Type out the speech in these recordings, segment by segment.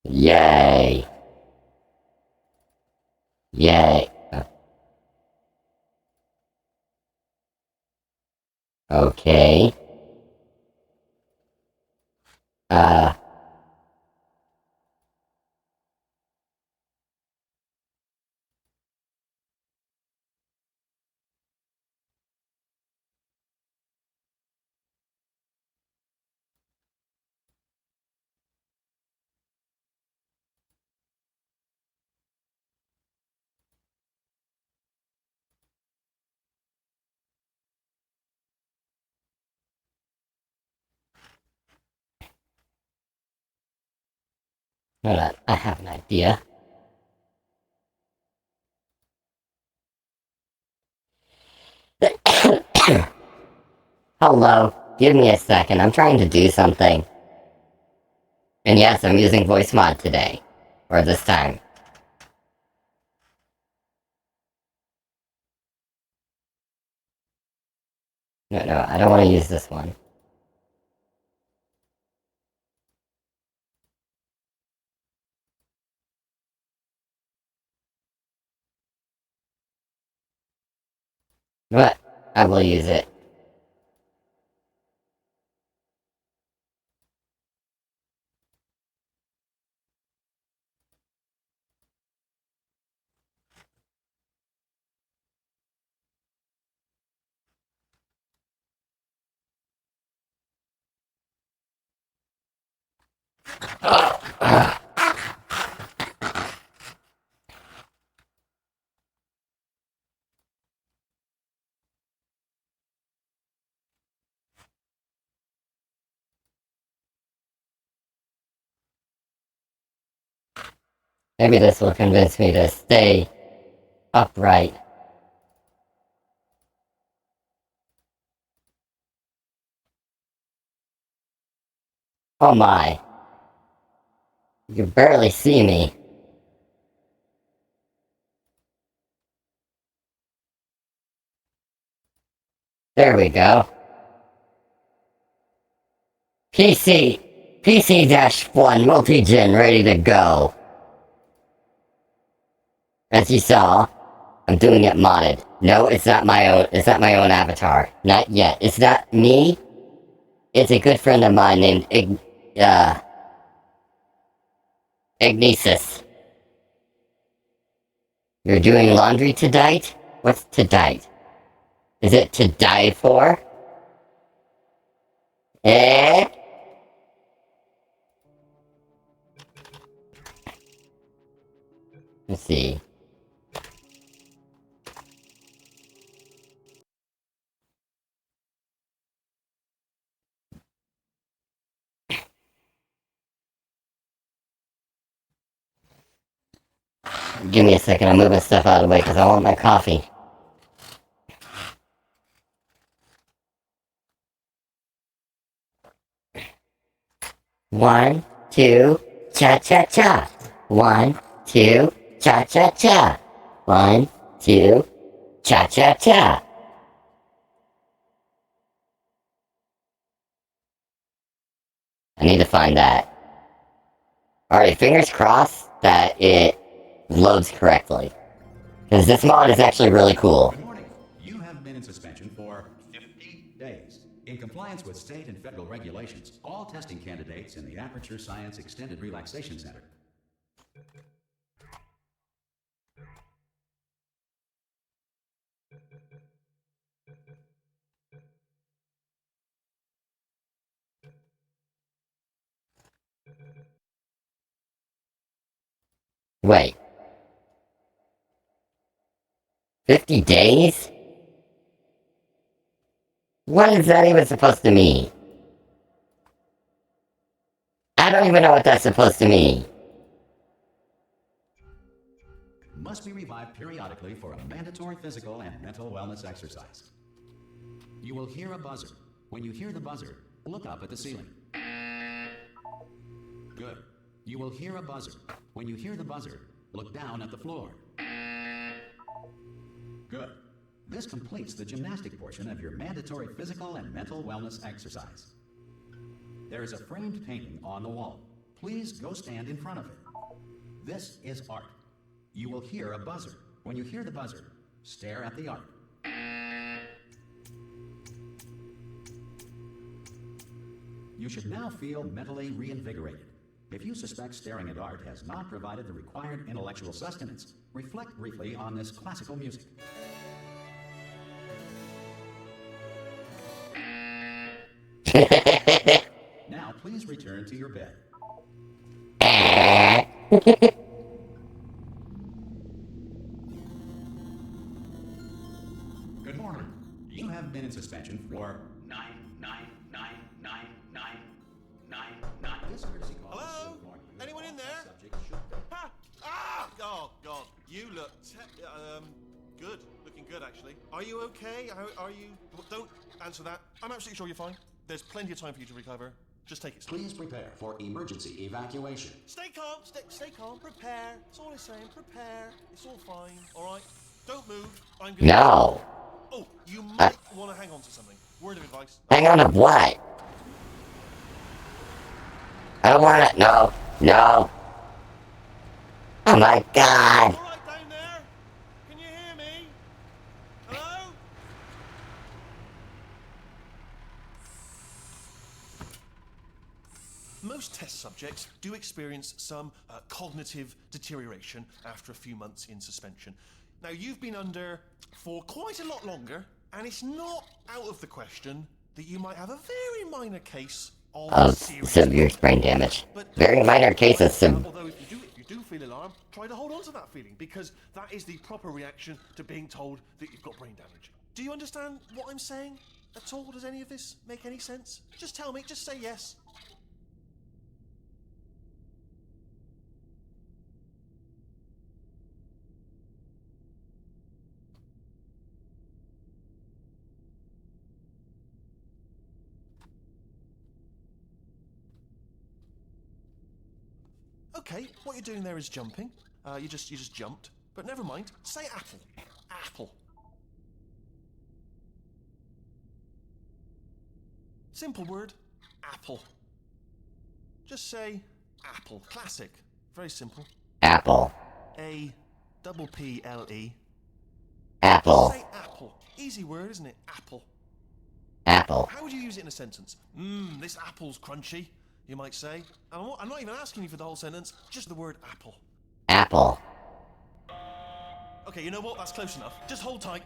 Yay. Yay. Okay. Uh, hold on. I have an idea. Hello. Give me a second. I'm trying to do something. And yes, I'm using voice mod today. Or this time. No, I don't want to use this one. But I will use it. Maybe this will convince me to stay upright. Oh my. You can barely see me. There we go. PC-1 multi-gen ready to go. As you saw, I'm doing it modded. No, it's not my own avatar. Not yet. It's not me. It's a good friend of mine named Ignesis. You're doing laundry tonight? What's tonight? Is it to die for? Eh? Let's see. Give me a second, I'm moving stuff out of the way because I want my coffee. One, two, cha-cha-cha. One, two, cha-cha-cha. One, two, cha-cha-cha. I need to find that. Alright, fingers crossed that it loads correctly. Because this mod is actually really cool. Good morning. You have been in suspension for 50 days. In compliance with state and federal regulations, all testing candidates in the Aperture Science Extended Relaxation Center. Wait. 50 days? What is that even supposed to mean? I don't even know what that's supposed to mean. Must be revived periodically for a mandatory physical and mental wellness exercise. You will hear a buzzer. When you hear the buzzer, look up at the ceiling. Good. You will hear a buzzer. When you hear the buzzer, look down at the floor. Good. This completes the gymnastic portion of your mandatory physical and mental wellness exercise. There is a framed painting on the wall. please go stand in front of it. This is art. You will hear a buzzer. When you hear the buzzer, stare at the art. You should now feel mentally reinvigorated. If you suspect staring at art has not provided the required intellectual sustenance, reflect briefly on this classical music. Now please return to your bed. Good morning. You have been in suspension for 9999999. This courtesy call. Hello? is warning you Anyone all in there? subjects should- Ha! Ah! Oh, God. You look good. Looking good, actually. Are you okay? Are you... Well, don't answer that. I'm absolutely sure you're fine. There's plenty of time for you to recover. Just take it slow. Please prepare for emergency evacuation. Stay calm. Stay calm. Prepare. That's all I'm saying. Prepare. It's all fine. All right? Don't move. I'm gonna... No. Oh, you might want to hang on to something. Word of advice. Hang on to what? I don't want it. No. No. Oh my god. All right down there? Can you hear me? Hello? Most test subjects do experience some cognitive deterioration after a few months in suspension. Now, you've been under for quite a lot longer, and it's not out of the question that you might have a very minor case of serious Severe brain damage. But- Very minor cases of... Although if you do feel alarmed, try to hold on to that feeling, because that is the proper reaction to being told that you've got brain damage. Do you understand what I'm saying at all? Does any of this make any sense? Just tell me, just say yes. Okay, what you're doing there is jumping. You just jumped. But never mind. Say apple. Apple. Simple word. Apple. Just say apple. Classic. Very simple. Apple. A-double-P-L-E. Apple. Say apple. Easy word, isn't it? Apple. Apple. How would you use it in a sentence? This apple's crunchy, you might say. And I'm not even asking you for the whole sentence, just the word apple. Apple. Okay, you know what? That's close enough. Just hold tight.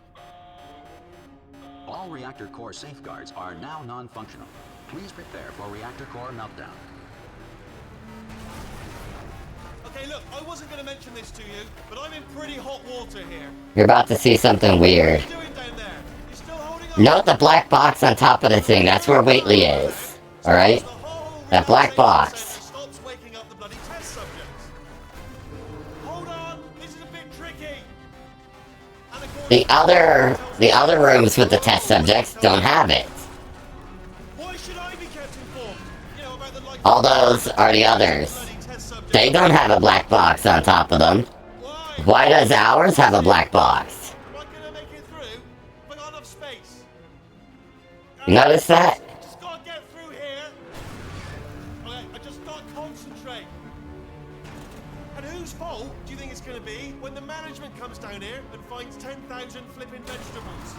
All reactor core safeguards are now non-functional. Please prepare for reactor core meltdown. Okay, look, I wasn't going to mention this to you, but I'm in pretty hot water here. You're about to see something weird. What are you doing down there? You still holding on? Note the black box on top of the thing. That's where Whately is. Alright? The whole That black relaxation box. center stops waking up the bloody test subjects. Hold on, this is a bit tricky. And The other rooms with the test subjects don't have it. Why should I be kept informed? You know, about the like All those are the others. bloody test subjects. They don't have a black box on top of them. Why? Why does ours have a black box? Am I gonna make it through? Have I got enough space? Notice that? Just gotta get through here. Okay, I just gotta concentrate. And whose fault do you think it's gonna be when the management comes down here and finds 10,000 flipping vegetables?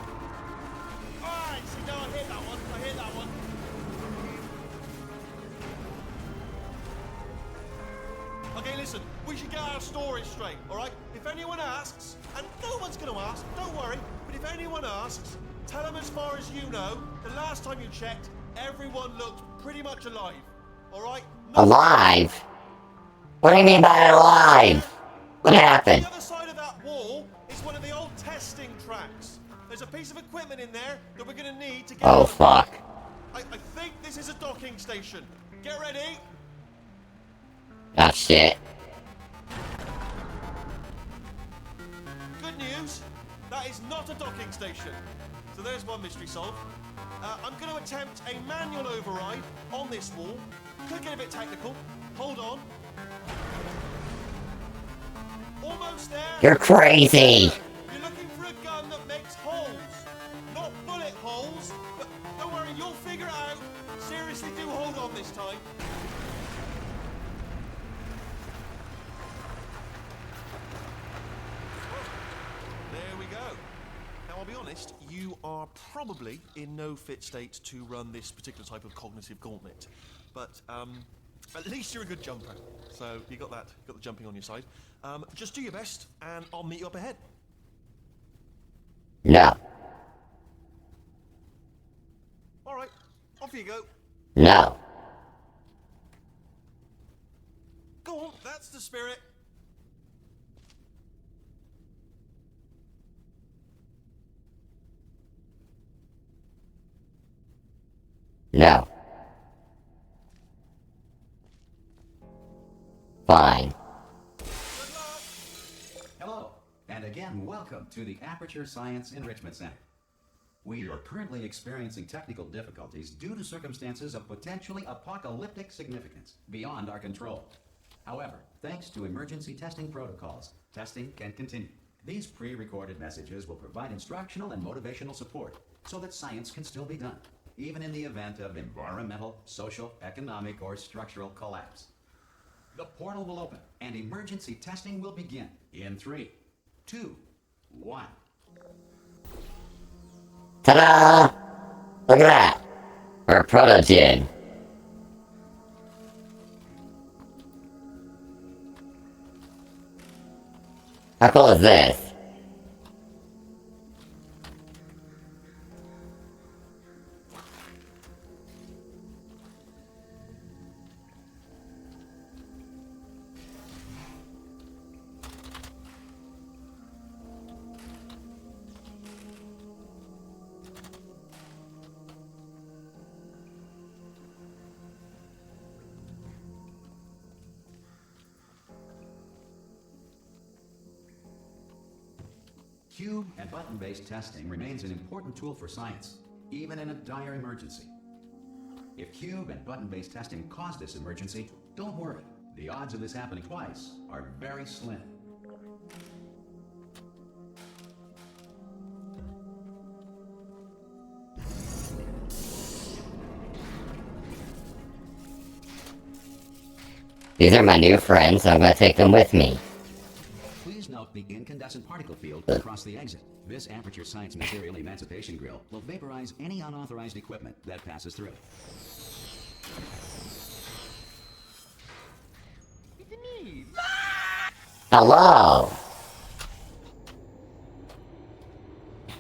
Alright, see, now I hit that one. I hit that one. Okay, listen, we should get our story straight, alright? If anyone asks, and no one's gonna ask, don't worry, but if anyone asks, tell them as far as you know, the last time you checked, everyone looked pretty much alive, alright? Alive? What do you mean by alive? What happened? The other side of that wall is one of the old testing tracks. There's a piece of equipment in there that we're gonna need to get Oh on. fuck. I think this is a docking station. Get ready. Oh shit. Good news, that is not a docking station. So there's one mystery solved. I'm going to attempt a manual override on this wall. Could get a bit technical. Hold on. Almost there. You're crazy. You're looking for a gun that makes holes. Not bullet holes, but don't worry, you'll figure it out. Seriously, do hold on this time. be honest, you are probably in no fit state to run this particular type of cognitive gauntlet. But at least you're a good jumper. So you got that, got the jumping on your side. Just do your best, and I'll meet you up ahead. No. All right, off you go. No. Go on, that's the spirit. No. Fine. Hello, and again, welcome to the Aperture Science Enrichment Center. We are currently experiencing technical difficulties due to circumstances of potentially apocalyptic significance beyond our control. However, thanks to emergency testing protocols, testing can continue. These pre-recorded messages will provide instructional and motivational support so that science can still be done, even in the event of environmental, social, economic, or structural collapse. The portal will open, and emergency testing will begin in 3, 2, 1. Ta-da! Look at that! We're a proto-gin. How cool is this? Cube and button-based testing remains an important tool for science, even in a dire emergency. If cube and button-based testing caused this emergency, don't worry. The odds of this happening twice are very slim. These are my new friends, so I'm gonna take them with me. Please note the incandescent particle field across the exit. This Aperture Science Material Emancipation Grill will vaporize any unauthorized equipment that passes through. Hello!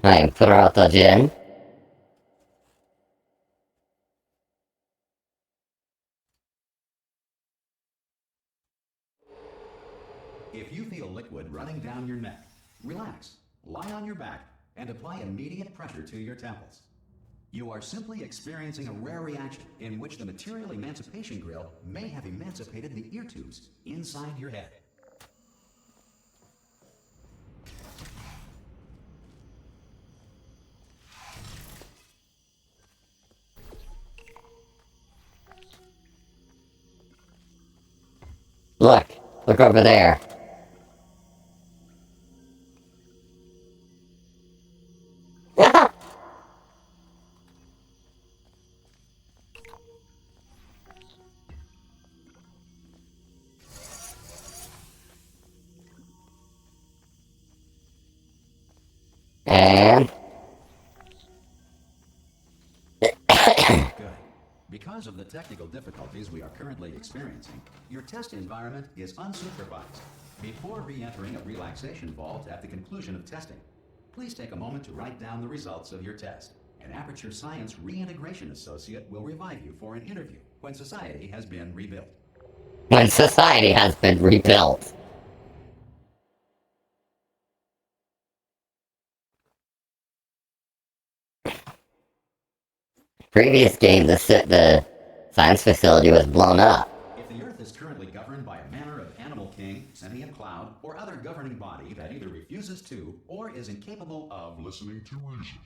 I'm proto-gin. If you feel liquid running down your neck, relax, lie on your back, and apply immediate pressure to your temples. You are simply experiencing a rare reaction in which the Material Emancipation Grill may have emancipated the ear tubes inside your head. Look over there. And Good. Because of the technical difficulties we are currently experiencing, your test environment is unsupervised. Before re-entering a relaxation vault at the conclusion of testing, please take a moment to write down the results of your test. An Aperture Science Reintegration Associate will revive you for an interview when society has been rebuilt. when society has been rebuilt. Previous game, the science facility was blown up. If the Earth is currently governed by a manner of animal king, sentient cloud, or other governing body that either refuses to or is incapable of listening to reason.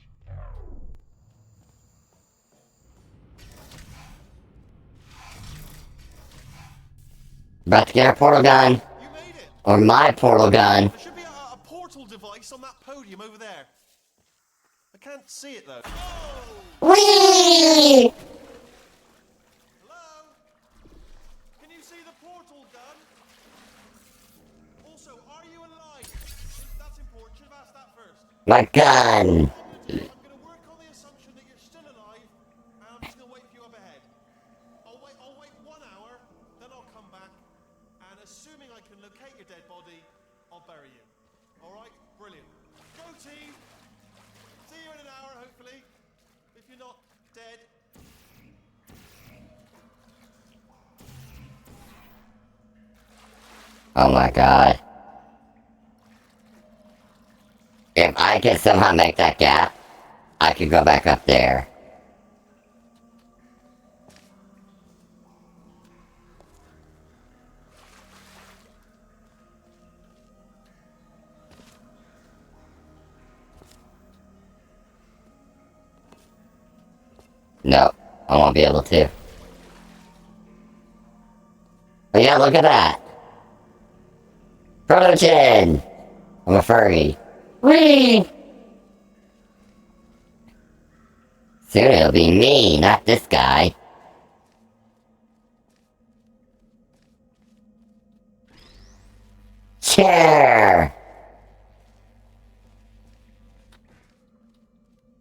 About to get our portal gun. You made it! Or my portal gun. There should be a portal device on that podium over there. I can't see it though. Whee! Hello? Can you see the portal gun? Also, are you alive? That's important. report. Should have asked that first. My gun! I'm gonna work on the assumption that you're still alive, and I'm just gonna wait for you up ahead. I'll wait 1 hour, then I'll come back, and assuming I can locate your dead body, I'll bury you. Alright? Brilliant. Go team! See you in an hour, hopefully. If you're not dead. Oh my god. If I could somehow make that gap, I could go back up there. No, I won't be able to. But yeah, look at that! Protogen! I'm a furry. Whee! Soon it'll be me, not this guy. Chair!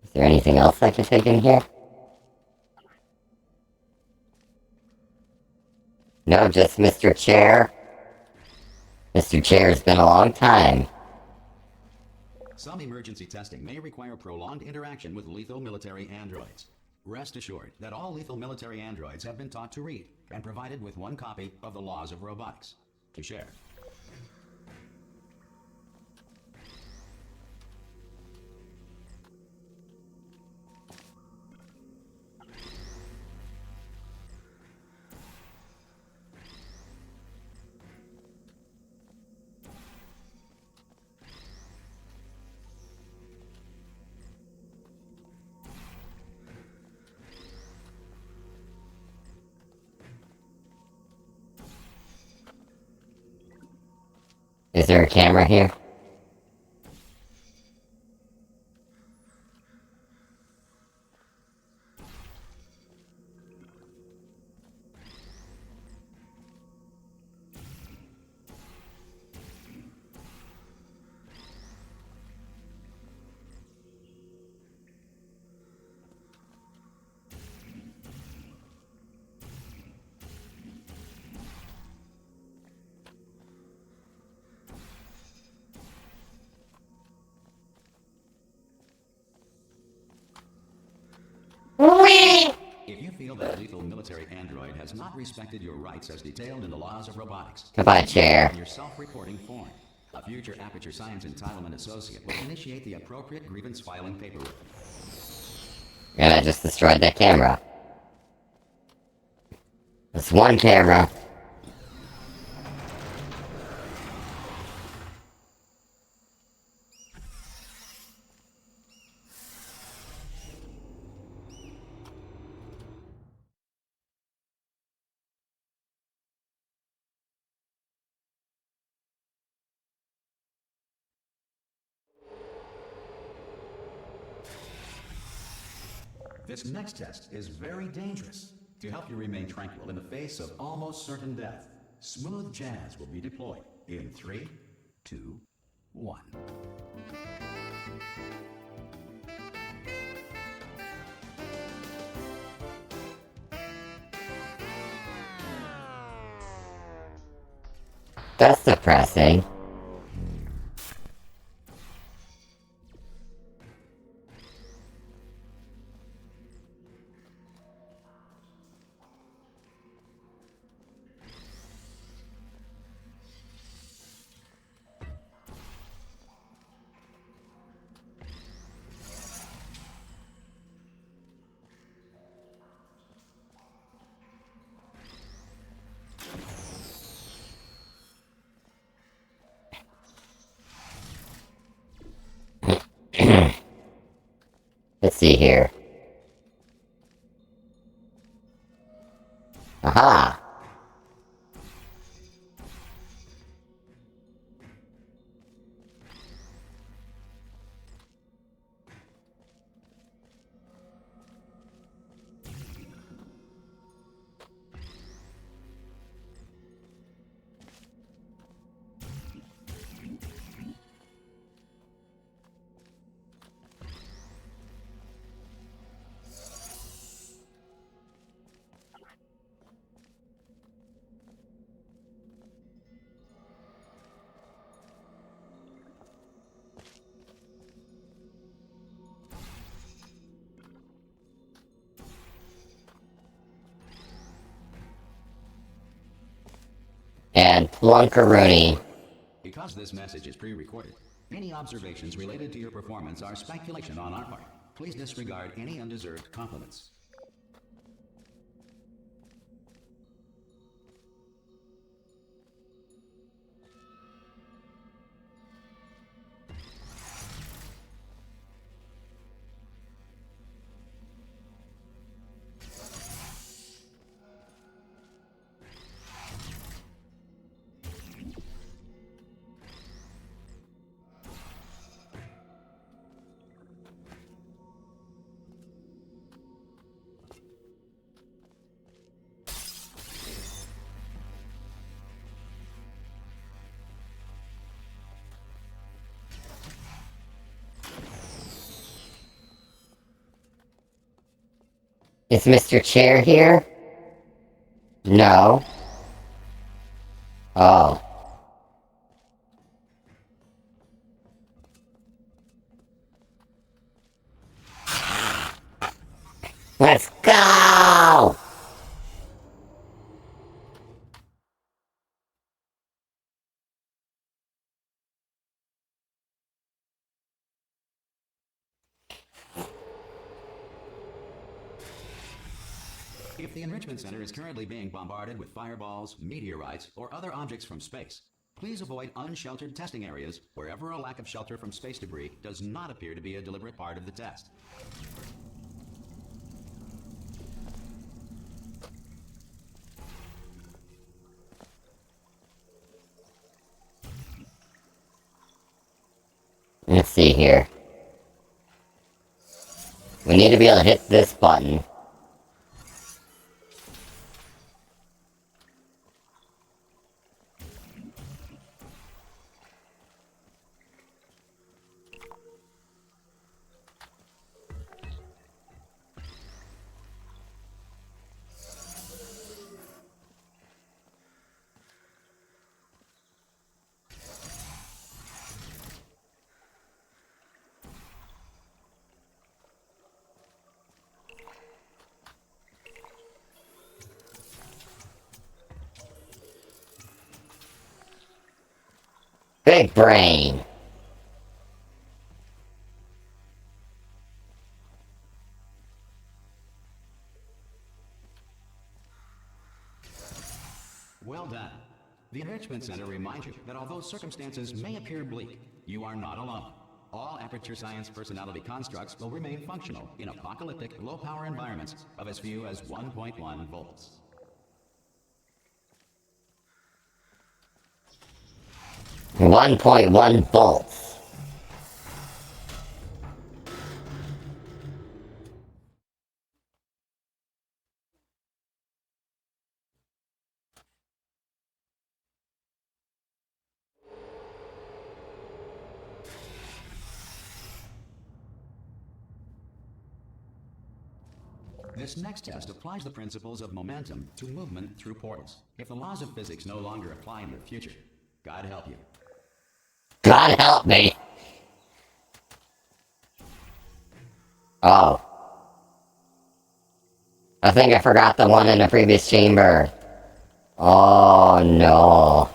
Is there anything else I can take in here? No, just Mr. Chair. Mr. Chair, it's been a long time. Some emergency testing may require prolonged interaction with lethal military androids. Rest assured that all lethal military androids have been taught to read and provided with 1 copy of the Laws of Robotics to share. Is there a camera here? If you feel that lethal military android has not respected your rights as detailed in the Laws of Robotics, Goodbye, Chair. on your self-reporting form, a future Aperture Science Entitlement Associate will initiate the appropriate grievance filing paperwork. And I just destroyed that camera. That's 1 camera. This next test is very dangerous. To help you remain tranquil in the face of almost certain death, Smooth Jazz will be deployed in 3, 2, 1. That's depressing. Let's see here. Aha! And Plunkaroonie. Because this message is pre-recorded, any observations related to your performance are speculation on our part. Please disregard any undeserved compliments. Is Mr. Chair here? No. Oh. Let's go! If the Enrichment Center is currently being bombarded with fireballs, meteorites, or other objects from space, please avoid unsheltered testing areas wherever a lack of shelter from space debris does not appear to be a deliberate part of the test. Let's see here. We need to be able to hit this button. Big brain. Well done. The Enrichment Center reminds you that although circumstances may appear bleak, you are not alone. All Aperture Science personality constructs will remain functional in apocalyptic, low-power environments of as few as 1.1 volts. 1.1 volts. This next test applies the principles of momentum to movement through portals. If the laws of physics no longer apply in the future, God help you. God help me. Oh. I think I forgot the one in the previous chamber. Oh no.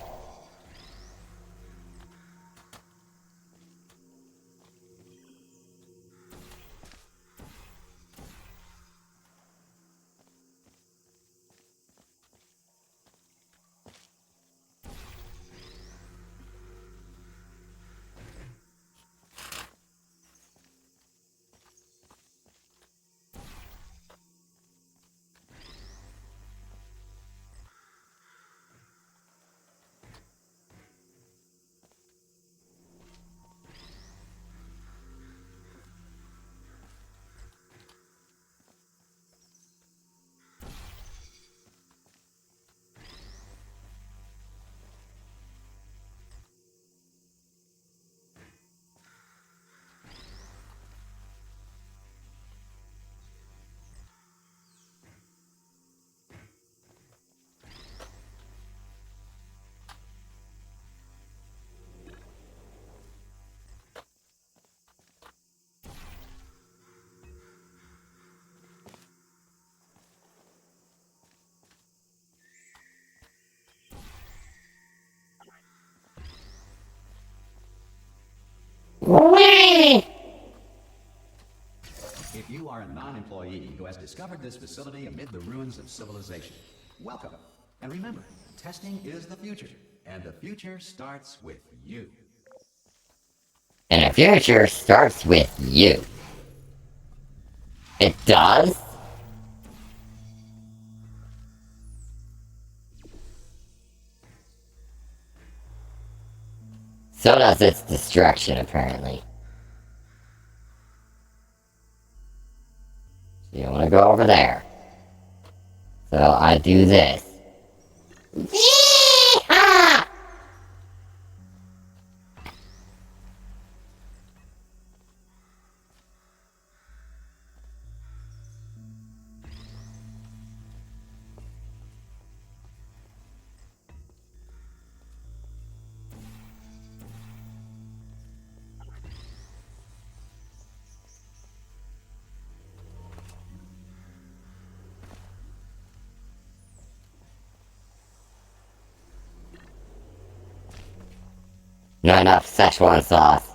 are a non-employee who has discovered this facility amid the ruins of civilization. Welcome. And remember, testing is the future, and the future starts with you. And the future starts with you. It does? So does its destruction, apparently. So you want to go over there. So I do this. Yeehaw! Not enough Szechuan sauce.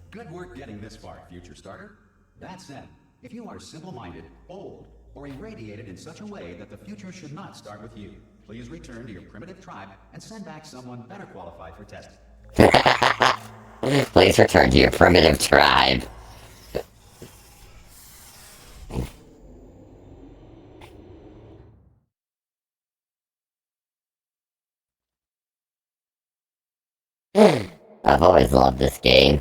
Good work getting this far, future starter. That said, if you are simple-minded, old, or irradiated in such a way that the future should not start with you, please return to your primitive tribe and send back someone better qualified for testing. Please return to your primitive tribe. I've always loved this game.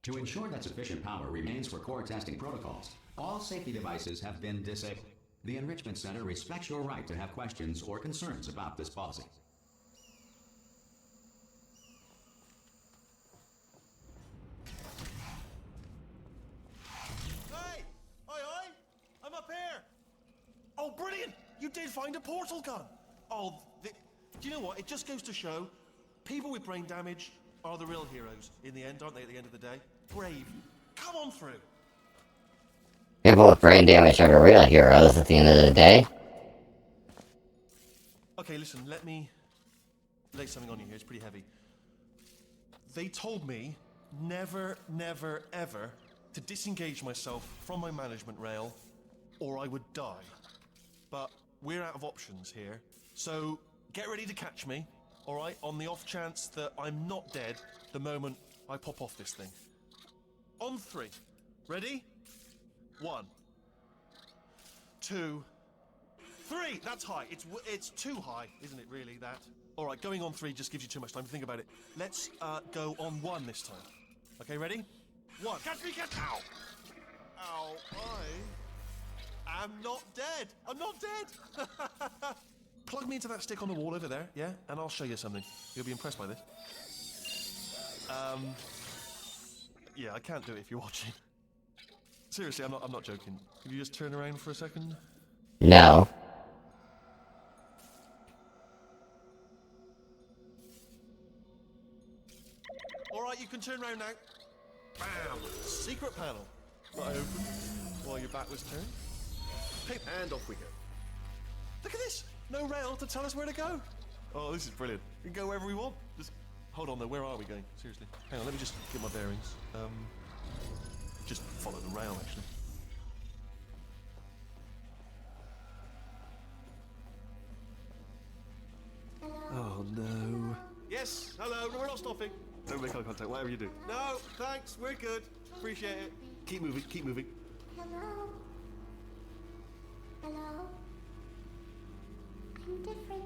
To ensure that sufficient power remains for core testing protocols, all safety devices have been disabled. The Enrichment Center respects your right to have questions or concerns about this policy. Hey! Oi! I'm up here! Oh, brilliant! You did find a portal gun! Oh, do you know what? It just goes to show, people with brain damage are the real heroes in the end, aren't they, at the end of the day? Brave. Come on through! People with brain damage are the real heroes at the end of the day. Okay, listen, let me lay something on you here. It's pretty heavy. They told me never, never, ever to disengage myself from my management rail or I would die. But we're out of options here. So get ready to catch me, all right, on the off chance that I'm not dead the moment I pop off this thing. On 3. Ready? 1, 2, 3. That's high. It's too high, isn't it, really, that? All right, going on 3 just gives you too much time to think about it. Let's go on 1 this time. Okay, ready? 1. Catch me, catch... Ow! Ow, I am not dead. I'm not dead. Plug me into that stick on the wall over there, yeah? And I'll show you something. You'll be impressed by this. Yeah, I can't do it if you're watching. Seriously, I'm not joking. Could you just turn around for a second? No. Alright, you can turn around now. Bam! Secret panel. That I opened while your back was turned. And off we go. Look at this! No rail to tell us where to go. Oh, this is brilliant. We can go wherever we want. Just hold on though, where are we going? Seriously. Hang on, let me just get my bearings. Just follow the rail actually. Oh no. Yes, hello, no, we're not stopping. Don't make eye contact, whatever you do. No, thanks, we're good. Appreciate it. Keep moving, keep moving. Hello? Hello? I'm different.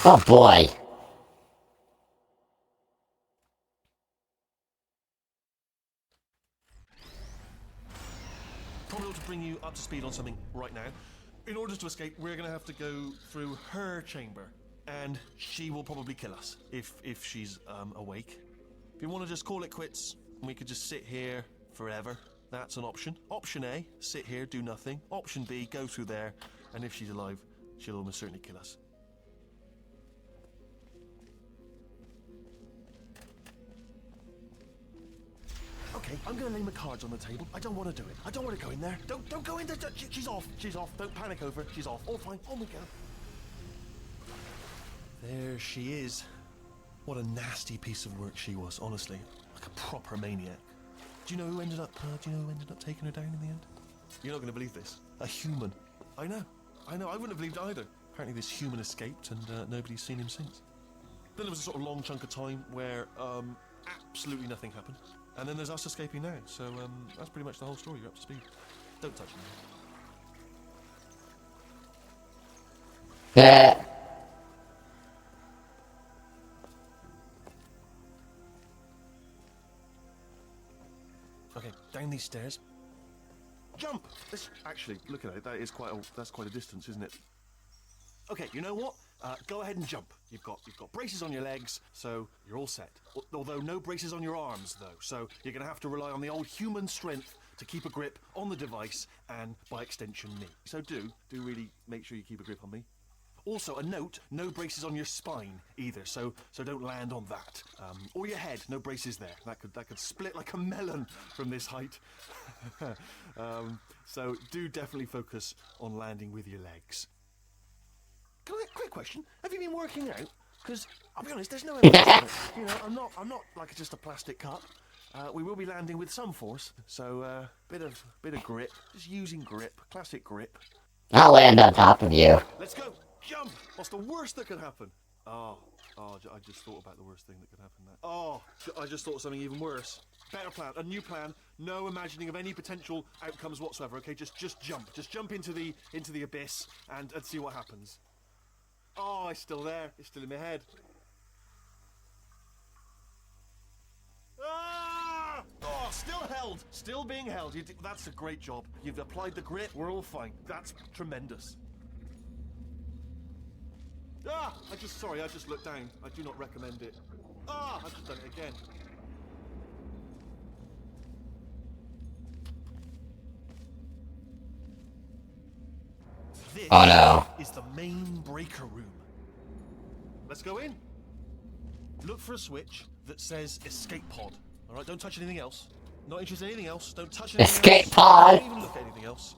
Oh boy. Probably ought to bring you up to speed on something right now. In order to escape, we're gonna have to go through her chamber. And she will probably kill us, if she's awake. If you want to just call it quits, we could just sit here forever. That's an option. Option A, sit here, do nothing. Option B, go through there, and if she's alive, she'll almost certainly kill us. Okay, I'm gonna lay my cards on the table. I don't want to do it. I don't want to go in there. Don't go in there. She's off. She's off. Don't panic over. She's off. All fine. On we go. There she is. What a nasty piece of work she was, honestly. Like a proper maniac. Do you know who ended up taking her down in the end? You're not going to believe this. A human. I know. I wouldn't have believed either. Apparently this human escaped and nobody's seen him since. Then there was a sort of long chunk of time where absolutely nothing happened. And then there's us escaping now. So that's pretty much the whole story. You're up to speed. Don't touch me. Yeah. Okay, down these stairs. Jump! Actually, look at it. That's quite a distance, isn't it? Okay, you know what? Go ahead and jump. You've got braces on your legs, so you're all set. Although no braces on your arms, though. So you're going to have to rely on the old human strength to keep a grip on the device and, by extension, me. So do really make sure you keep a grip on me. Also, a note: no braces on your spine either. So don't land on that. Or your head. No braces there. That could split like a melon from this height. So do definitely focus on landing with your legs. Quick question: have you been working out? Because I'll be honest, there's no evidence. You know, I'm not like just a plastic cup. We will be landing with some force, so bit of grip. Just using grip, classic grip. I'll land on top of you. Let's go. Jump! What's the worst that could happen? Oh, I just thought about the worst thing that could happen there. Oh, I just thought of something even worse. Better plan, a new plan. No imagining of any potential outcomes whatsoever. Okay, just jump. Just jump into the abyss and see what happens. Oh, it's still there. It's still in my head. Ah! Oh, still held. Still being held. That's a great job. You've applied the grip. We're all fine. That's tremendous. Ah! I just looked down. I do not recommend it. Ah! I've just done it again. This Oh no. is the main breaker room. Let's go in. Look for a switch that says escape pod. Alright, don't touch anything else. Not interested in anything else. Don't touch anything Escape else. pod? Don't even look at anything else.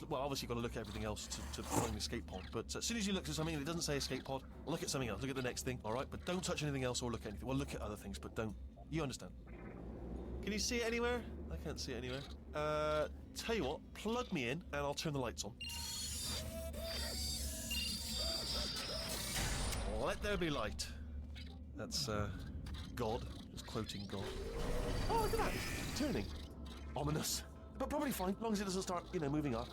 Well, obviously you've got to look at everything else to find the escape pod. But as soon as you look at something that doesn't say escape pod, look at something else. Look at the next thing, alright? But don't touch anything else or look at anything. Well, look at other things, but don't. You understand. Can you see it anywhere? I can't see it anywhere. Tell you what, plug me in and I'll turn the lights on. Let there be light. That's, God. Just quoting God. Oh, look at that. Turning. Ominous. But probably fine, as long as it doesn't start, moving up.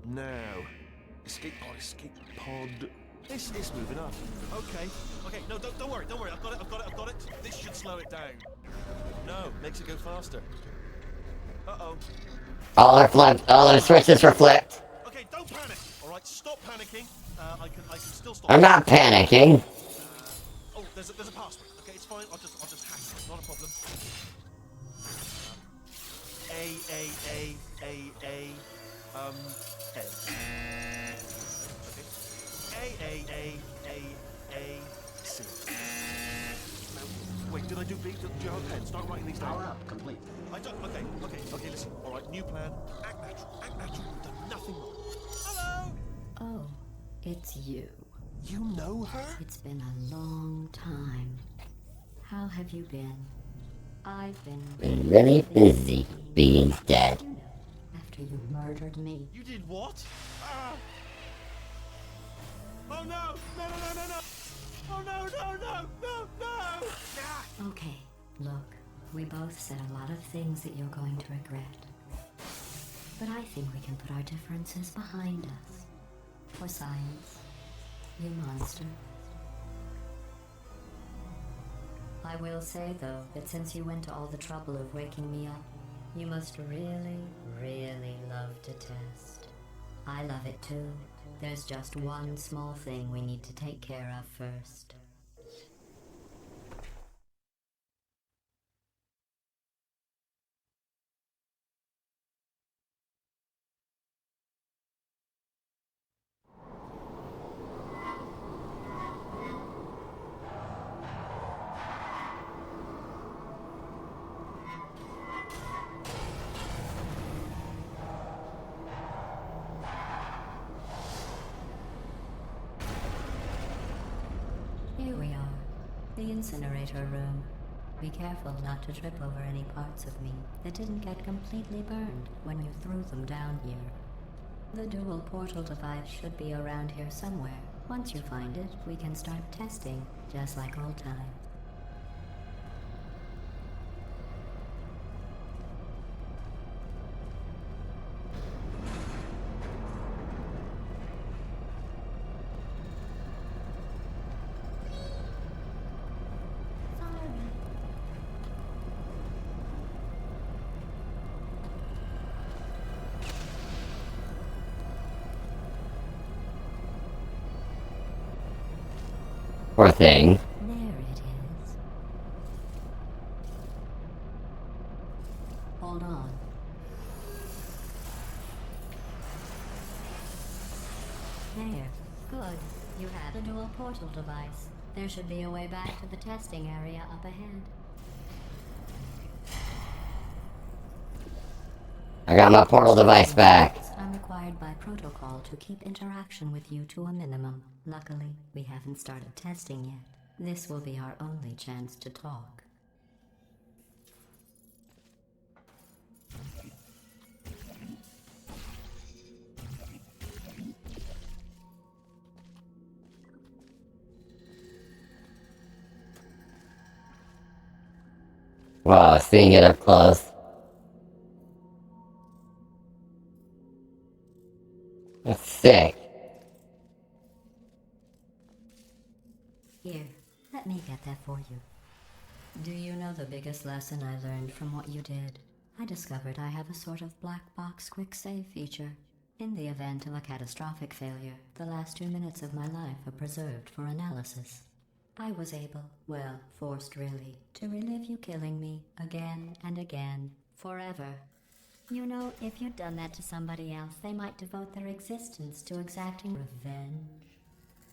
Now. Escape pod. It's moving up. Okay, no, don't worry. I've got it. This should slow it down. No, makes it go faster. Uh-oh. All our switches were flipped. Okay, don't panic. Alright, stop panicking. I can still stop. I'm not panicking. Oh, there's a password. Okay, it's fine. I'll just hack it. Not a problem. A. Okay. A. C. Wait, did I do B? Do you have a pen? Start writing these down. Power up complete. I don't. Okay. Listen. All right, new plan. Act natural. You've done nothing wrong. Hello. Oh, it's you. You know her? It's been a long time. How have you been? I've been Really busy being dead. You know, after you murdered me. You did what? Ah. Oh no! No! Oh no! Ah. Okay, look, we both said a lot of things that you're going to regret. But I think we can put our differences behind us. For science, you monster. I will say, though, that since you went to all the trouble of waking me up, you must really, really love to test. I love it too. There's just one small thing we need to take care of first. Here we are. The incinerator room. Be careful not to trip over any parts of me that didn't get completely burned when you threw them down here. The dual portal device should be around here somewhere. Once you find it, we can start testing, just like old times. Poor thing. There it is. Hold on. There. Good. You have the dual portal device. There should be a way back to the testing area up ahead. I got my portal device back. I'm required by protocol to keep interaction with you to a minimum. Luckily, we haven't started testing yet. This will be our only chance to talk. Wow, seeing it up close. That's sick. Here, let me get that for you. Do you know the biggest lesson I learned from what you did? I discovered I have a sort of black box quick save feature. In the event of a catastrophic failure, the last 2 minutes of my life are preserved for analysis. I was able, well, forced really, to relive you killing me again and again, forever. You know, if you'd done that to somebody else, they might devote their existence to exacting revenge.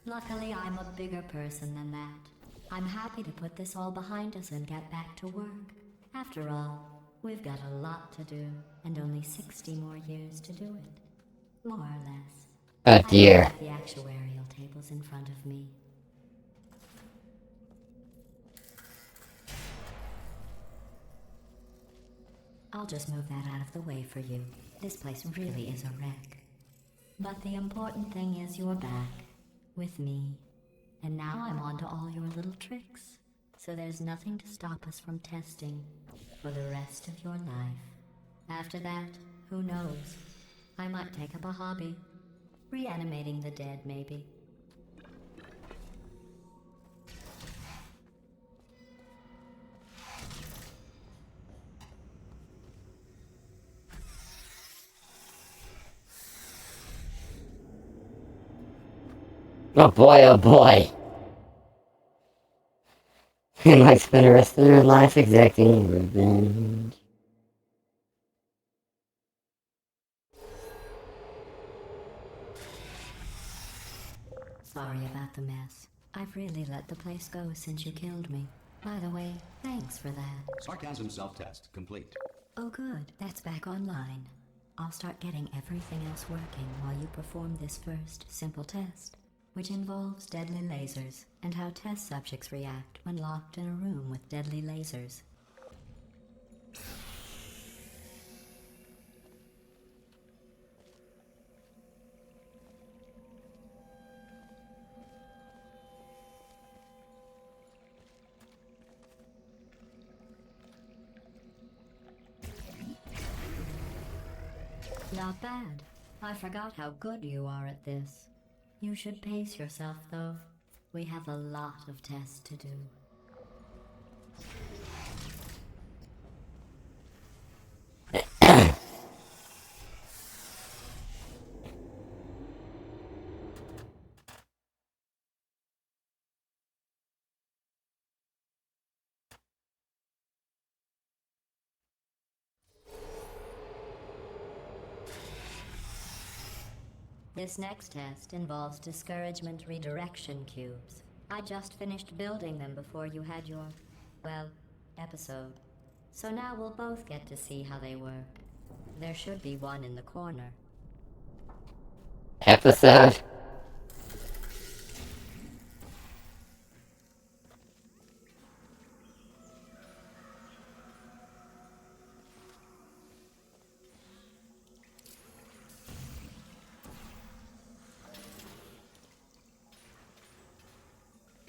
Luckily, I'm a bigger person than that. I'm happy to put this all behind us and get back to work. After all, we've got a lot to do, and only 60 more years to do it. More or less. Oh dear. I have the actuarial tables in front of me. I'll just move that out of the way for you. This place really is a wreck. But the important thing is you're back. With me. And now I'm on to all your little tricks. So there's nothing to stop us from testing for the rest of your life. After that, who knows? I might take up a hobby. Reanimating the dead, maybe. Oh boy, oh boy. They might spend the rest of their life exacting revenge. Sorry about the mess. I've really let the place go since you killed me. By the way, thanks for that. Sarcasm self-test complete. Oh good, that's back online. I'll start getting everything else working while you perform this first, simple test, which involves deadly lasers, and how test subjects react when locked in a room with deadly lasers. Not bad. I forgot how good you are at this. You should pace yourself, though. We have a lot of tests to do. This next test involves discouragement redirection cubes. I just finished building them before you had your, well, episode. So now we'll both get to see how they work. There should be one in the corner. Episode?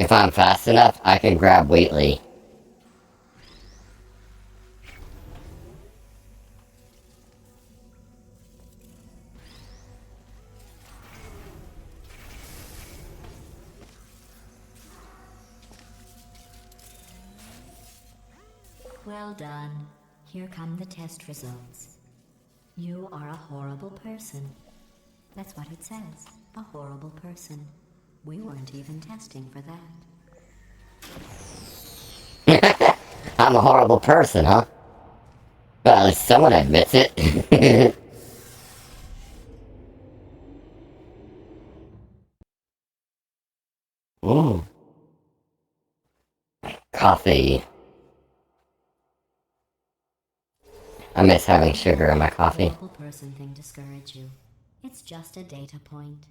If I'm fast enough, I can grab Wheatley. Well done. Here come the test results. You are a horrible person. That's what it says. A horrible person. We weren't even testing for that. I'm a horrible person, huh? Well, at least someone admits it. Ooh. Coffee. I miss having sugar in my coffee. Horrible person thing discourage you. It's just a data point.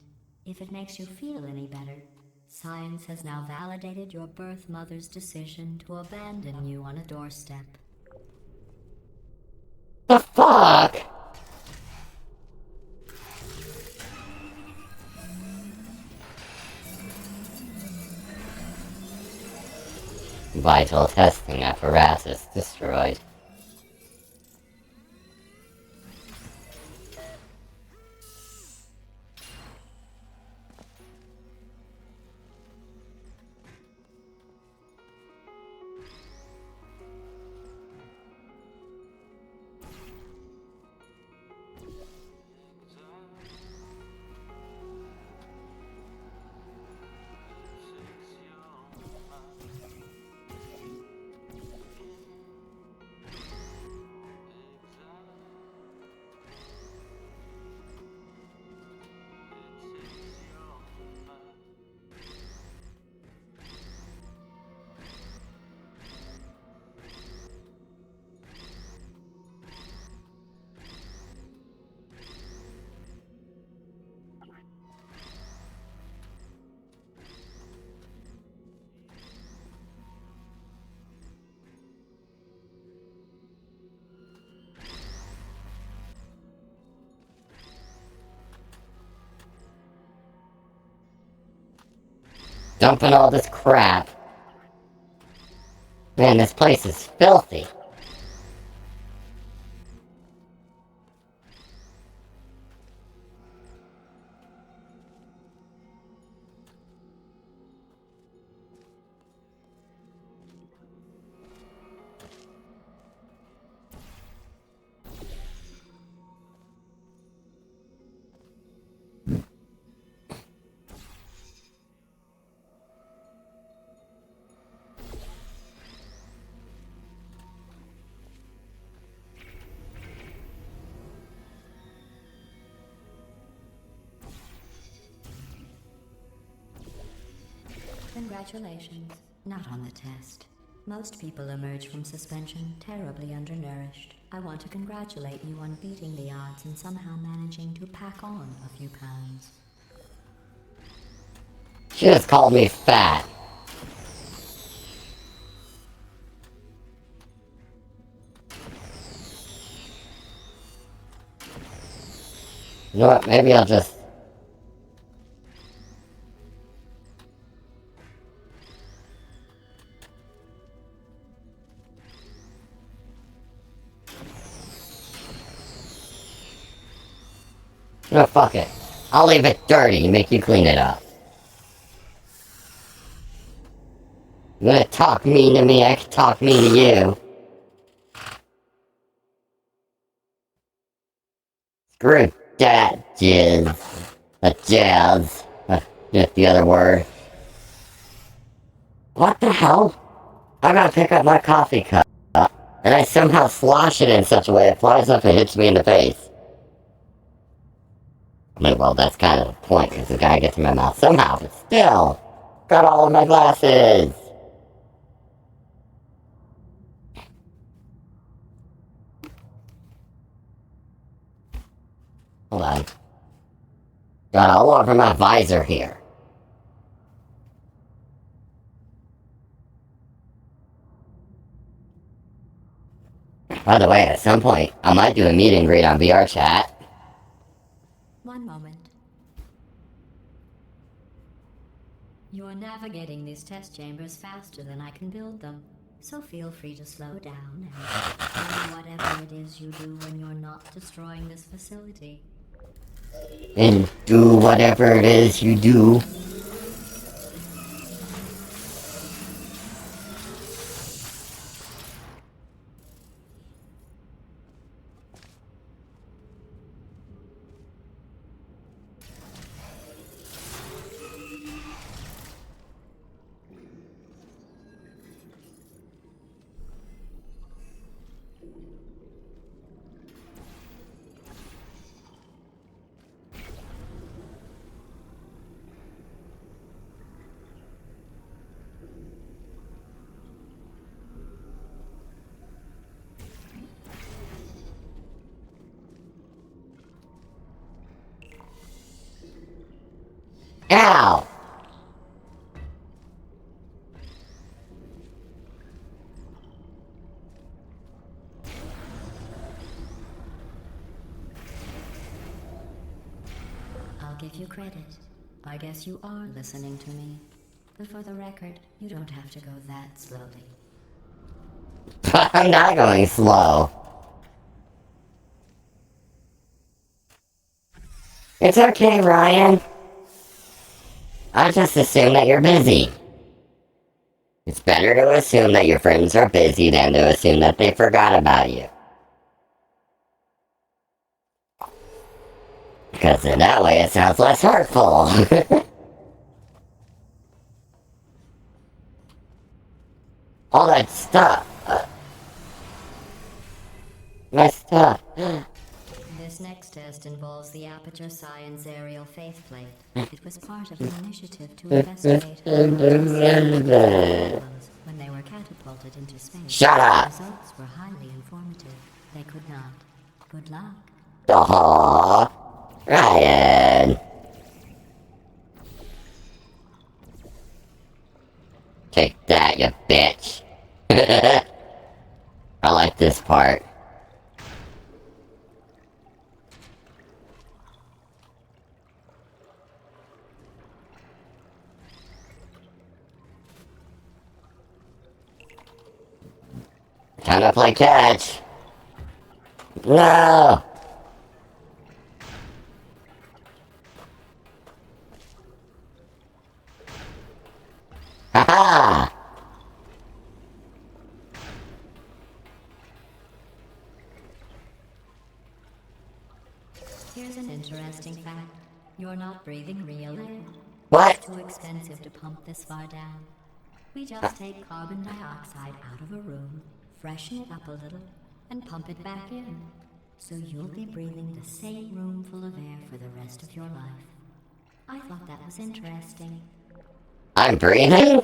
If it makes you feel any better, science has now validated your birth mother's decision to abandon you on a doorstep. The fuck? Vital testing apparatus destroyed. Dumping all this crap. Man, this place is filthy. Congratulations. Not on the test. Most people emerge from suspension terribly undernourished. I want to congratulate you on beating the odds and somehow managing to pack on a few pounds. She just called me fat. You know what? Maybe I'll just... No, fuck it. I'll leave it dirty and make you clean it up. You wanna talk mean to me, I can talk mean to you. Screw that jizz. Jazz. Just the other word. What the hell? I gotta pick up my coffee cup, and I somehow slosh it in such a way it flies up and hits me in the face. I mean, well, that's kind of the point, because the guy gets in my mouth somehow, but still, got all of my glasses. Hold on. Got all over my visor here. By the way, at some point, I might do a meet and greet on VR chat. One moment. Your navigating these test chambers faster than I can build them. So feel free to slow down and do whatever it is you do when you're not destroying this facility. And do whatever it is you do. Ow! I'll give you credit. I guess you are listening to me. But for the record, you don't have to go that slowly. I'm not going slow. It's okay, Ryan. I just assume that you're busy. It's better to assume that your friends are busy than to assume that they forgot about you. Because in that way it sounds less hurtful. All that stuff. My stuff. This next test involves the Aperture Science Aerial Faceplate. It was part of an initiative to investigate when they were catapulted into space. Shut up! The results were highly informative. They could not. Good luck. Aww. Ryan. Take that, you bitch. I like this part. Time to play catch. No! Haha! Here's an interesting fact. You're not breathing real air. What? It's too expensive to pump this far down. We just take carbon dioxide out of a room, freshen it up a little, and pump it back in. So you'll be breathing the same room full of air for the rest of your life. I thought that was interesting. I'm breathing?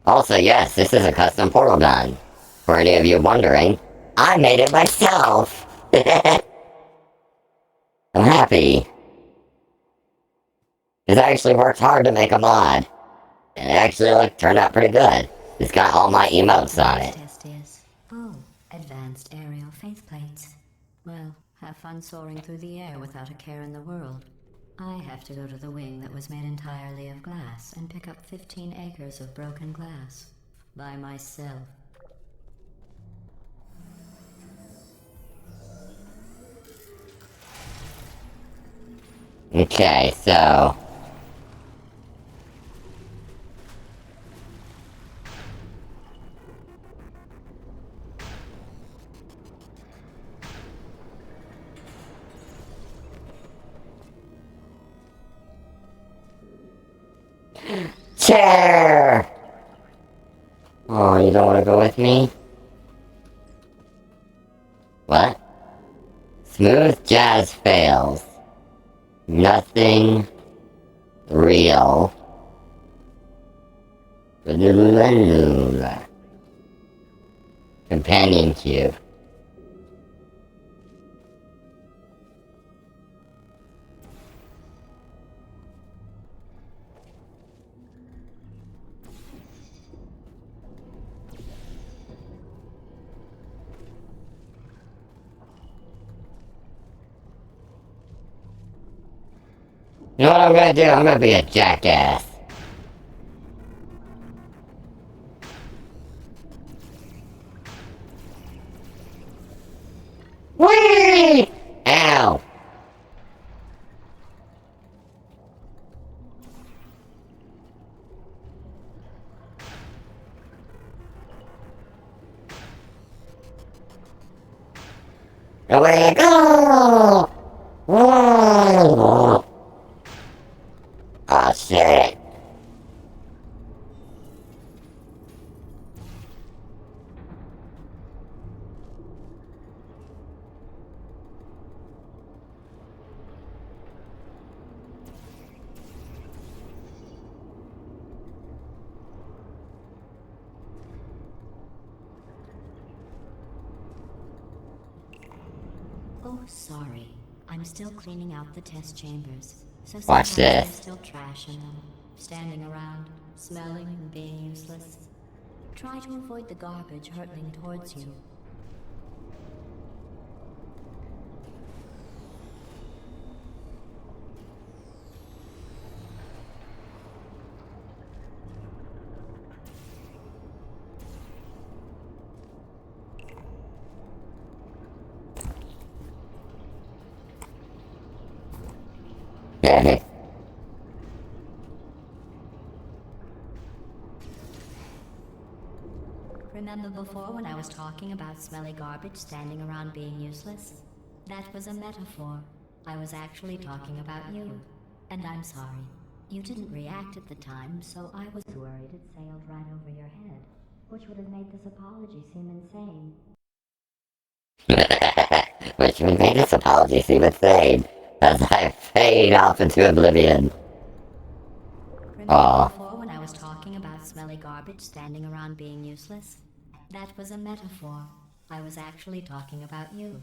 Also, yes, this is a custom portal gun. For any of you wondering, I made it myself! I'm happy. Because I actually worked hard to make a mod. And it actually turned out pretty good. It's got all my emotes on it. Test is, advanced aerial faceplates. Well, have fun soaring through the air without a care in the world. I have to go to the wing that was made entirely of glass and pick up 15 acres of broken glass. By myself. Okay, so... Chair! Oh, you don't want to go with me? What? Smooth jazz fails. Nothing real. Companion cube. You know what I'm gonna do? I'm gonna be a jackass. Whee! Ow! Away I go! Whoa! Oh shit. Oh, sorry. I'm still cleaning out the test chambers. So Watch sometimes this. there's still trash in them. Standing around, smelling and being useless. Try to avoid the garbage hurtling towards you. Remember before when I was talking about smelly garbage standing around being useless? That was a metaphor. I was actually talking about you. And I'm sorry. You didn't react at the time, so I was worried it sailed right over your head, which would have made this apology seem insane. Which would make this apology seem insane as I fade off into oblivion. Remember Aw. before when I was talking about smelly garbage standing around being useless? That was a metaphor. I was actually talking about you.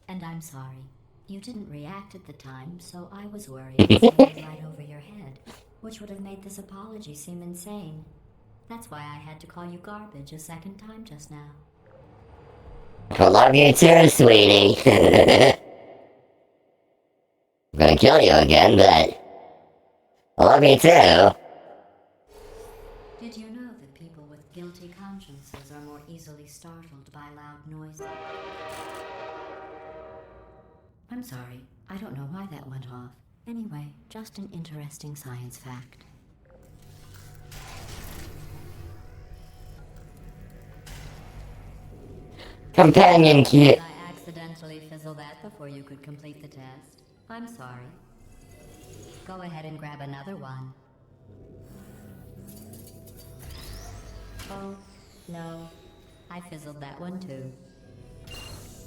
And I'm sorry. You didn't react at the time, so I was worried it sailed right over your head, which would have made this apology seem insane. That's why I had to call you garbage a second time just now. I love you too, sweetie. I'm gonna kill you again, but I love you too. Did you know that people with guilty consciences are more easily startled by loud noises? I'm sorry, I don't know why that went off. Anyway, just an interesting science fact. Companion Did cute. I accidentally fizzle that before you could complete the test? I'm sorry. Go ahead and grab another one. Oh, no. I fizzled that one too.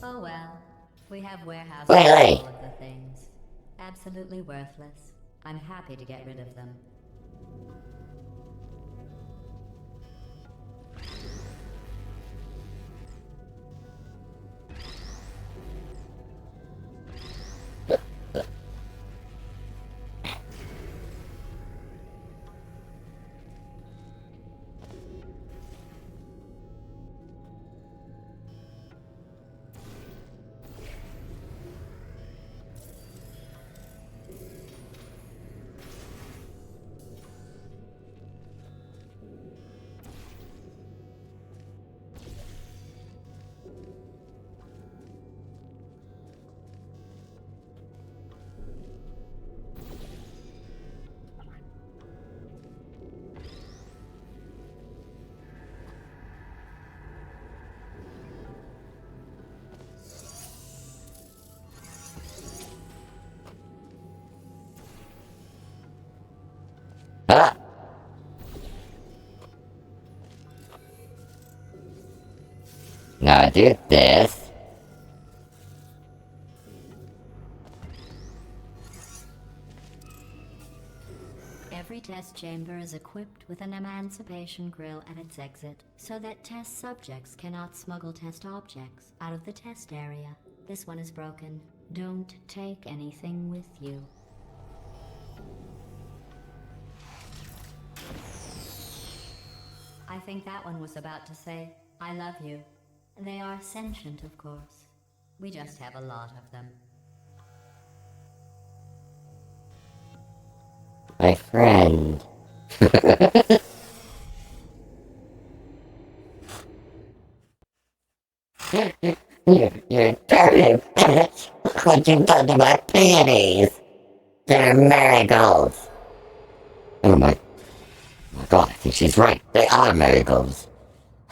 Oh well. We have warehouses Wait, wait. full of the things. Absolutely worthless. I'm happy to get rid of them. Ah. Now I do this. Every test chamber is equipped with an emancipation grill at its exit, so that test subjects cannot smuggle test objects out of the test area. This one is broken. Don't take anything with you. I think that one was about to say, I love you. They are sentient, of course. We just have a lot of them. My friend. You dirty bitch! Look what you've done to my panties! They're marigolds! Oh my god, I think she's right. They are marigolds.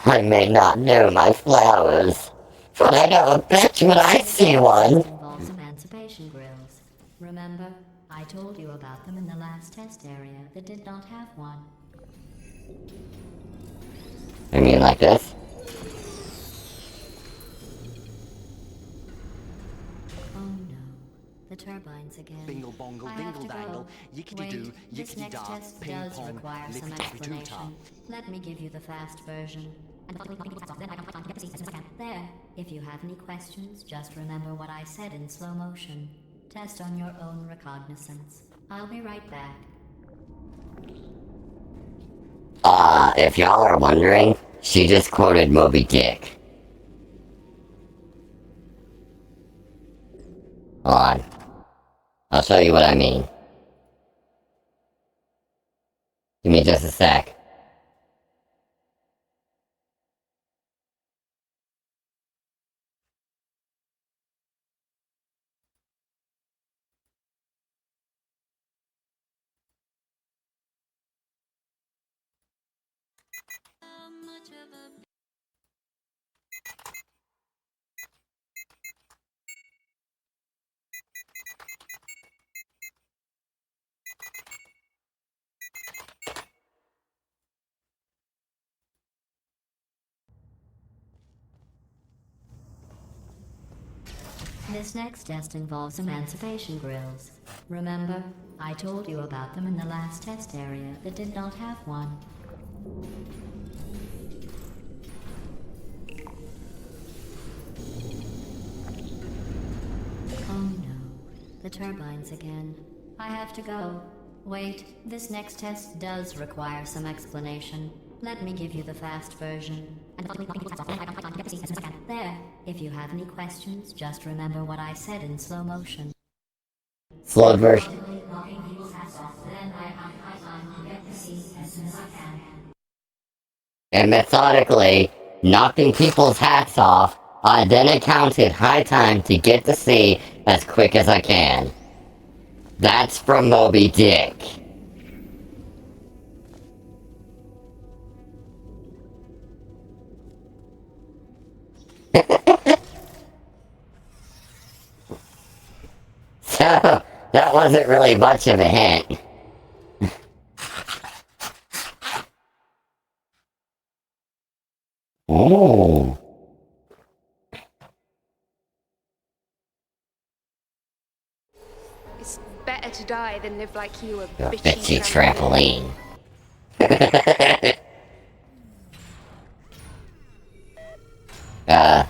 I may not know my flowers, but I know a bitch when I see one! Involves emancipation grills. Remember, I told you about them in the last test area that did not have one. I mean like this? Oh no, the turbines again. Bingle bongle, I have dingle to dangle, go. yickety doo, Wait, this yickety next da, test ping does pong, require some lickety doo explanation. Let me give you the fast version. There. If you have any questions, just remember what I said in slow motion. Test on your own recognizance. I'll be right back. If y'all are wondering, she just quoted Moby Dick. Hold on. I'll show you what I mean. Give me just a sec. This next test involves emancipation grills. Remember, I told you about them in the last test area that did not have one. Oh no, the turbines again. I have to go. Wait, this next test does require some explanation. Let me give you the fast version. There. If you have any questions, just remember what I said in slow motion. Slow version. And methodically knocking people's hats off, I then accounted high time to get to sea as quick as I can. That's from Moby Dick. So, that wasn't really much of a hint. Ooh. It's better to die than live like you, a A bitchy bitchy trampoline. uh.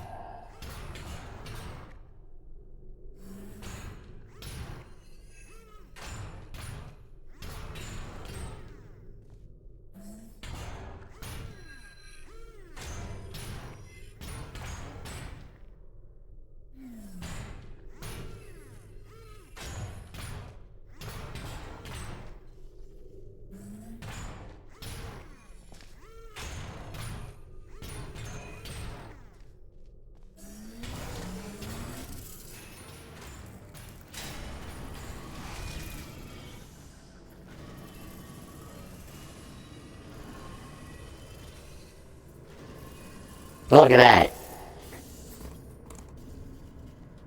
Look at that.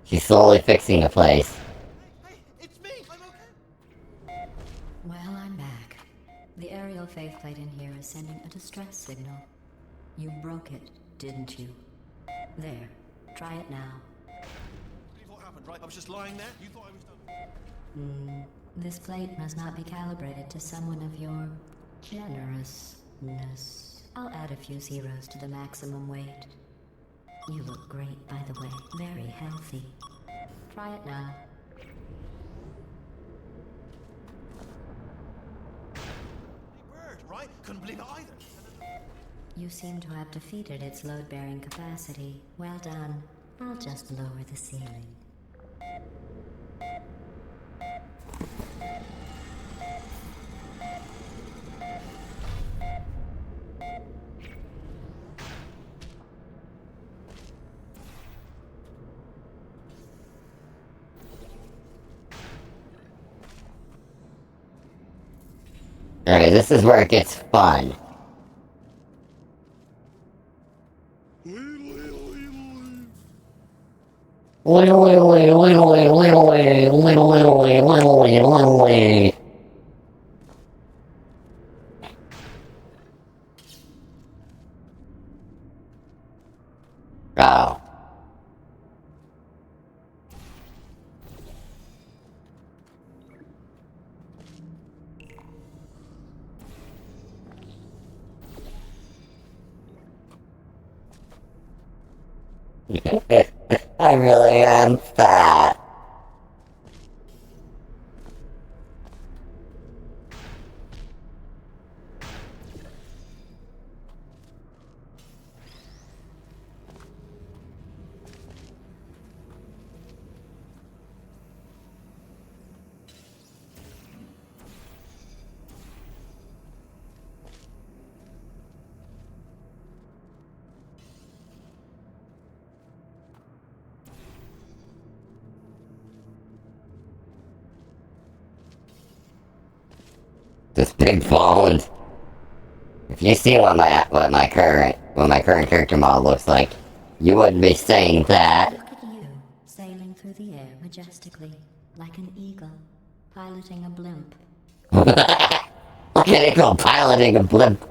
She's slowly fixing the place. Hey, it's me! I'm okay! Well, I'm back. The aerial faceplate in here is sending a distress signal. You broke it, didn't you? There. Try it now. Believe what happened, right? I was just lying there. You thought I was done. This plate must not be calibrated to someone of your generousness. I'll add a few zeros to the maximum weight. You look great, by the way. Very healthy. Try it now. Bird, right? Couldn't believe it either. You seem to have defeated its load-bearing capacity. Well done. I'll just lower the ceiling. Alright, this is where it gets fun. Oh. I really am fat. This big phone. If you see what my current character model looks like, you wouldn't be saying that. Look at you, sailing through the air majestically, like an eagle, piloting a blimp. Look at it go piloting a blimp.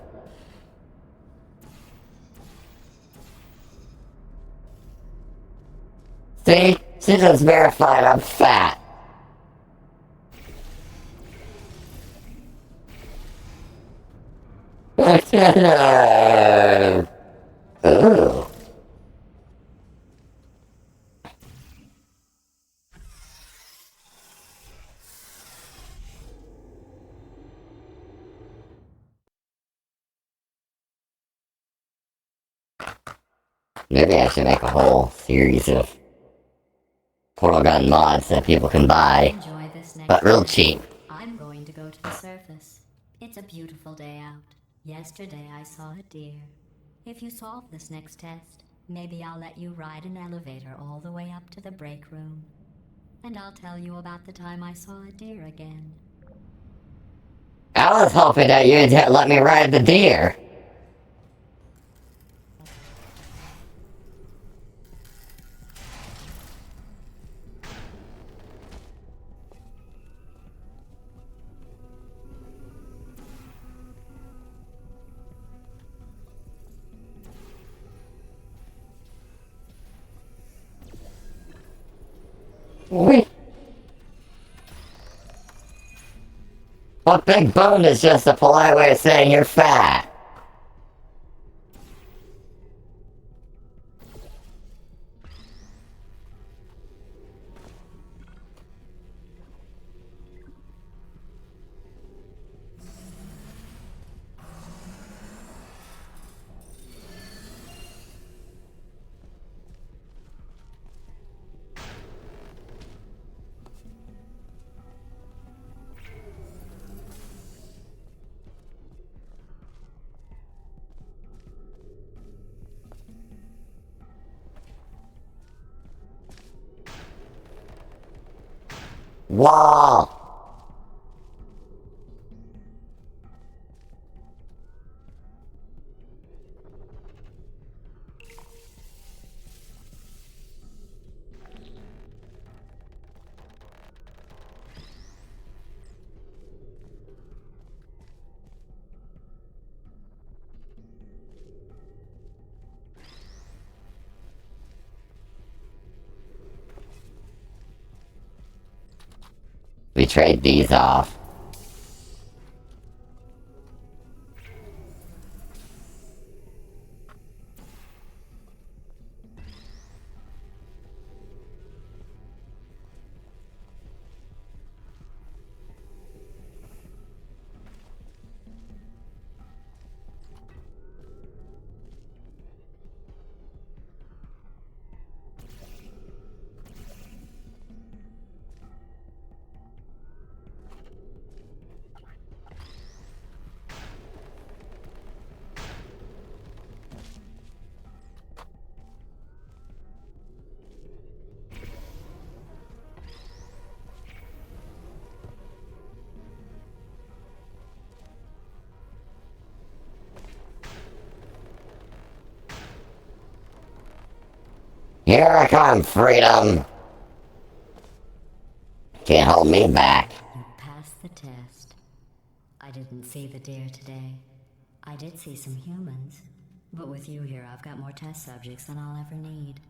See? She just verified I'm fat. Ooh. Maybe I should make a whole series of Portal Gun mods that people can buy, Enjoy this next but real day. cheap. I'm going to go to the surface. It's a beautiful day out. Yesterday I saw a deer. If you solve this next test, maybe I'll let you ride an elevator all the way up to the break room. And I'll tell you about the time I saw a deer again. I was hoping that you'd let me ride the deer. What big bone is just a polite way of saying you're fat. Wall. We trade these off. Here I come, freedom! Can't hold me back. You passed the test. I didn't see the deer today. I did see some humans. But with you here, I've got more test subjects than I'll ever need.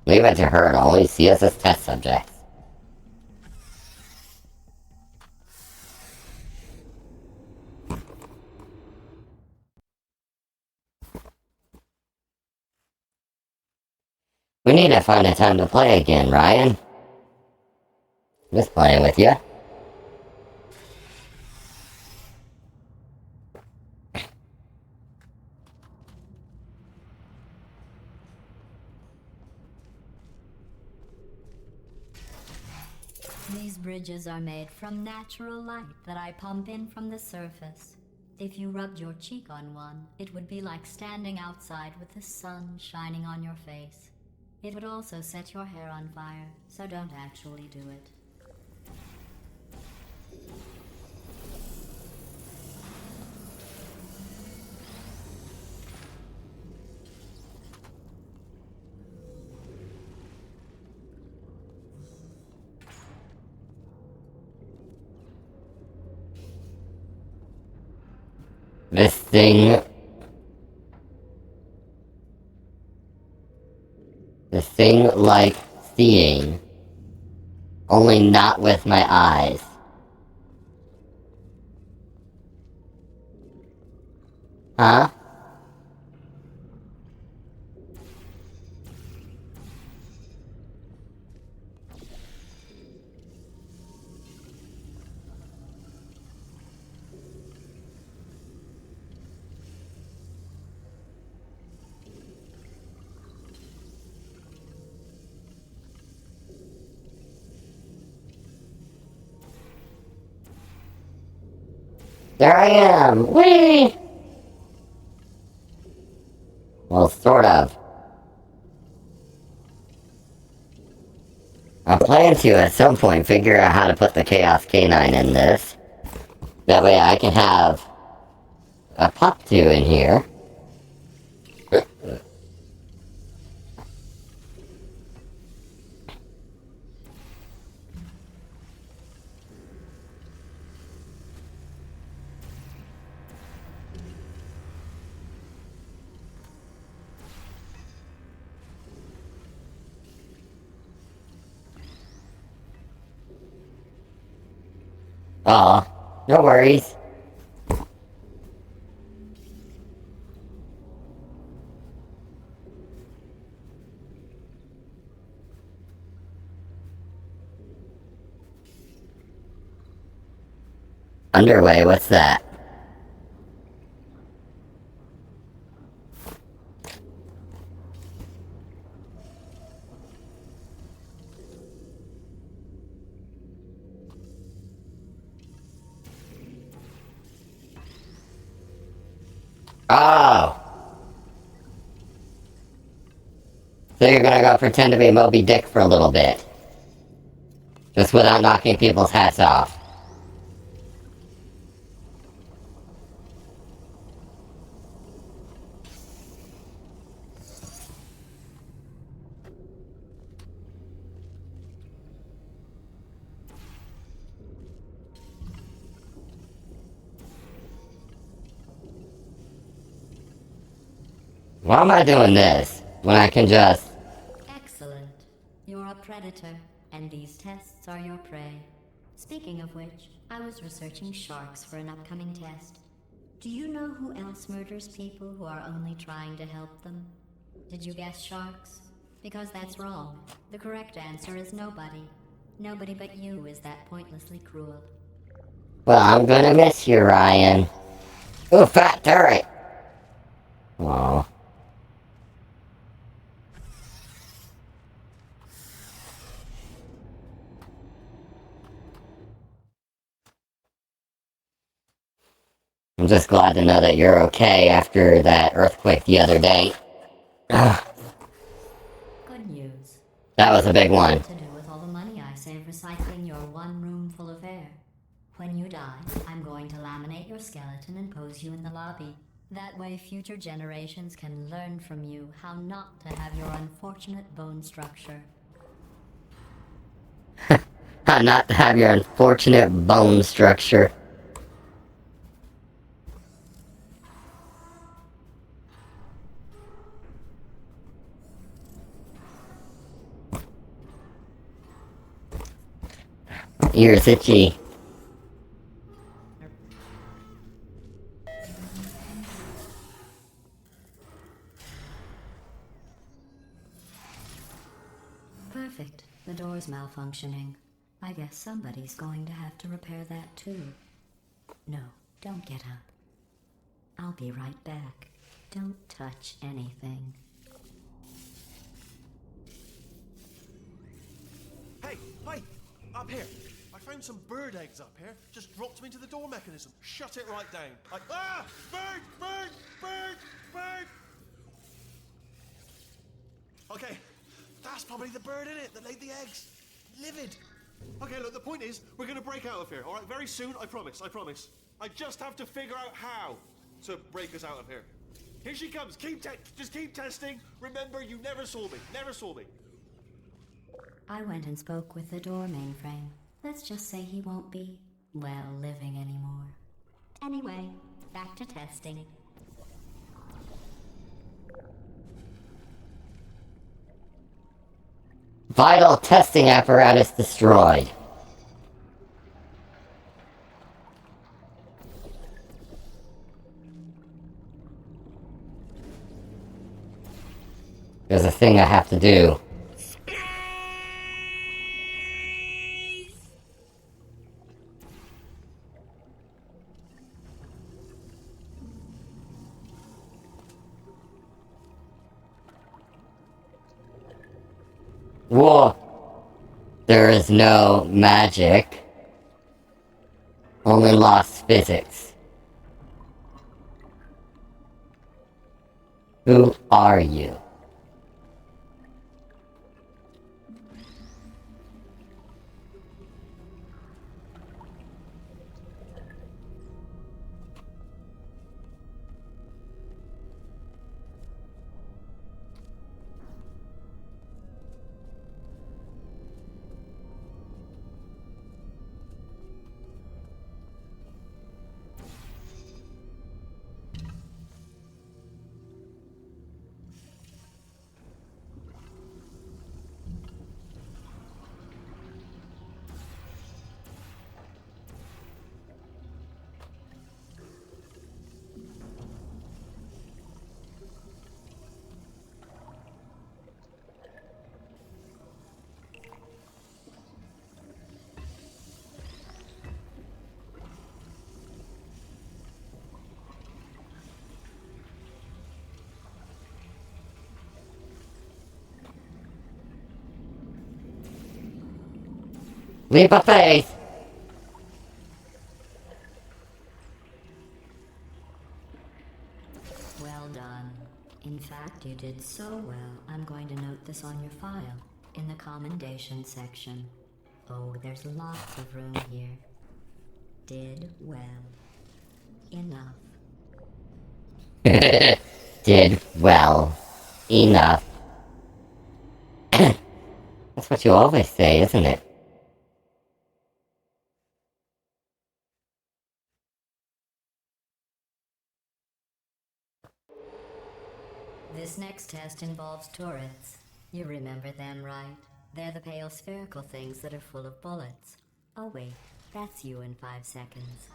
Leave it to her to only see us as test subjects. We need to find a time to play again, Ryan. Just playing with you. These bridges are made from natural light that I pump in from the surface. If you rubbed your cheek on one, it would be like standing outside with the sun shining on your face. It would also set your hair on fire, so don't actually do it. This thing like seeing, only not with my eyes. Huh? There I am! Whee! Well, sort of. I plan to, at some point, figure out how to put the Chaos Canine in this. That way I can have a Pup 2 in here. Aw, no worries. Underway, what's that? Oh! So you're gonna go pretend to be Moby Dick for a little bit. Just without knocking people's hats off. Why am I doing this when I can just... Excellent. You're a predator, and these tests are your prey. Speaking of which, I was researching sharks for an upcoming test. Do you know who else murders people who are only trying to help them? Did you guess sharks? Because that's wrong. The correct answer is nobody. Nobody but you is that pointlessly cruel. Well, I'm gonna miss you, Ryan. Ooh, fat turret! Aw. I'm just glad to know that you're okay after that earthquake the other day. Good news. That was a big one. To do with all the money I save recycling your one room full of air. When you die, I'm going to laminate your skeleton and pose you in the lobby. That way future generations can learn from you how not to have your unfortunate bone structure. How not to have your unfortunate bone structure. Ears itchy. Perfect. The door's malfunctioning. I guess somebody's going to have to repair that too. No, don't get up. I'll be right back. Don't touch anything. Hey, hey, up here. I found some bird eggs up here. Just dropped them into the door mechanism. Shut it right down. Like, ah! Bird! Bird! Bird! Bird! Okay, that's probably the bird in it that laid the eggs. Livid. Okay, look, the point is, we're gonna break out of here, all right? Very soon, I promise, I promise. I just have to figure out how to break us out of here. Here she comes. Just keep testing. Remember, you never saw me. Never saw me. I went and spoke with the door mainframe. Let's just say he won't be, well, living anymore. Anyway, back to testing. Vital testing apparatus destroyed. There's a thing I have to do. Whoa. There is no magic. Only lost physics. Who are you? Leap of faith! Well done. In fact, you did so well, I'm going to note this on your file, in the commendation section. Oh, there's lots of room here. Did well. Enough. Did well. Enough. That's what you always say, isn't it? This next test involves turrets. You remember them, right? They're the pale spherical things that are full of bullets. Oh wait, that's you in 5 seconds.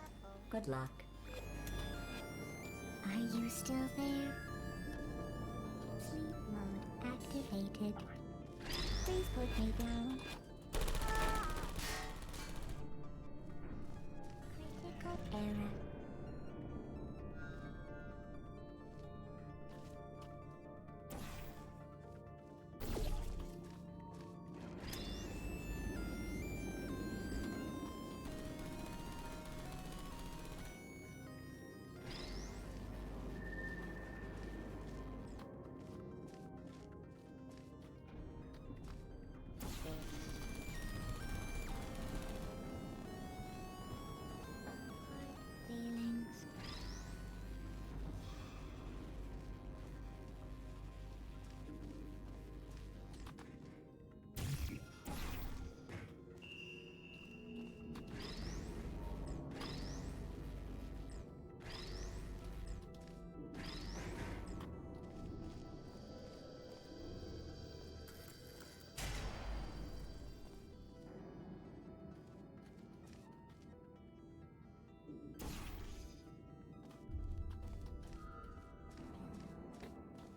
Good luck. Are you still there? Sleep mode activated. Please put me down. Critical error.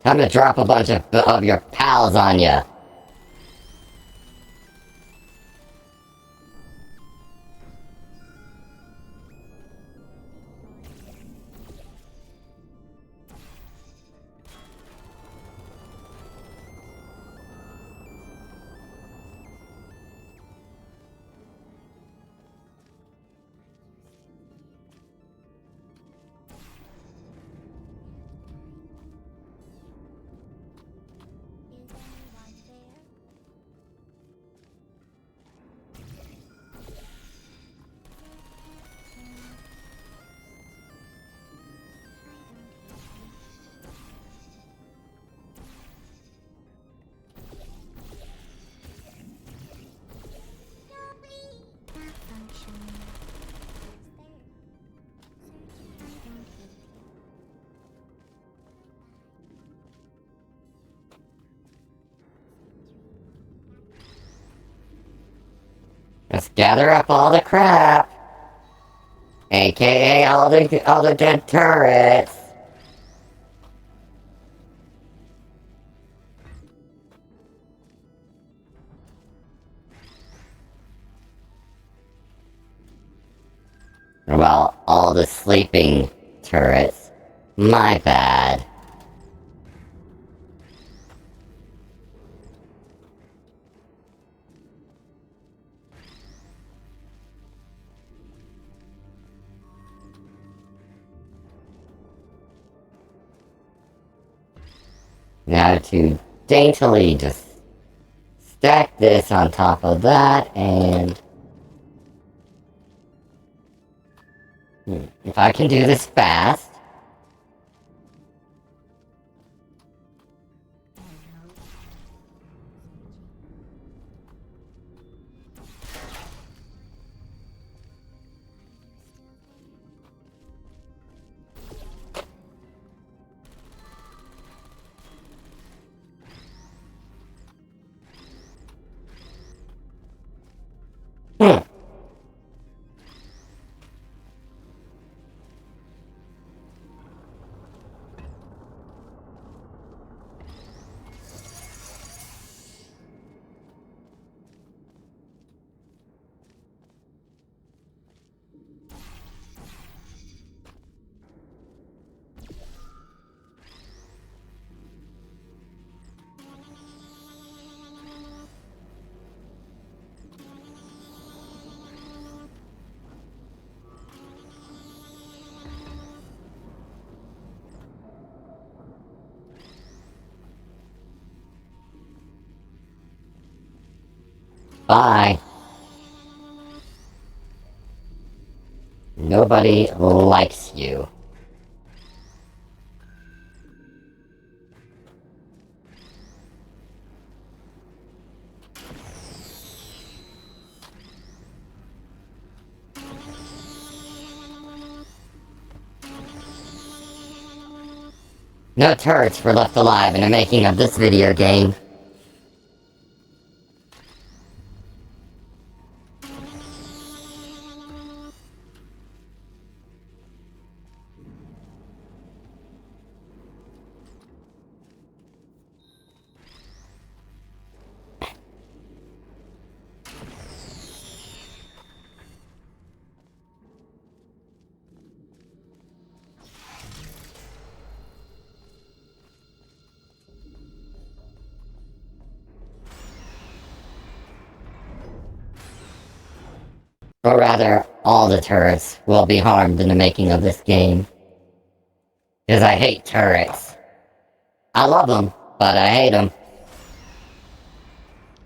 Time to drop a bunch of your pals on ya. Is anyone there? Let's gather up all the crap. AKA all the dead turrets. Well, all the sleeping turrets. My bad. Now to daintily just stack this on top of that, and if I can do this fast. Hmm. Bye. Nobody likes you. No turrets were left alive in the making of this video game. Or rather, all the turrets will be harmed in the making of this game. Because I hate turrets. I love them, but I hate them.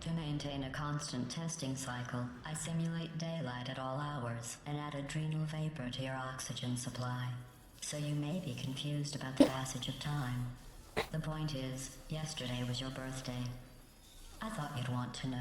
To maintain a constant testing cycle, I simulate daylight at all hours and add adrenal vapor to your oxygen supply. So you may be confused about the passage of time. The point is, yesterday was your birthday. I thought you'd want to know.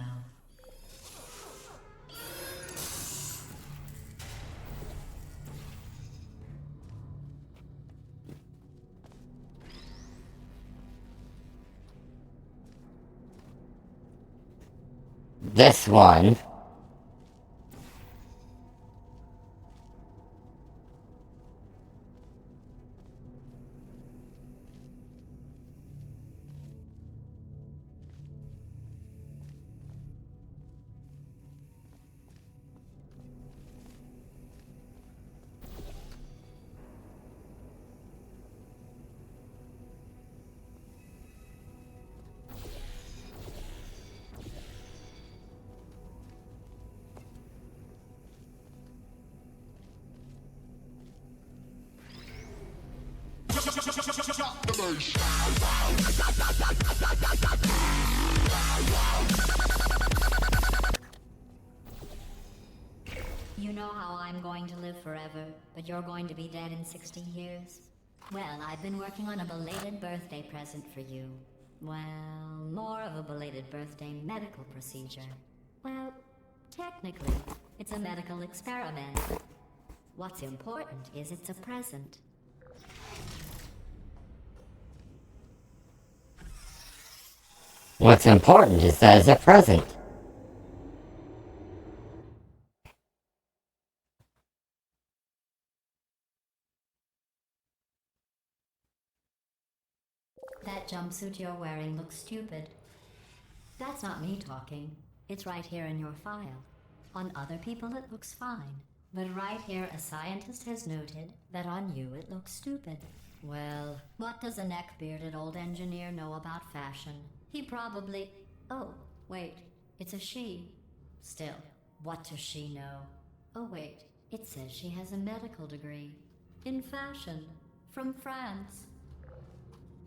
This one. You know how I'm going to live forever, but you're going to be dead in 60 years? Well, I've been working on a belated birthday present for you. Well, more of a belated birthday medical procedure. Well, technically, it's a medical experiment. What's important is it's a present. What's important is that it's a present. That jumpsuit you're wearing looks stupid. That's not me talking. It's right here in your file. On other people it looks fine. But right here a scientist has noted that on you it looks stupid. Well, what does a neck-bearded old engineer know about fashion? He probably... Oh, wait, it's a she. Still, what does she know? Oh wait, it says she has a medical degree. In fashion. From France.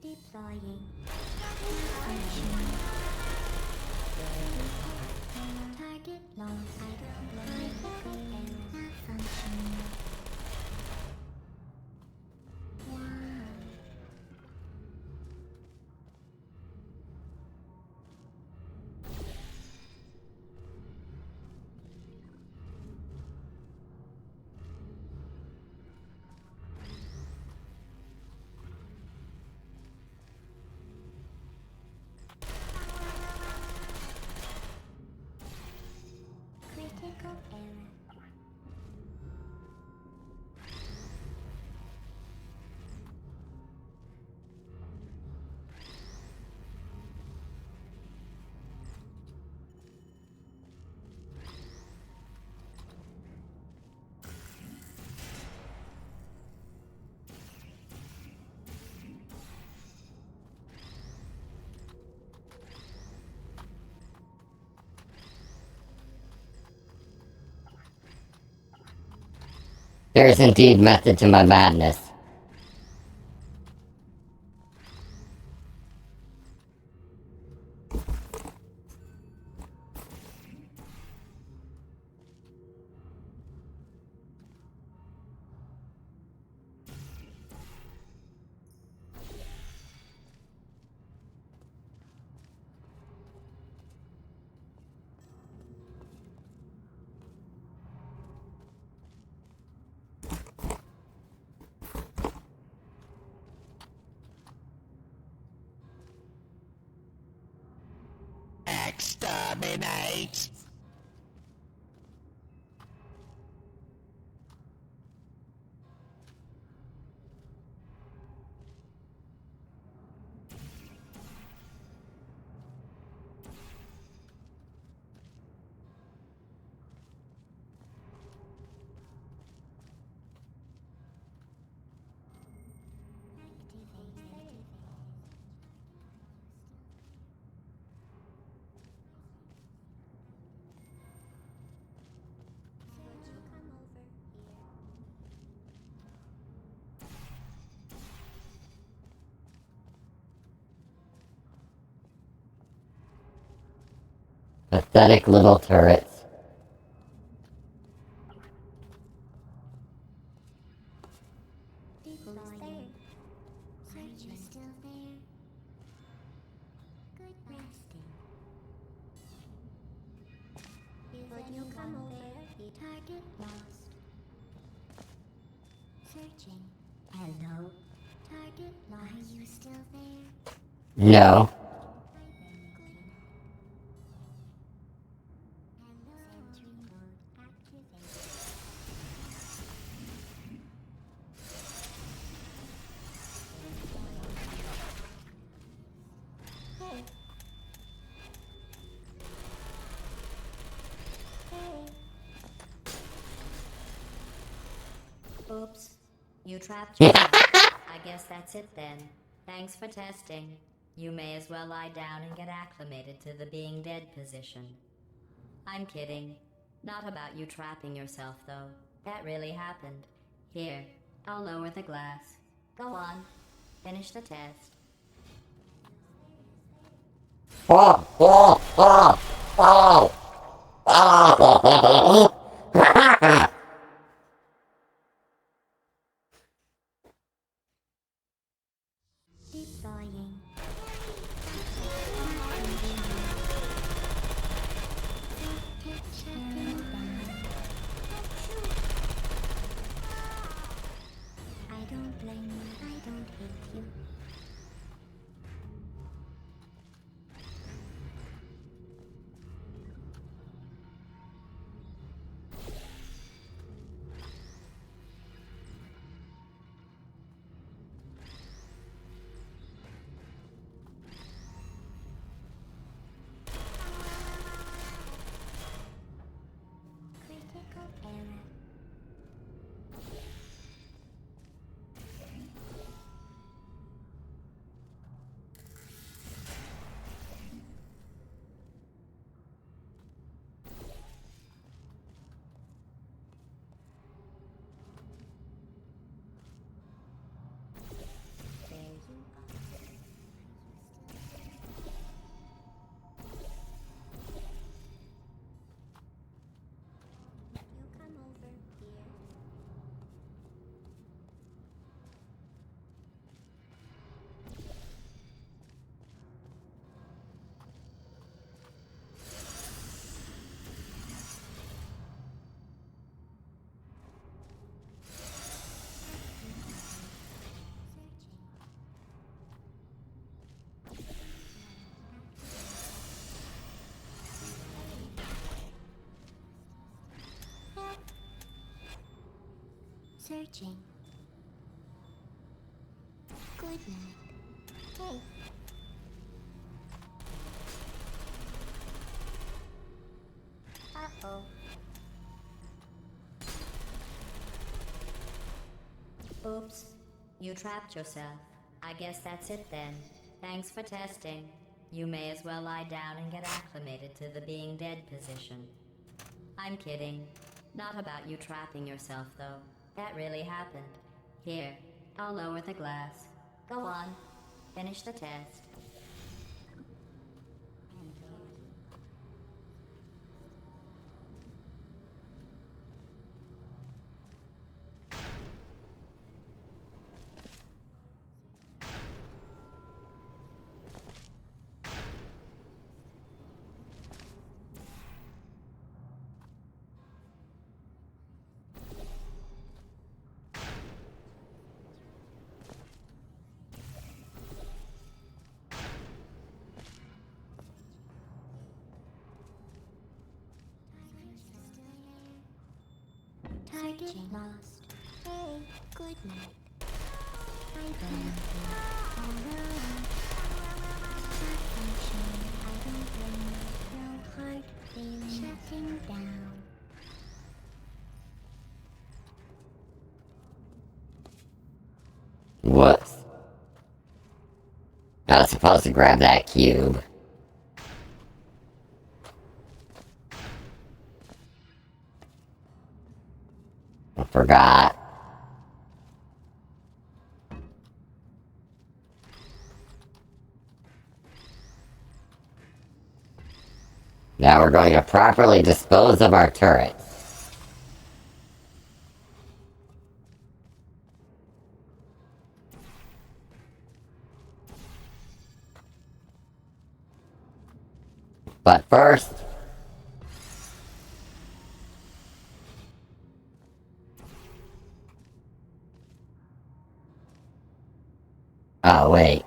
Deploying. Target lost. Critical error. Malfunction. Wow. Critical error. There is indeed method to my madness. Exterminate! Pathetic little turrets. Deploying. Search is still there. Good resting. Would you come over? Target lost. Searching. Hello? Target lost. Are you still there? No. Sentry mode activated. Oops. You trapped yourself. I guess that's it then. Thanks for testing. You may as well lie down and get acclimated to the being dead position. I'm kidding. Not about you trapping yourself, though. That really happened. Here, I'll lower the glass. Go on. Finish the test. Oh, oh, oh, oh, oh. Deploying. Shutting down. I don't blame you. I don't hate you. Critical error. There you are. You come over here. Searching. Good night. Hey. Uh-oh. Oops. You trapped yourself. I guess that's it then. Thanks for testing. You may as well lie down and get acclimated to the being dead position. I'm kidding. Not about you trapping yourself, though. That really happened. Here, I'll lower the glass. Go on. Finish the test. Target lost. Hey, good night. I don't I don't blame you. No hard feelings. Shutting down. Whoops. I was supposed to grab that cube. I forgot. Now we're going to properly dispose of our turrets. But first... Oh, wait.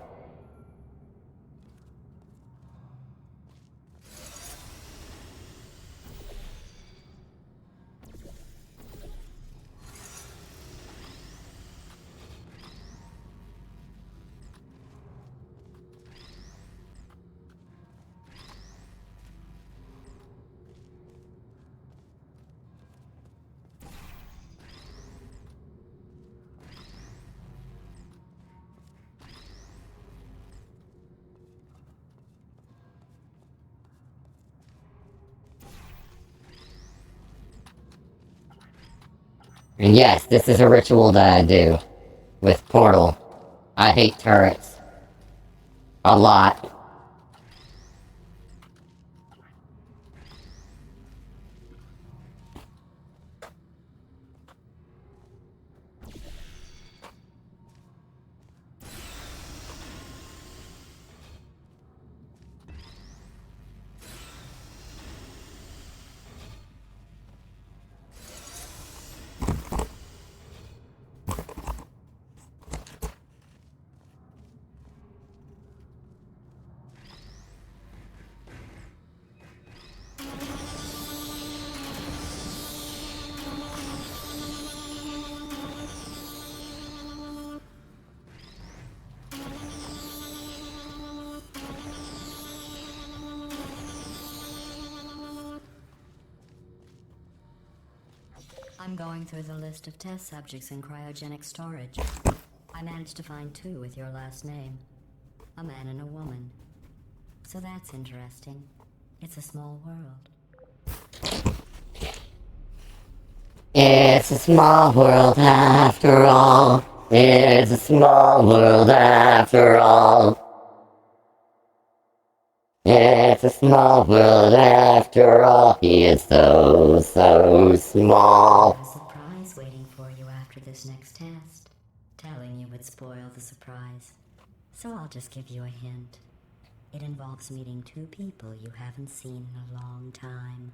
And yes, this is a ritual that I do with Portal I hate turrets. A lot. I'm going through the list of test subjects in cryogenic storage. I managed to find 2 with your last name. A man and a woman. So that's interesting. It's a small world. It's a small world after all. It's a small world after all. It's a small world after all. He is so small. There's a surprise waiting for you after this next test. Telling you would spoil the surprise. So I'll just give you a hint. It involves meeting 2 people you haven't seen in a long time.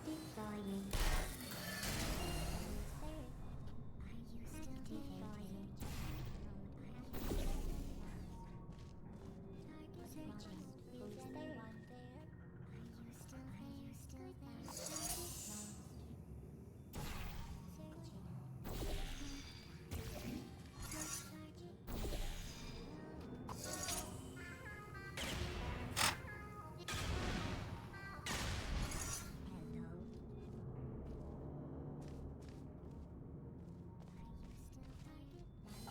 Deep flying. Are you still deep flying? Target searching. Who's there? Are you still there? Target mode.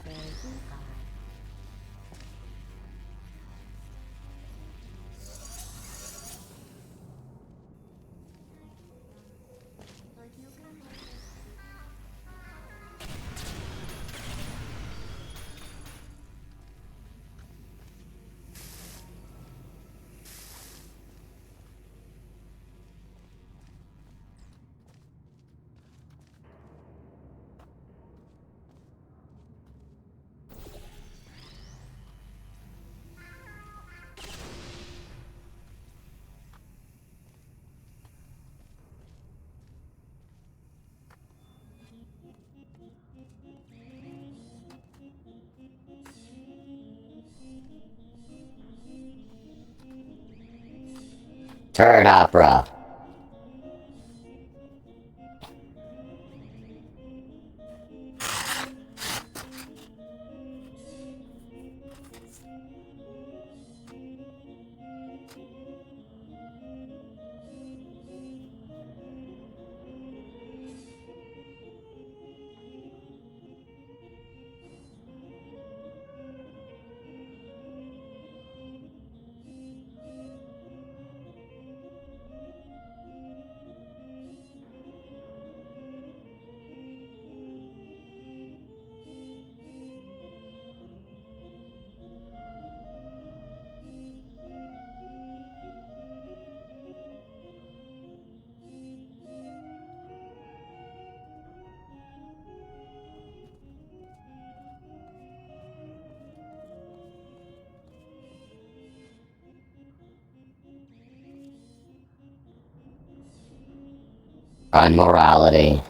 There you are. Turd opera. On morality.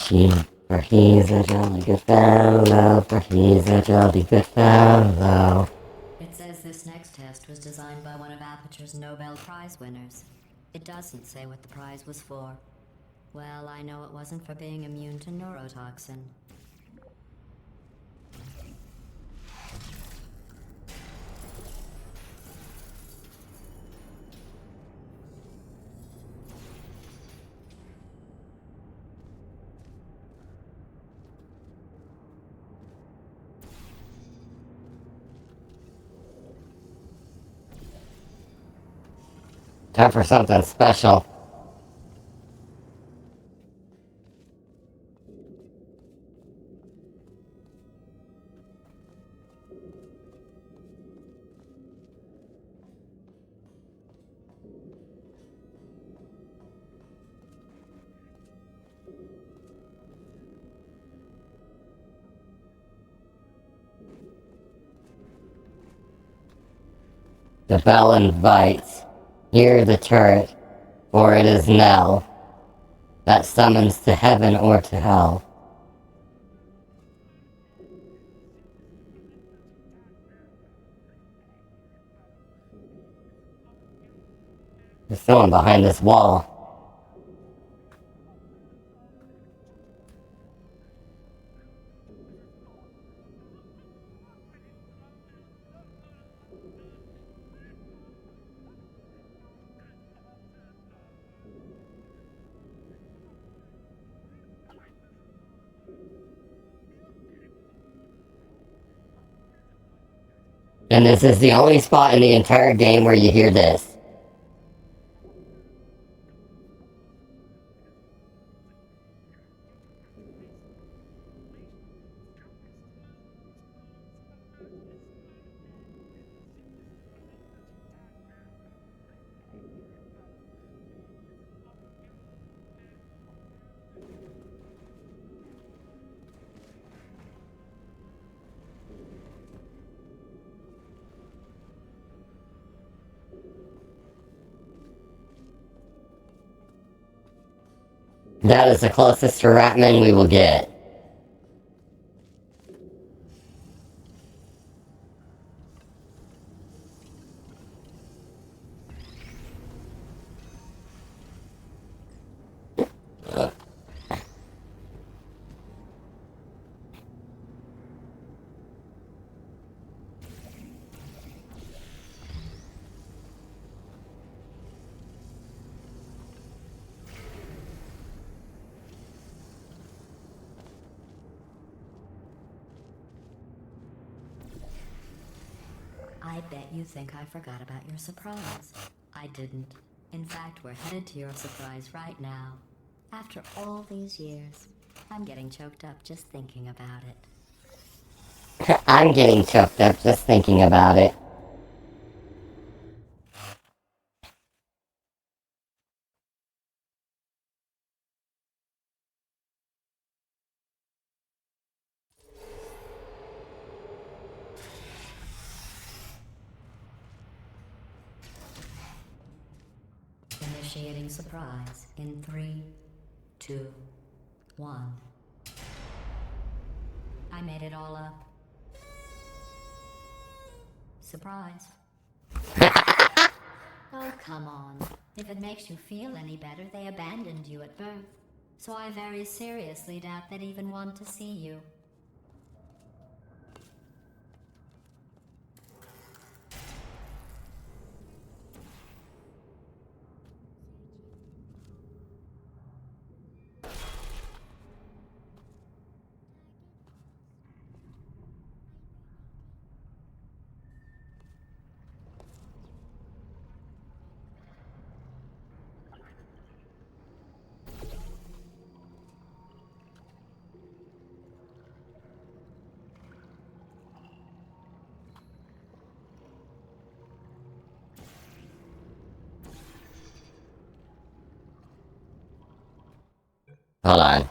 for he's a jolly good fellow, for he's a jolly good fellow. It says this next test was designed by one of Aperture's Nobel Prize winners. It doesn't say what the prize was for. Well, I know it wasn't for being immune to neurotoxin. Time for something special. The bell invites. Hear the turret, for it is knell that summons to heaven or to hell. There's someone behind this wall. And this is the only spot in the entire game where you hear this. That is the closest to Ratman we will get. I bet you think I forgot about your surprise. I didn't. In fact, we're headed to your surprise right now. After all these years, I'm getting choked up just thinking about it. I'm getting choked up just thinking about it. Initiating surprise in 3, 2, 1. I made it all up. Surprise. Oh, come on. If it makes you feel any better, they abandoned you at birth. So I very seriously doubt they'd even want to see you. Hold on.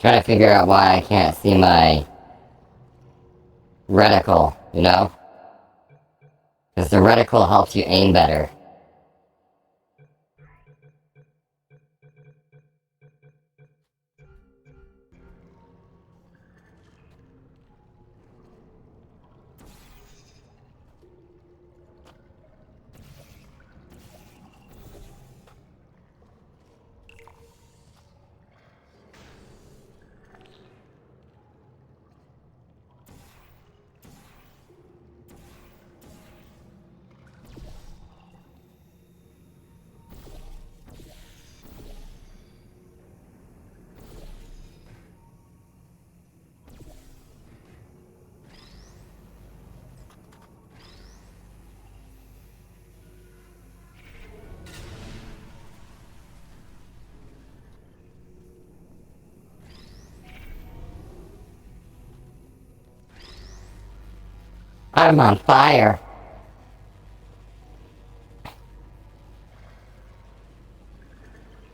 Trying to figure out why I can't see my reticle, you know? Because the reticle helps you aim better. I'm on fire.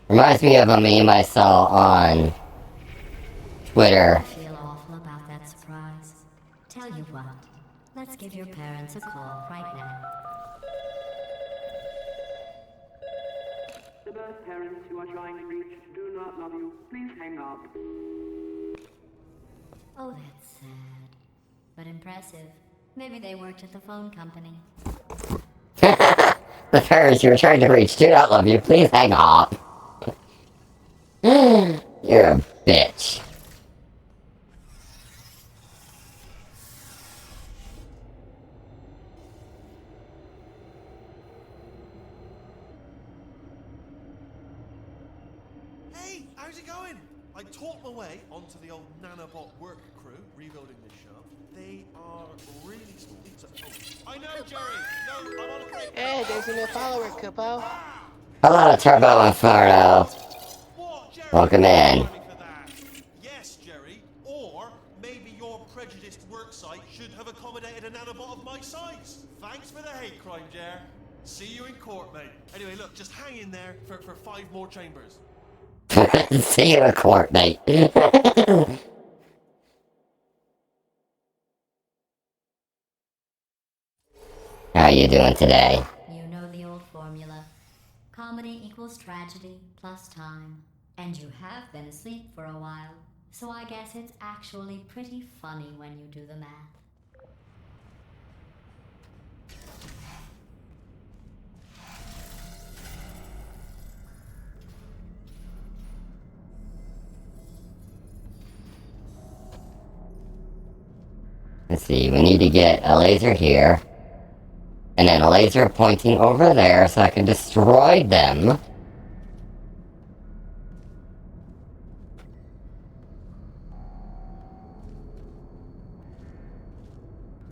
Reminds me of a meme I saw on Twitter. I feel awful about that surprise. Tell you what, let's give your parents a call right now. The birth parents you are trying to reach do not love you. Please hang up. Oh, that's sad. But impressive. Maybe they worked at the phone company. The parents you were trying to reach do not love you. Please hang up. You're a bitch. Hey, how's it going? I talked my way onto the old nanobot work crew rebuilding this shaft. They are really small. I know, Jerry. No, I'm on a break. Hey, there's a new follower, Kupo. Hello, Turbo Inferno. What, Jerry? Welcome in. For that. Yes, Jerry. Or maybe your prejudiced work site should have accommodated a nanobot of my size. Thanks for the hate crime, Jer. See you in court, mate. Anyway, look, just hang in there for 5 more chambers. See you in court, mate. How you doing today? You know the old formula. Comedy equals tragedy plus time. And you have been asleep for a while. So I guess it's actually pretty funny when you do the math. Let's see, we need to get a laser here. And then a laser pointing over there so I can destroy them.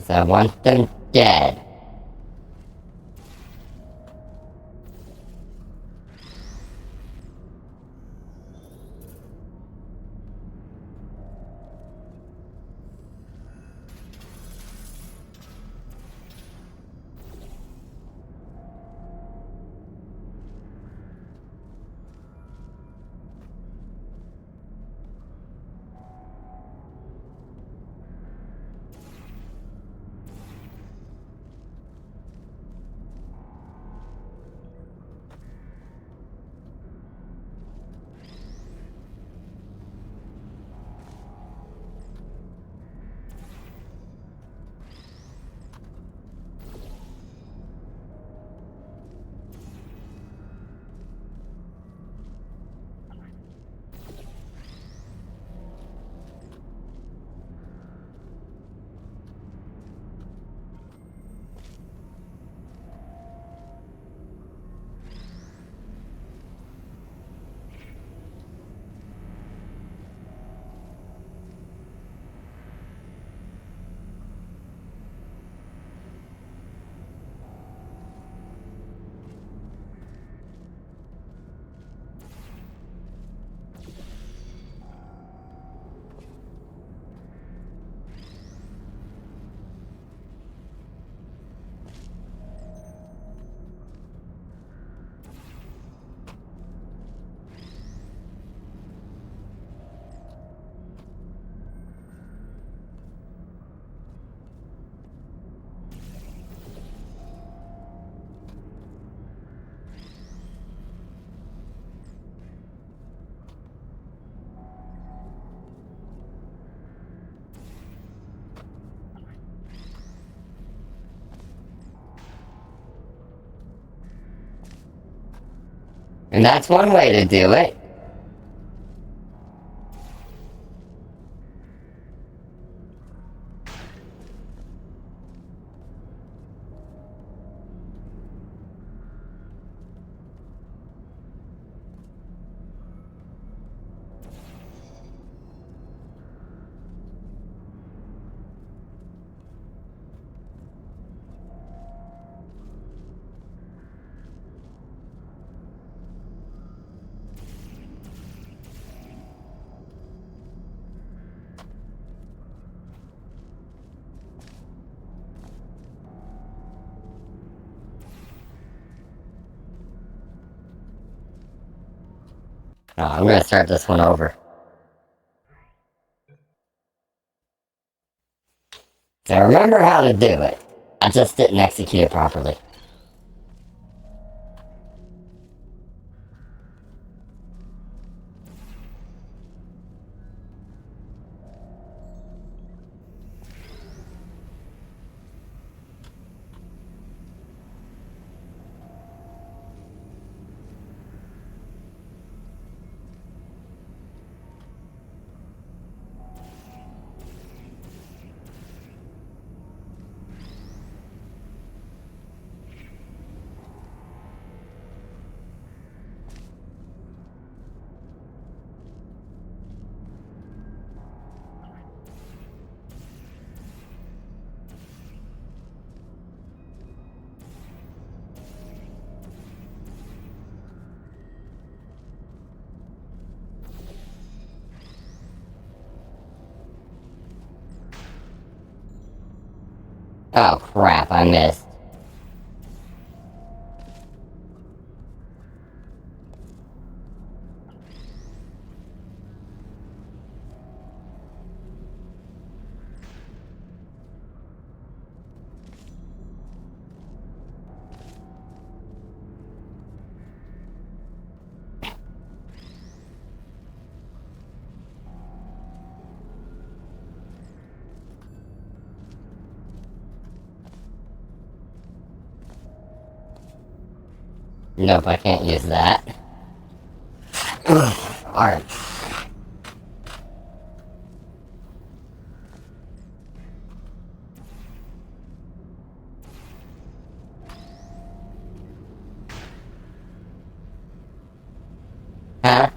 So I want them dead. And that's one way to do it. Oh, I'm gonna start this one over. I remember how to do it. I just didn't execute it properly. Oh crap, I missed. Nope, I can't use that. Alright. Huh?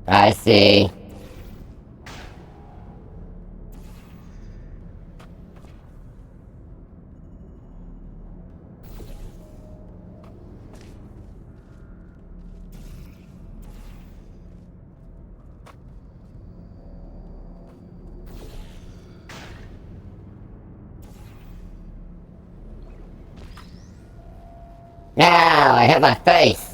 I see. Ow, I hit my face.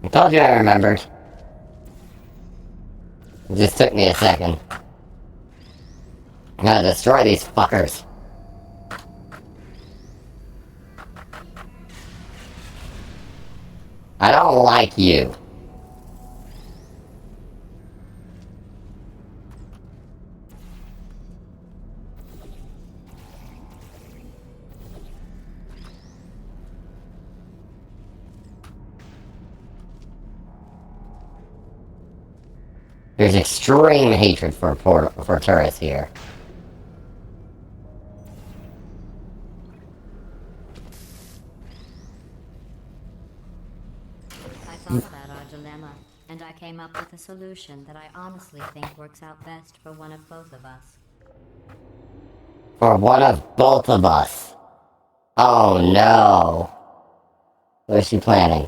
I told you I remembered. It just took me a second. I gotta destroy these fuckers. I don't like you. There's extreme hatred for tourists here. I thought about our dilemma, and I came up with a solution that I honestly think works out best for one of both of us. For one of both of us. Oh no. What is she planning?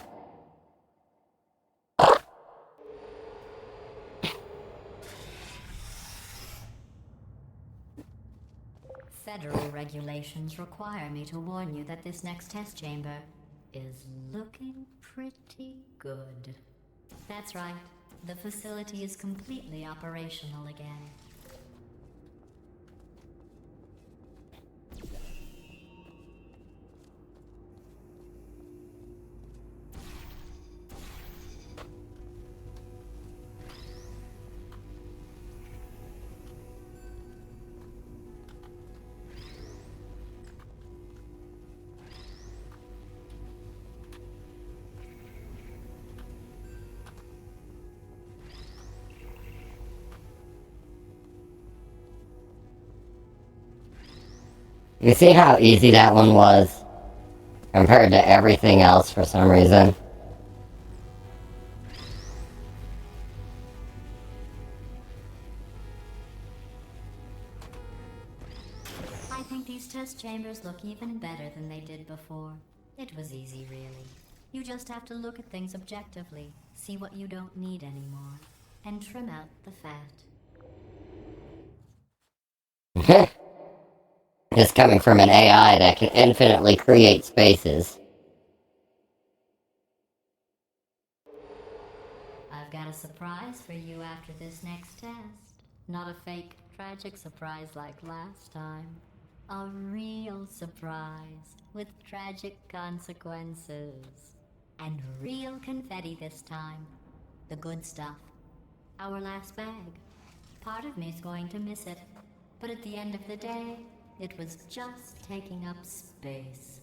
Federal regulations require me to warn you that this next test chamber is looking pretty good. That's right. The facility is completely operational again. You see how easy that one was? Compared to everything else for some reason. I think these test chambers look even better than they did before. It was easy, really. You just have to look at things objectively, see what you don't need anymore, and trim out the fat. It's coming from an AI that can infinitely create spaces. I've got a surprise for you after this next test. Not a fake, tragic surprise like last time. A real surprise with tragic consequences. And real confetti this time. The good stuff. Our last bag. Part of me's going to miss it. But at the end of the day, it was just taking up space.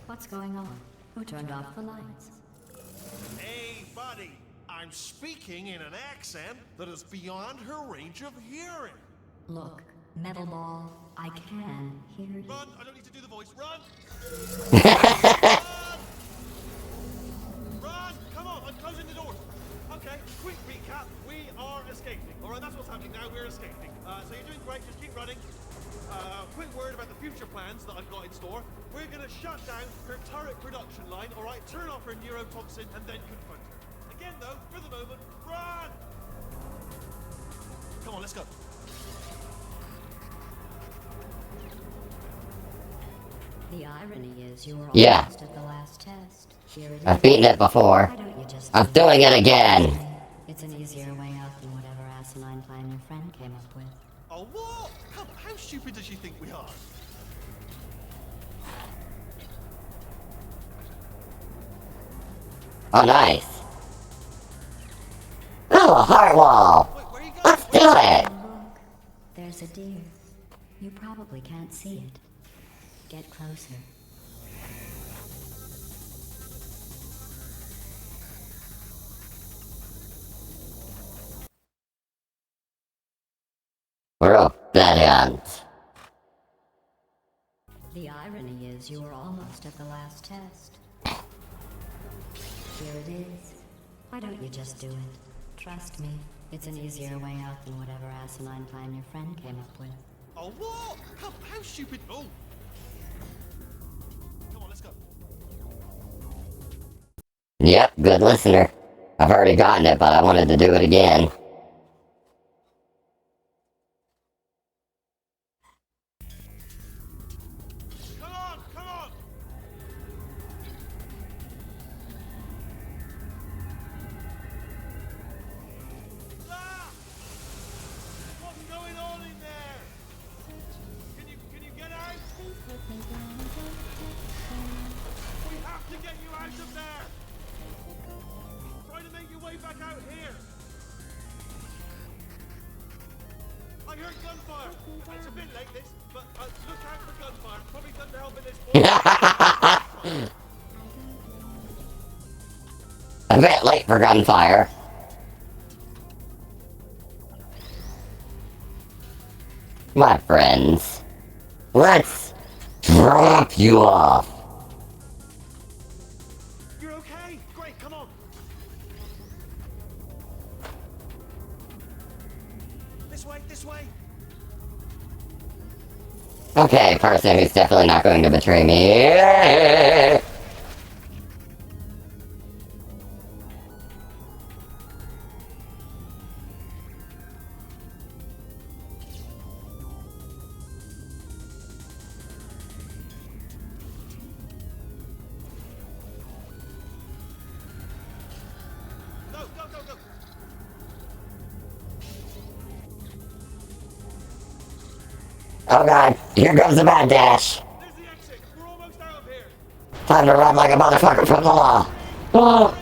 What's going on? Who turned off the lights? Hey, buddy. I'm speaking in an accent that is beyond her range of hearing. Look, Metal Ball, I can hear you. Run! I don't need to do the voice. Run! Run! Come on, I'm closing the doors. Okay, quick recap. We are escaping. Alright, that's what's happening now. We're escaping. So you're doing great. Just keep running. Quick word about the future plans that I've got in store. We're gonna shut down her turret production line, alright? Turn off her neurotoxin and then confront her. Again though, for the moment, run! Come on, let's go. The irony is you were Yeah. almost at the last test. Here it I've is. beaten it before. Why don't you just I'm do doing it again. It's an easier way out than whatever asinine plan your friend came up with. Oh, what? How stupid does she think we are? Oh, nice. Oh, a heart wall. Wait, where are you going? Let's do it. Look, there's a deer. You probably can't see it. Get closer. Brilliant. The irony is you were almost at the last test. Here it is. Why don't you just do it? Trust me, it's an easier way out than whatever asinine plan your friend came up with. Oh, what? How stupid? Oh. Come on, let's go. Yep, good listener. I've already gotten it, but I wanted to do it again. Come on, come on! Ah! What's going on in there? Can you get out? We have to get you out of there! Try to make your way back out here! I heard gunfire! It's a bit late this, but look out for gunfire. Probably doesn't help in this point. A bit late for gunfire. My friends, let's drop you off. You're okay? Great, come on. This way, this way. Okay, person who's definitely not going to betray me. Go, go, go, go. Oh god, here goes the bad dash. There's the exit. We're almost out of here. Time to run like a motherfucker from the law. Oh.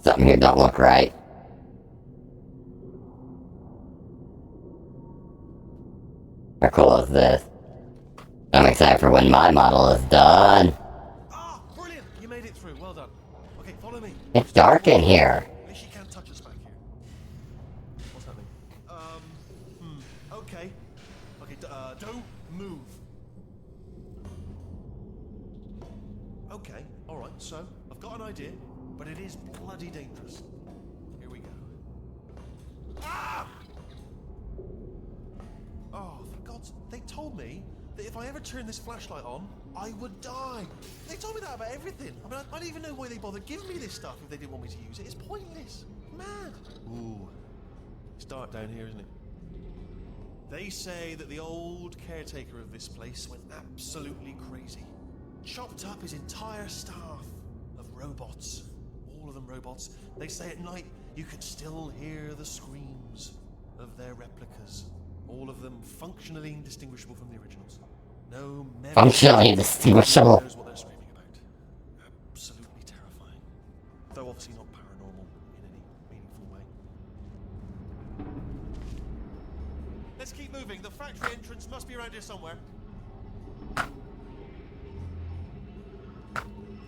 Something here don't look right. How cool is this? I'm excited for when my model is done. Ah, brilliant! You made it through. Well done. Okay, follow me. It's dark in here. At least she can't touch us back here. What's happening? Okay. Okay, don't move. Okay, alright, so, I've got an idea, but it is bloody dangerous. Here we go. Ah! Oh, for God's... They told me that if I ever turn this flashlight on, I would die. They told me that about everything. I mean, I don't even know why they bothered giving me this stuff if they didn't want me to use it. It's pointless. Mad. Ooh. It's dark down here, isn't it? They say that the old caretaker of this place went absolutely crazy. Chopped up his entire staff of robots. All of them robots. They say at night you can still hear the screams of their replicas. All of them functionally indistinguishable from the originals. No memory. Functionally indistinguishable. Knows what they're screaming about. Absolutely terrifying. Though obviously not paranormal in any meaningful way. Let's keep moving. The factory entrance must be around here somewhere.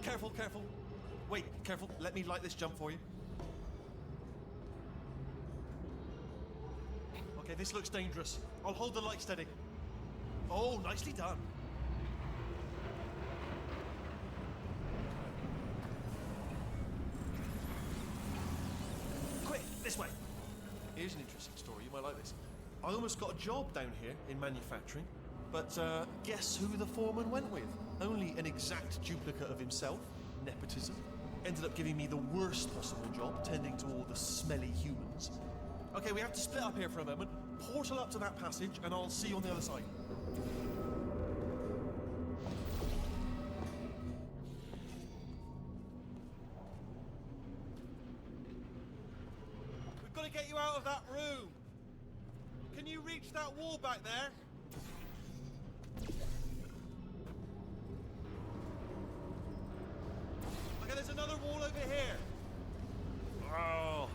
Careful, careful. Wait, careful. Let me light this jump for you. Okay, this looks dangerous. I'll hold the light steady. Oh, nicely done. Quick, this way. Here's an interesting story. You might like this. I almost got a job down here in manufacturing, but guess who the foreman went with? Only an exact duplicate of himself. Nepotism. Ended up giving me the worst possible job, tending to all the smelly humans. Okay, we have to split up here for a moment. Portal up to that passage, and I'll see you on the other side. We've got to get you out of that room. Can you reach that wall back there? Okay, there's another wall over here. Oh,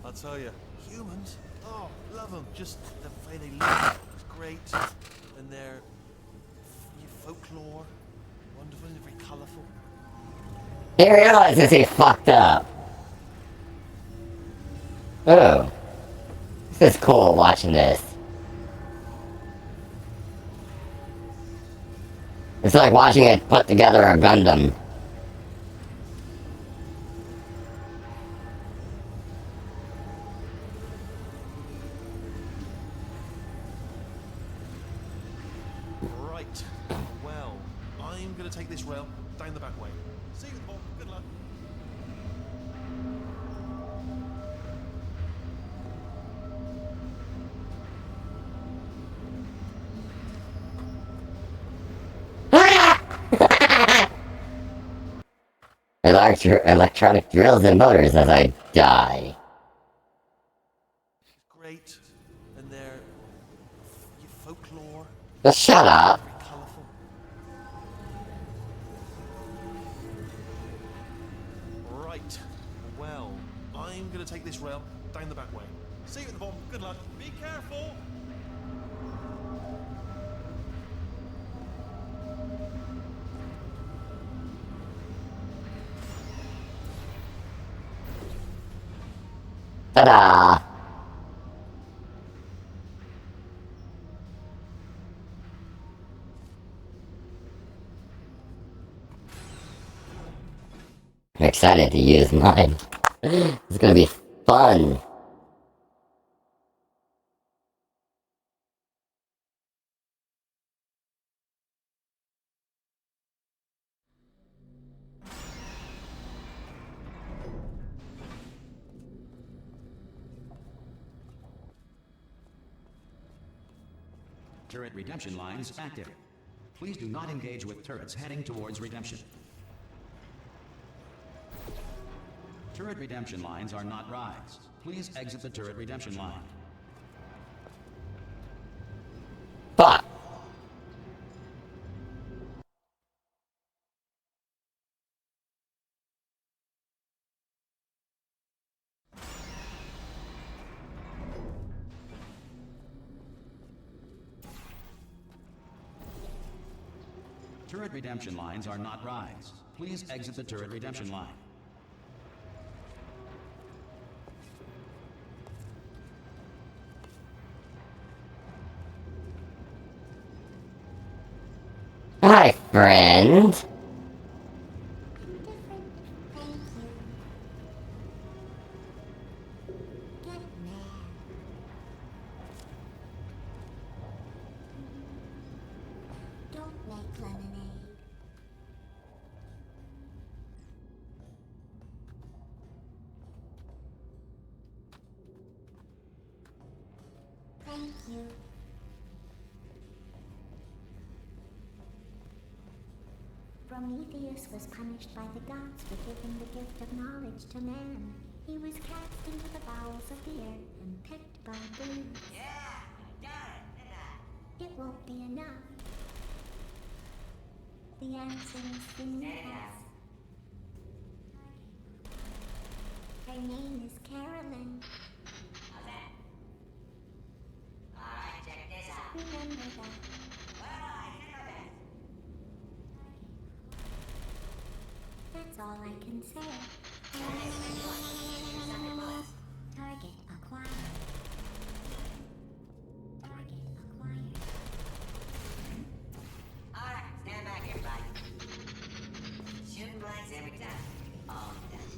I'll tell you, humans, oh, love them. Just the way they look, it's great. And their folklore, wonderful and very colourful. He realizes he fucked up. Oh. This is cool watching this. It's like watching it put together a Gundam. Right. Well, I'm going to take this rail down the back way. See you at the ball. Good luck. Electronic drills and motors as I die. Great. And their folklore. Just shut up. Very colourful. Right. Well, I'm going to take this rail down the back way. See you at the ball. Good luck. Be careful. Ta-da! I'm excited to use mine. It's gonna be fun. Turret redemption lines active. Please do not engage with turrets heading towards redemption. Turret redemption lines are not rides. Please exit the turret redemption line. Fuck. Turret redemption lines are not rides. Please exit the turret redemption line. Hi, friend. Different. Thank you. Get mad. Don't make lemonade. Thank you. Prometheus was punished by the gods for giving the gift of knowledge to man. He was cast into the bowels of the earth and picked by birds. Yeah, I got it, didn't I? It won't be enough. The answer is the new house. Her name is Carolyn. How's that? Alright, check this out. Remember that. Well, I did my best. That's all I can say. Target acquired. Target acquired. Alright, stand back here, buddy. Shooting blanks every time. All done.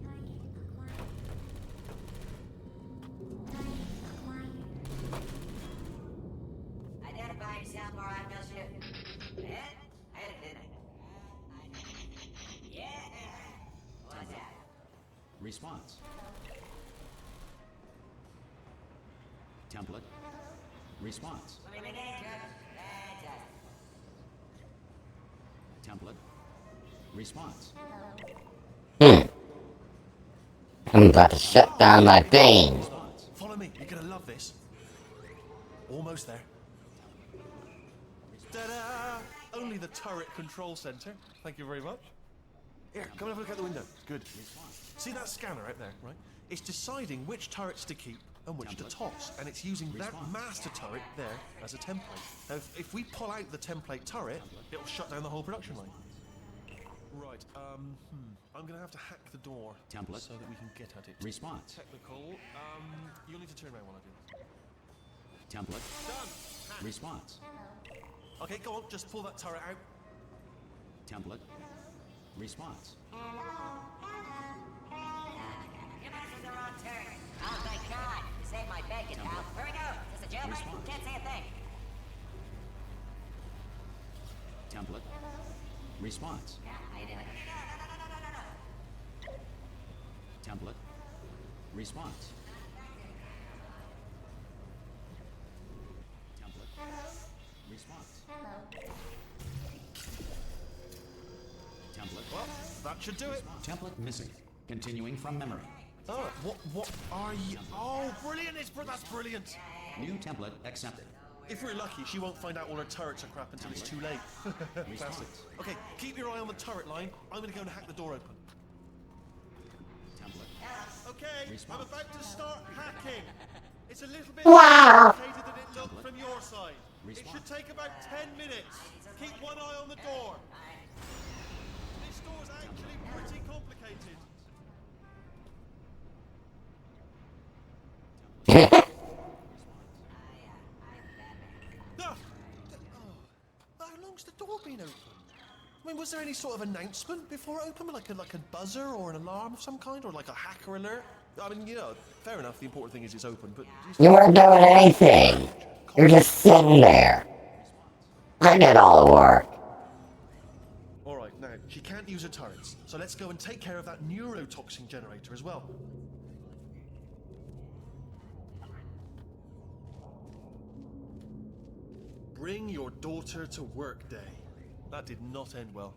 Target acquired. Target acquired. Identify yourself or I will shoot. Yeah? I had it, didn't I? Yeah! What's that? Response. Template. Response. Swimming in, Cook. Fantastic. Template. Response. I'm about to shut down my vein. Response. Follow me. You're going to love this. Almost there. Ta-da! Only the turret control center. Thank you very much. Here, come and have a look out the window. Good. See that scanner out there, right? It's deciding which turrets to keep and which to toss, and it's using that master turret there as a template. Now, if we pull out the template turret, it'll shut down the whole production line. Right, I'm gonna have to hack the door Template. so that we can get at it. Response. Technical, you'll need to turn around while I do this. Template. Done! Response. Okay, go on, just pull that turret out. Template. Response. You messed with the wrong turret. Oh, thank God. You saved my bacon, pal. Where we go? Is this a jailbreak? Response. Can't say a thing. Template. Response. Template. Response. Template. Response. Template. Well, that should do it. Template missing. Continuing from memory. Oh, what are you? Oh, brilliant! That's brilliant. New template accepted. If we're lucky, she won't find out all her turrets are crap until it's too late. Fantastic. Okay, keep your eye on the turret line. I'm gonna go and hack the door open. Template. Okay, I'm about to start hacking. It's a little bit Wow. more complicated than it looked from your side. It should take about 10 minutes. Keep one eye on the door. This door's actually pretty complicated. How long's the door been open? I mean, was there any sort of announcement before it opened, like a buzzer or an alarm of some kind, or like a hacker alert? I mean, you know, fair enough. The important thing is it's open, but You weren't doing anything. You're just sitting there. I did all the work. all right. Now she can't use her turrets, so let's go and take care of that neurotoxin generator as well. Bring your daughter to work day. That did not end well.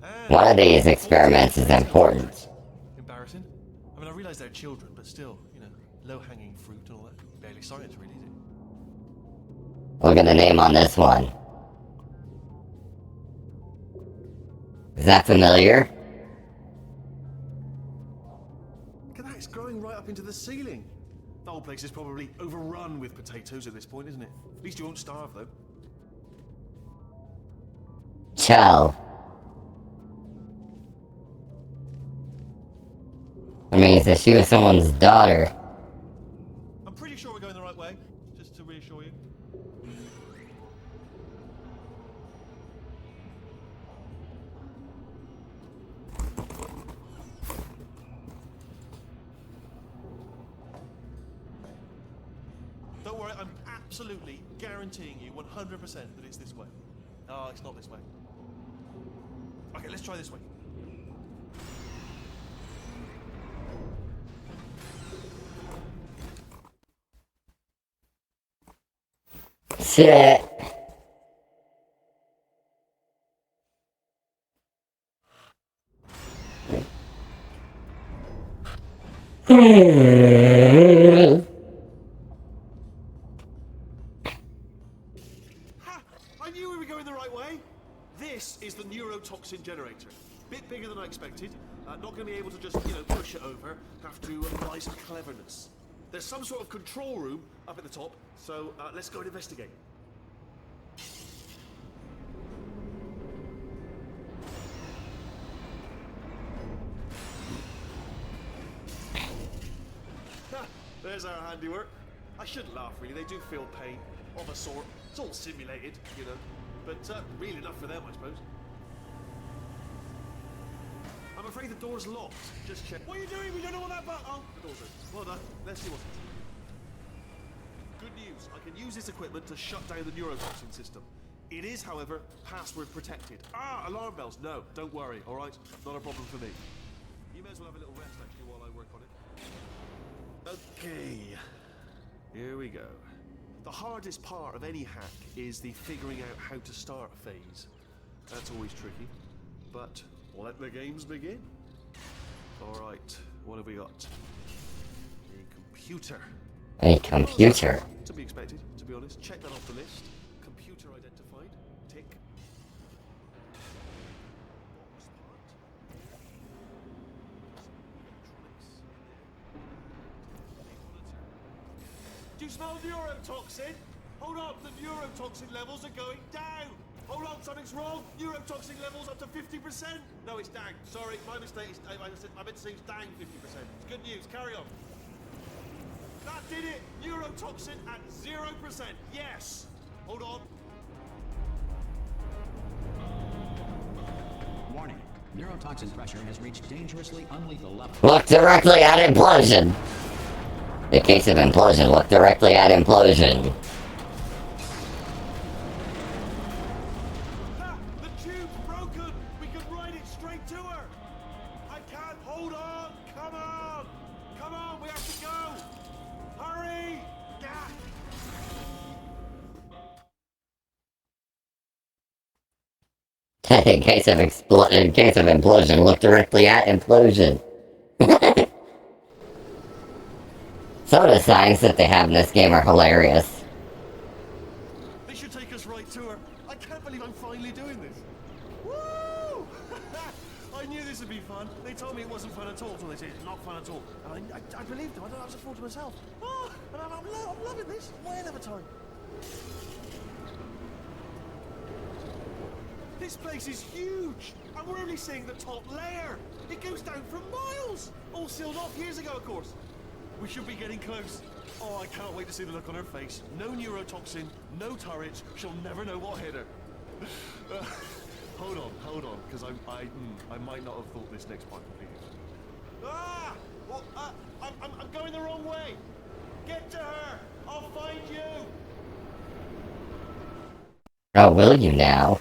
And One of these experiments is important. embarrassing. I mean, I realize they're children, but still, you know, low-hanging fruit and all that. Barely science, really, is it? Look at the name on this one. Is that familiar? Look at that, it's growing right up into the ceiling. The whole place is probably overrun with potatoes at this point, isn't it? At least you won't starve, though. Cho. I mean, if she was someone's daughter. I'm pretty sure we're going the right way, just to reassure you. Don't worry, I'm absolutely guaranteeing you 100% that it's this way. Oh, it's not this way. Okay, let's try this way. Shit. Ha! I knew we were going the right way. This is the neurotoxin generator. Bit bigger than I expected. Not going to be able to just, push it over. Have to apply some cleverness. There's some sort of control room up at the top, so let's go and investigate. Ha! There's our handiwork. I shouldn't laugh, really. They do feel pain, of a sort. It's all simulated, but real enough for them, I suppose. I'm afraid the door's locked. Just check. What are you doing? We don't know what that button. Oh, the door's open. Well done. Let's see what's it. Good news. I can use this equipment to shut down the neurotoxin system. It is, however, password protected. Ah, alarm bells. No, don't worry. All right, not a problem for me. You may as well have a little rest actually while I work on it. Okay, here we go. The hardest part of any hack is the figuring out how to start phase. That's always tricky, but let the games begin. All right, what have we got? A computer. A computer. To be expected, to be honest. Check that off the list. Computer identified. Tick. Box part. Electronics. Do you smell neurotoxin? Hold up, the neurotoxin levels are going down. Hold on, something's wrong. Neurotoxin levels up to 50%. No, it's down. Sorry, my mistake. I meant to say it's down 50%. It's good news. Carry on. That did it. Neurotoxin at 0%. Yes. Hold on. Warning. Neurotoxin pressure has reached dangerously unlethal levels. Look directly at implosion. In case of implosion, look directly at implosion. In case of implosion, look directly at implosion. Some of the signs that they have in this game are hilarious. They should take us right to her. I can't believe I'm finally doing this. Woo! I knew this would be fun. They told me it wasn't fun at all. So they said it's not fun at all. And I believed them. I don't have to fool to myself. Oh, and I'm loving this. Way another time. This place is huge. And we're only seeing the top layer. It goes down for miles. All sealed off years ago, of course. We should be getting close. Oh, I can't wait to see the look on her face. No neurotoxin, no turrets. She'll never know what hit her. Hold on, because I might not have thought this next part completely. Ah! Well, I'm going the wrong way. Get to her. I'll find you. Oh, will you now?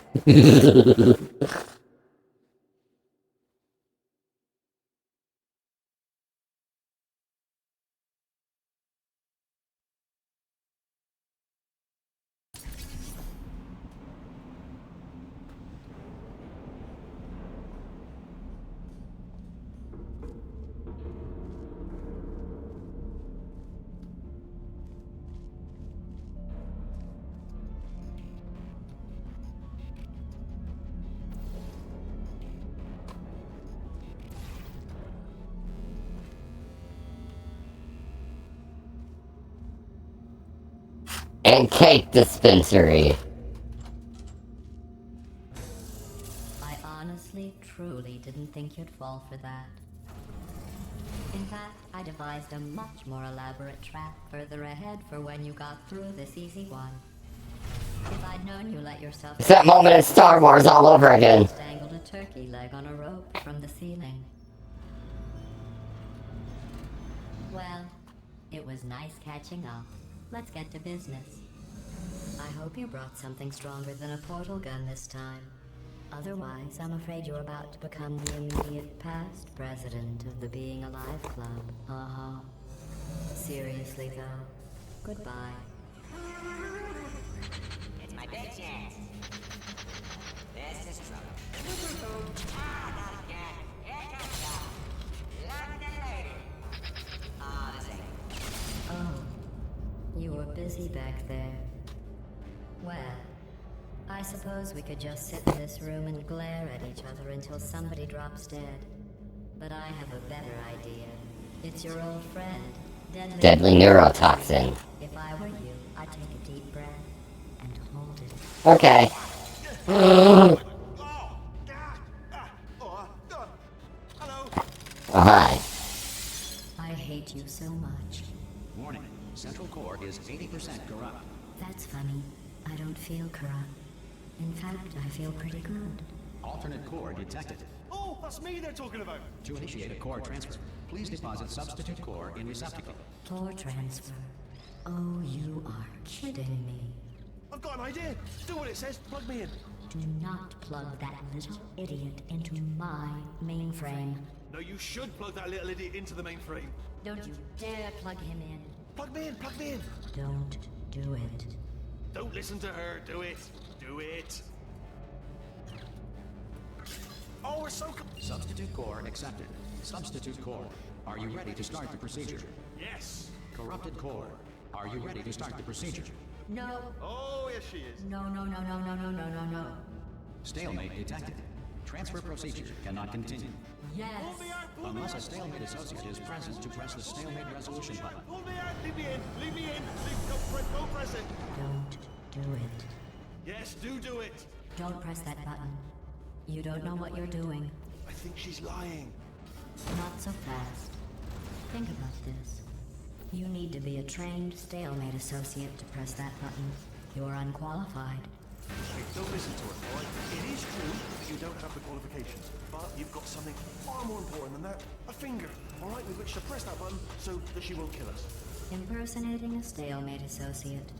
And cake dispensary. I honestly, truly didn't think you'd fall for that. In fact, I devised a much more elaborate trap further ahead for when you got through this easy one. If I'd known you let yourself... It's that moment in Star Wars all over again. ...dangled a turkey leg on a rope from the ceiling. Well, it was nice catching up. Let's get to business. I hope you brought something stronger than a portal gun this time. Otherwise, I'm afraid you're about to become the immediate past president of the Being Alive Club. Uh-huh. Seriously, though. Goodbye. It's my big chance. This is trouble. Ah, not again. Here comes trouble. London lady. Ah, this ain't. Oh. You were busy back there. Well, I suppose we could just sit in this room and glare at each other until somebody drops dead. But I have a better idea. It's your old friend, Deadly neurotoxin. If I were you, I'd take a deep breath and hold it. Okay. Hello. Oh, hi. I hate you so much. Warning. Central core is 80% corrupt. That's funny. I don't feel corrupt. In fact, I feel pretty good. Alternate core detected. Oh, that's me they're talking about. To initiate a core transfer, please deposit substitute core in receptacle. Core transfer. Oh, you are kidding me. I've got an idea. Do what it says. Plug me in. Do not plug that little idiot into my mainframe. No, you should plug that little idiot into the mainframe. Don't you dare plug him in. Plug me in. Plug me in. Don't do it. Don't listen to her. Do it. Do it. Oh, we're so... Substitute core accepted. Substitute core, are you ready to start the procedure? Yes. Corrupted core, are you ready to start the procedure? No. Oh, yes, she is. No. Stalemate detected. Transfer procedure cannot continue. Yes. Pull me out. Pull me Unless out. a stalemate associate is present to press the stalemate resolution button. Pull me out. Leave me in. Leave me in. Go press it. Don't do it. Yes, do it. Don't press that button. You don't know what you're doing. I think she's lying. Not so fast. Think about this. You need to be a trained stalemate associate to press that button. You're unqualified. Hey, don't listen to her, all right? It is true that you don't have the qualifications, but you've got something far more important than that. A finger, all right, with which to press that button so that she won't kill us. Impersonating a stalemate associate.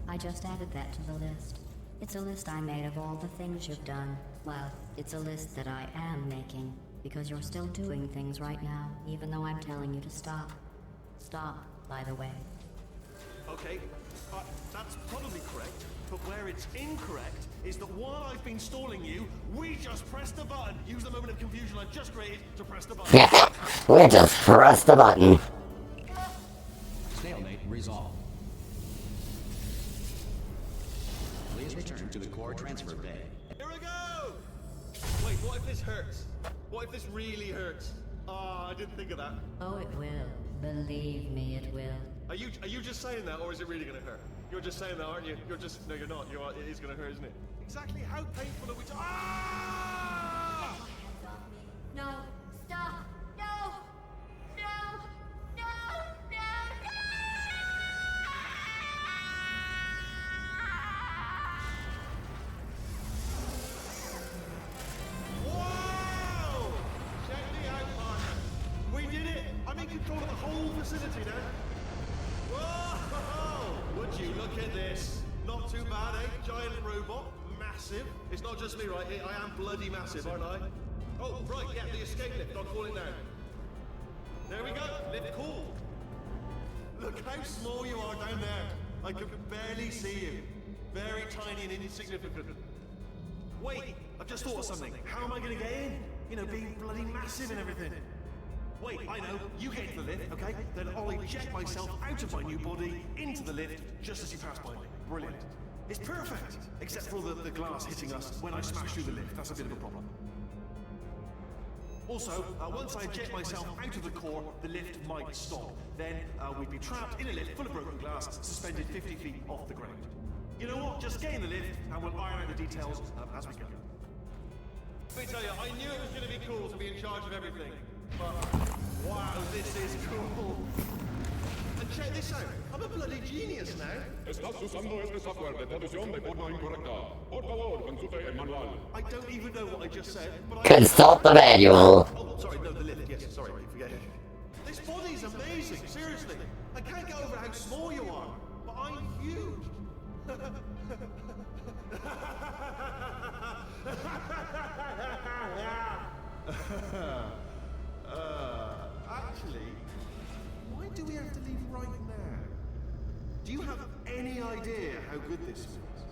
I just added that to the list. It's a list I made of all the things you've done. Well, it's a list that I am making, because you're still doing things right now, even though I'm telling you to stop. Stop, by the way. Okay, that's probably correct, but where it's incorrect is that while I've been stalling you, we just pressed the button. Use the moment of confusion I've just created to press the button. We just press the button. Stalemate resolved. Please return to the core transfer bay. Here we go! Wait, what if this hurts? What if this really hurts? Ah, I didn't think of that. Oh, it will. Believe me, it will. Are you just saying that, or is it really gonna hurt? You're just saying that, aren't you? You're just no, you're not. You are. It is gonna hurt, isn't it? Exactly how painful are we? Ah! No, stop! No! No! No! No! Wow! Check me out, partner. We did it. I'm in control of the whole facility now. Whoa! Would you look at this? Not too bad, eh? Giant robot, massive. It's not just me, right? I am bloody massive, aren't I? Oh, right, yeah, the escape lift. I'll call it now. There we go. Lift cool. Look how small you are down there. I can barely see you. Very tiny and insignificant. Wait, I've just thought of something. How am I going to get in? You know, being bloody massive and everything. Wait, I know. You get into the lift, okay? Then I'll eject myself out of my new body into the lift just as you pass by me. Brilliant. It's perfect, except for the glass hitting us when I smash through the lift. That's a bit of a problem. Also, once I eject myself out of the core, the lift might stop. Then we'd be trapped in a lift full of broken glass, suspended 50 feet off the ground. You know what? Just get in the lift, and we'll iron out the details as we go. Let me tell you, I knew it was going to be cool to be in charge of everything. But, wow, this is cool. And check this out. I'm a bloody genius now. Estás usando este software de traducción de forma incorrecta. Por favor, consulte el manual. I don't even know what I just said, but I... Consult the manual. Oh, sorry, no, the lift, yes, sorry, forget it. This body's amazing, seriously. I can't get over how small you are, but I'm huge. Actually, why do we have to leave right now? Do you have any idea how good this feels?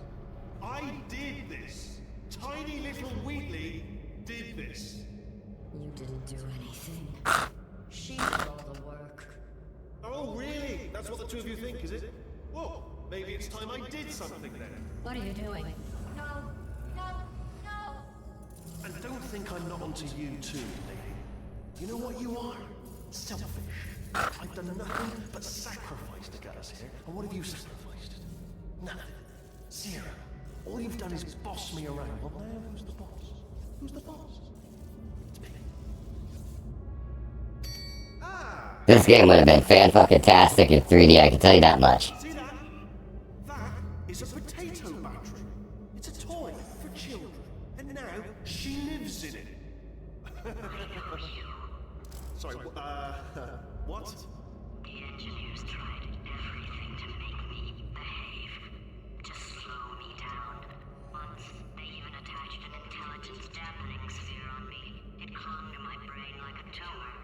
I did this. Tiny little Wheatley did this. You didn't do anything. She did all the work. Oh, really? That's what the two of you think, is it? Well, maybe it's time I did something then. What are you doing? No! No! No! And don't think I'm not onto you too, lady. You know what you are? Selfish. I've done nothing but sacrifice to get us here. And what have you sacrificed? Nothing. Zero. All you've done is boss me around. Well, now who's the boss? Who's the boss? It's me. Ah! This game would have been fan-fucking-tastic in 3D, I can tell you that much. See that? That is a potato battery. It's a toy for children. And now she lives in it. Sorry, what? The engineers tried everything to make me behave, to slow me down. Once, they even attached an intelligence dampening sphere on me. It clung to my brain like a tumor,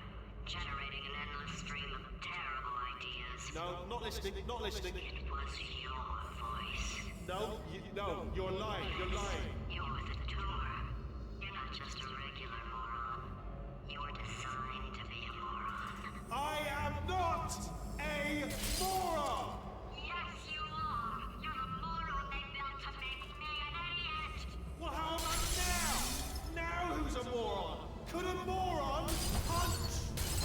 generating an endless stream of terrible ideas. No, not listening, not listening. It was your voice. No, no, you're lying, you're lying. You're the tumor. You're not just a regular moron. You're designed to be a moron. I am not a moron! Yes, you are. You're a moron they built to make me an idiot. Well, how about now? Now who's a moron? Could a moron punch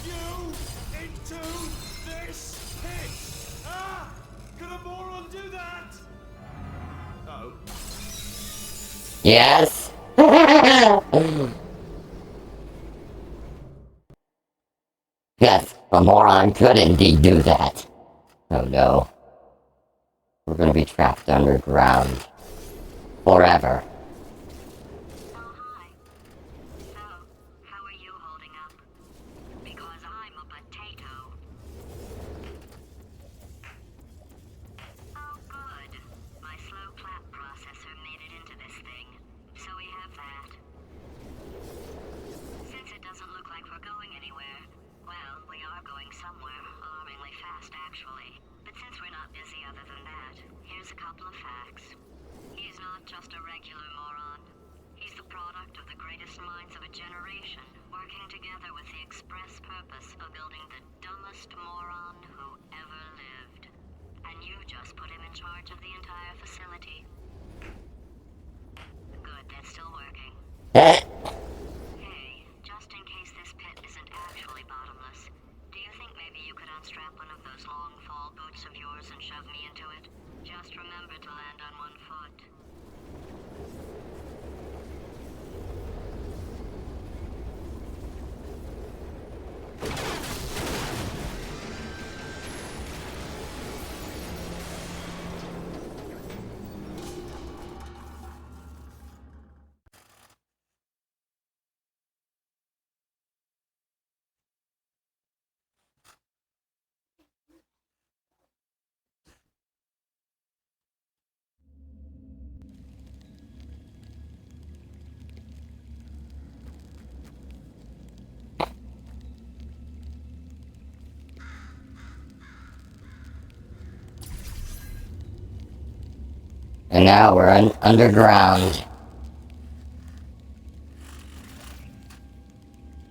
you into this pit? Ah! Could a moron do that? Oh. Yes? Yes, a moron could indeed do that. Oh no. We're gonna be trapped underground. Forever. Oh, hi. So, how are you holding up? Because I'm a potato. Oh, good. My slow clap processor made it into this thing. So we have that. Since it doesn't look like we're going anywhere, well, we are going somewhere, alarmingly fast, actually. But since we're not busy other than that, here's a couple of facts. He's not just a regular moron. He's the product of the greatest minds of a generation, working together with the express purpose of building the dumbest moron who ever lived. And you just put him in charge of the entire facility. Good, that's still working. Hey, just in case this pit isn't actually bottomless, do you think maybe you could unstrap one of those long fall boots of yours and shove me into it? Just remember to land on one foot. And now we're underground.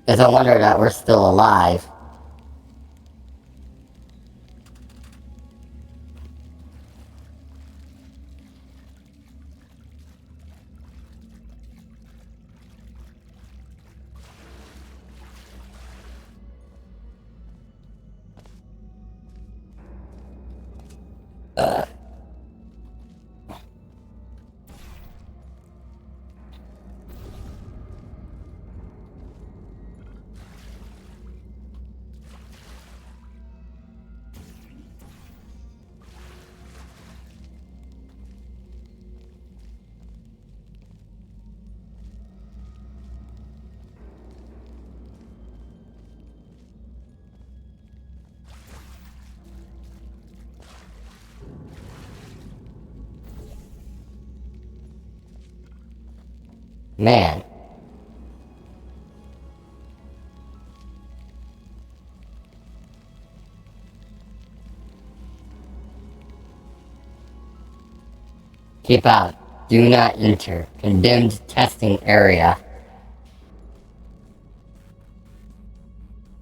It's a wonder that we're still alive. Man. Keep out. Do not enter. Condemned testing area.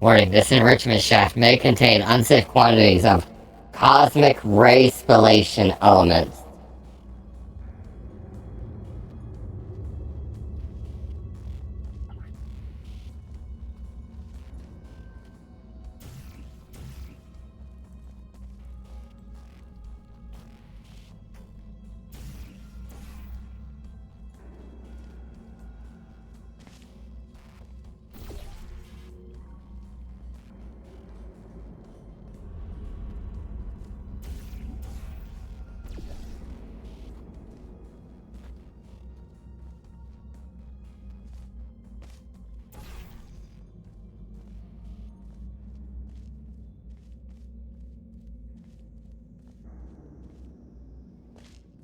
Warning, this enrichment shaft may contain unsafe quantities of cosmic ray spallation elements.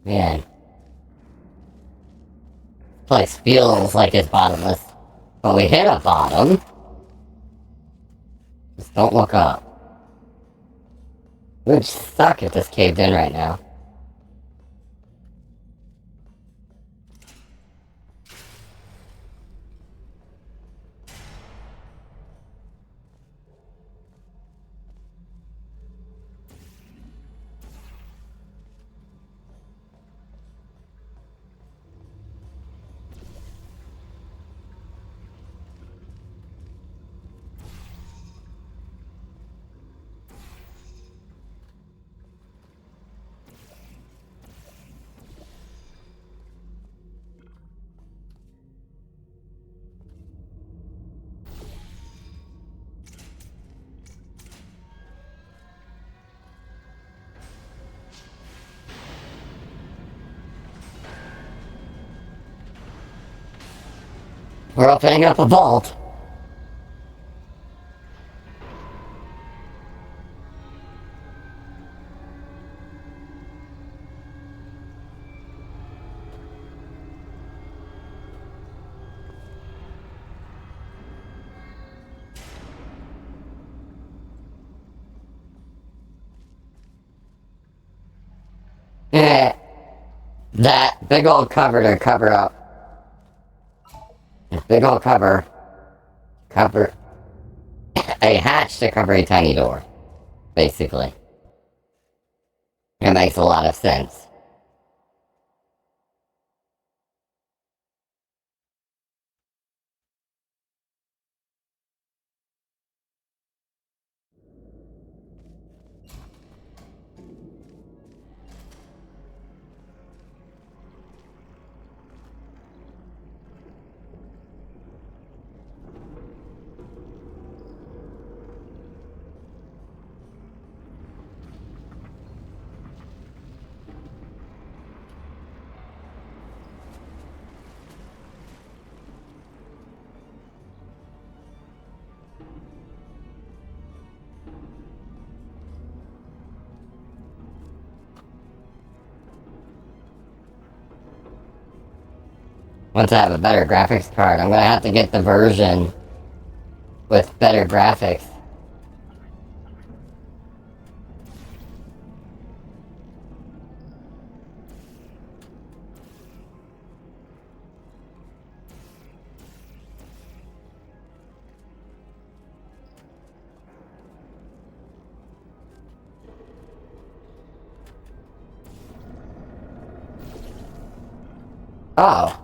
Man. This place feels like it's bottomless. But we hit a bottom. Just don't look up. We would suck if this caved in right now. We're opening up a vault. that big old cover to cover up. This big old cover a hatch to cover a tiny door, basically. It makes a lot of sense. Once I have a better graphics card, I'm gonna have to get the version with better graphics. Oh.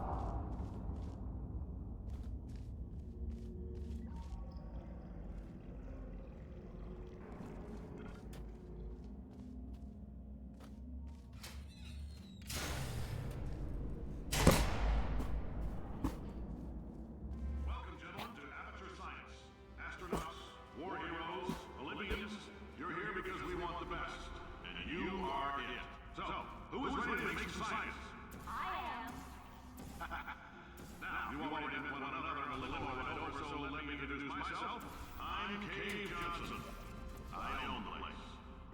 Welcome, gentlemen, to Aperture Science. Astronauts, war heroes, Olympians, you're here because we want the best. And you are it. So, who is ready to make some science? I am. Now, you all want to get one another in a little over, so let me introduce myself. I'm Cave Johnson. I own the place.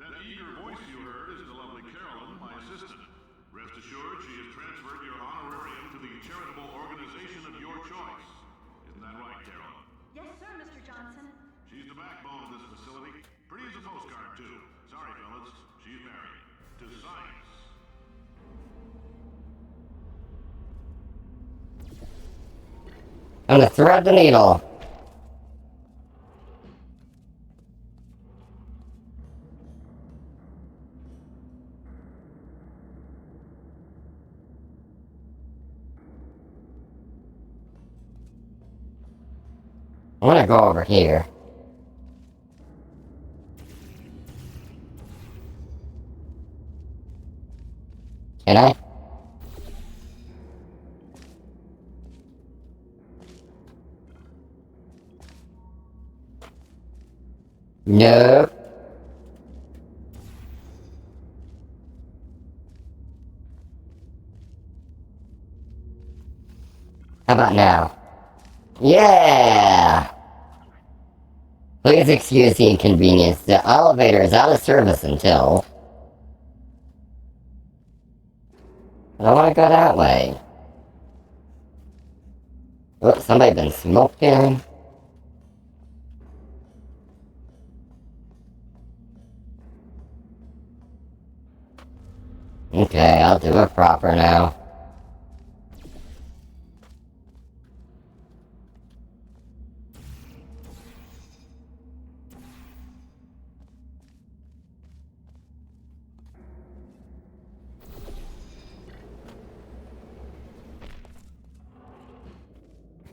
That eager voice you heard is the lovely Carolyn, my assistant. Rest assured, she has transferred your honorarium to the charitable organization of your choice. Isn't that right, Carolyn? Yes, sir, Mr. Johnson. She's the backbone of this facility. Pretty as a postcard, too. Sorry, fellas. She's married. To science. I'm gonna thread the needle. I'm gonna go over here. Can I? Nope. How about now? Yeah! Please excuse the inconvenience. The elevator is out of service until... I don't want to go that way. Oh, somebody been smoking. Okay, I'll do it proper now.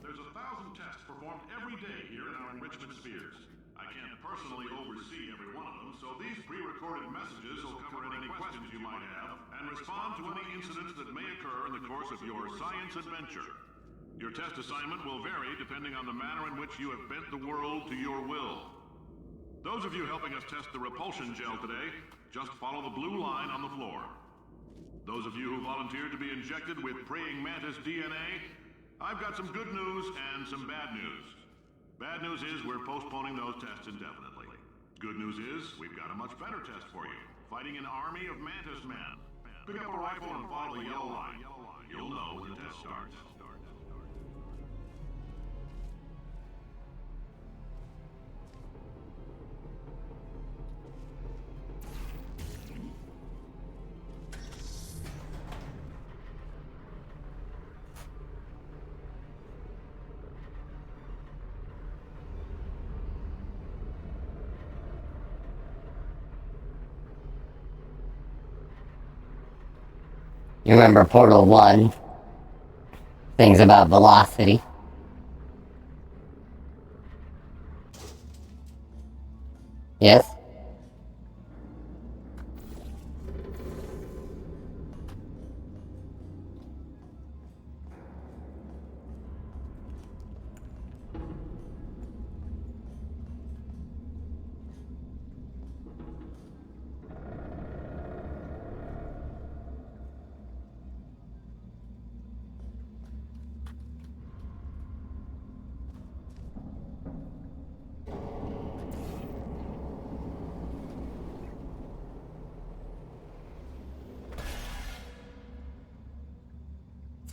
There's 1,000 tests performed every day here in our enrichment spheres. I can't personally oversee every one of them, so these pre-recorded messages will cover any questions you might have and respond to any incidents that may occur in the course of your science adventure. Your test assignment will vary depending on the manner in which you have bent the world to your will. Those of you helping us test the repulsion gel today, just follow the blue line on the floor. Those of you who volunteered to be injected with praying mantis DNA, I've got some good news and some bad news. Bad news is we're postponing those tests indefinitely. Good news is we've got a much better test for you. Fighting an army of mantis men. Pick up a rifle and follow the yellow line. You'll know when the test starts. You remember Portal 1? Things about velocity. Yes?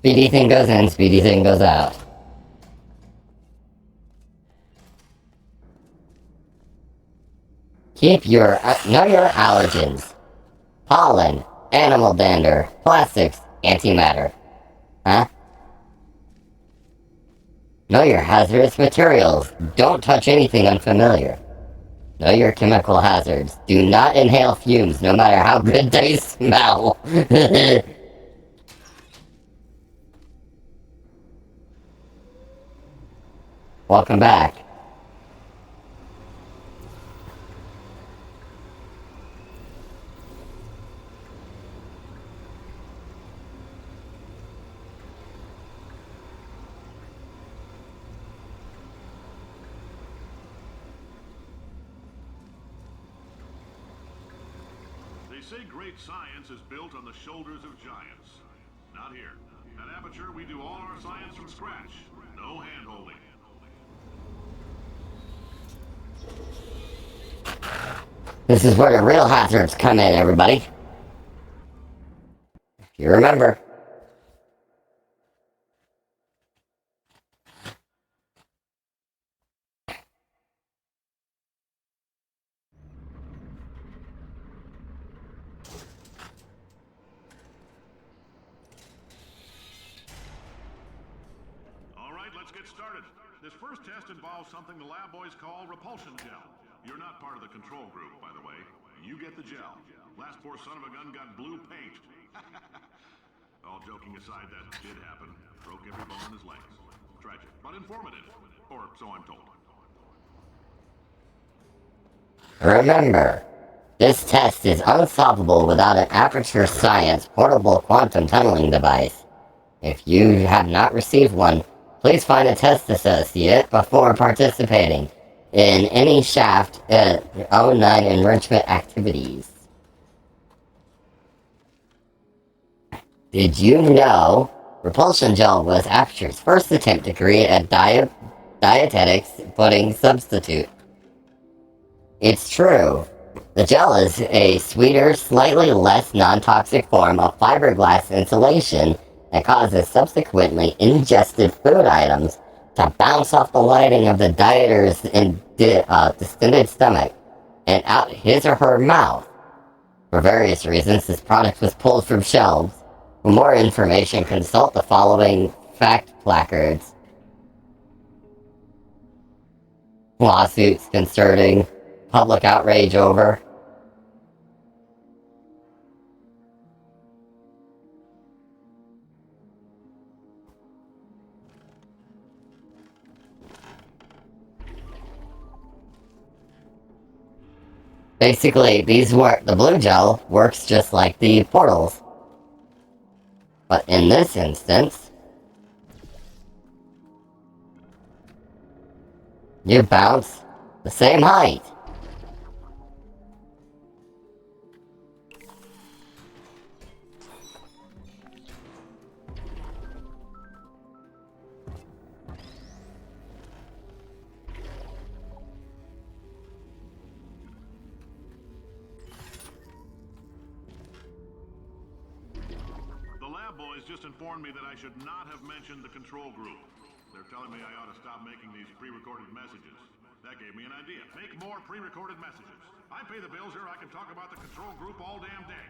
Speedy thing goes in, speedy thing goes out. Know your allergens. Pollen, animal dander, plastics, antimatter. Huh? Know your hazardous materials. Don't touch anything unfamiliar. Know your chemical hazards. Do not inhale fumes, no matter how good they smell. Welcome back. They say great science is built on the shoulders of giants. Not here. At Aperture, we do all our science from scratch. No hand-holding. This is where the real hazards come in, everybody. If you remember. All right, let's get started. This first test involves something the lab boys call repulsion gel. You're not part of the control group, by the way. You get the gel. Last poor son of a gun got blue paint. All joking aside, that did happen. Broke every bone in his legs. Tragic, but informative. Or so I'm told. Remember, this test is unstoppable without an Aperture Science portable quantum tunneling device. If you have not received one, please find a test associate before participating in any Shaft 09 enrichment activities. Did you know repulsion gel was Aperture's first attempt to create a dietetics pudding substitute? It's true. The gel is a sweeter, slightly less non-toxic form of fiberglass insulation that causes subsequently ingested food items to bounce off the lining of the dieter's distended stomach and out his or her mouth. For various reasons, this product was pulled from shelves. For more information, consult the following fact placards. Lawsuits concerning public outrage over. Basically, the blue gel works just like the portals. But in this instance, you bounce the same height. Just informed me that I should not have mentioned the control group. They're telling me I ought to stop making these pre-recorded messages. That gave me an idea. Make more pre-recorded messages. I pay the bills here, I can talk about the control group all damn day.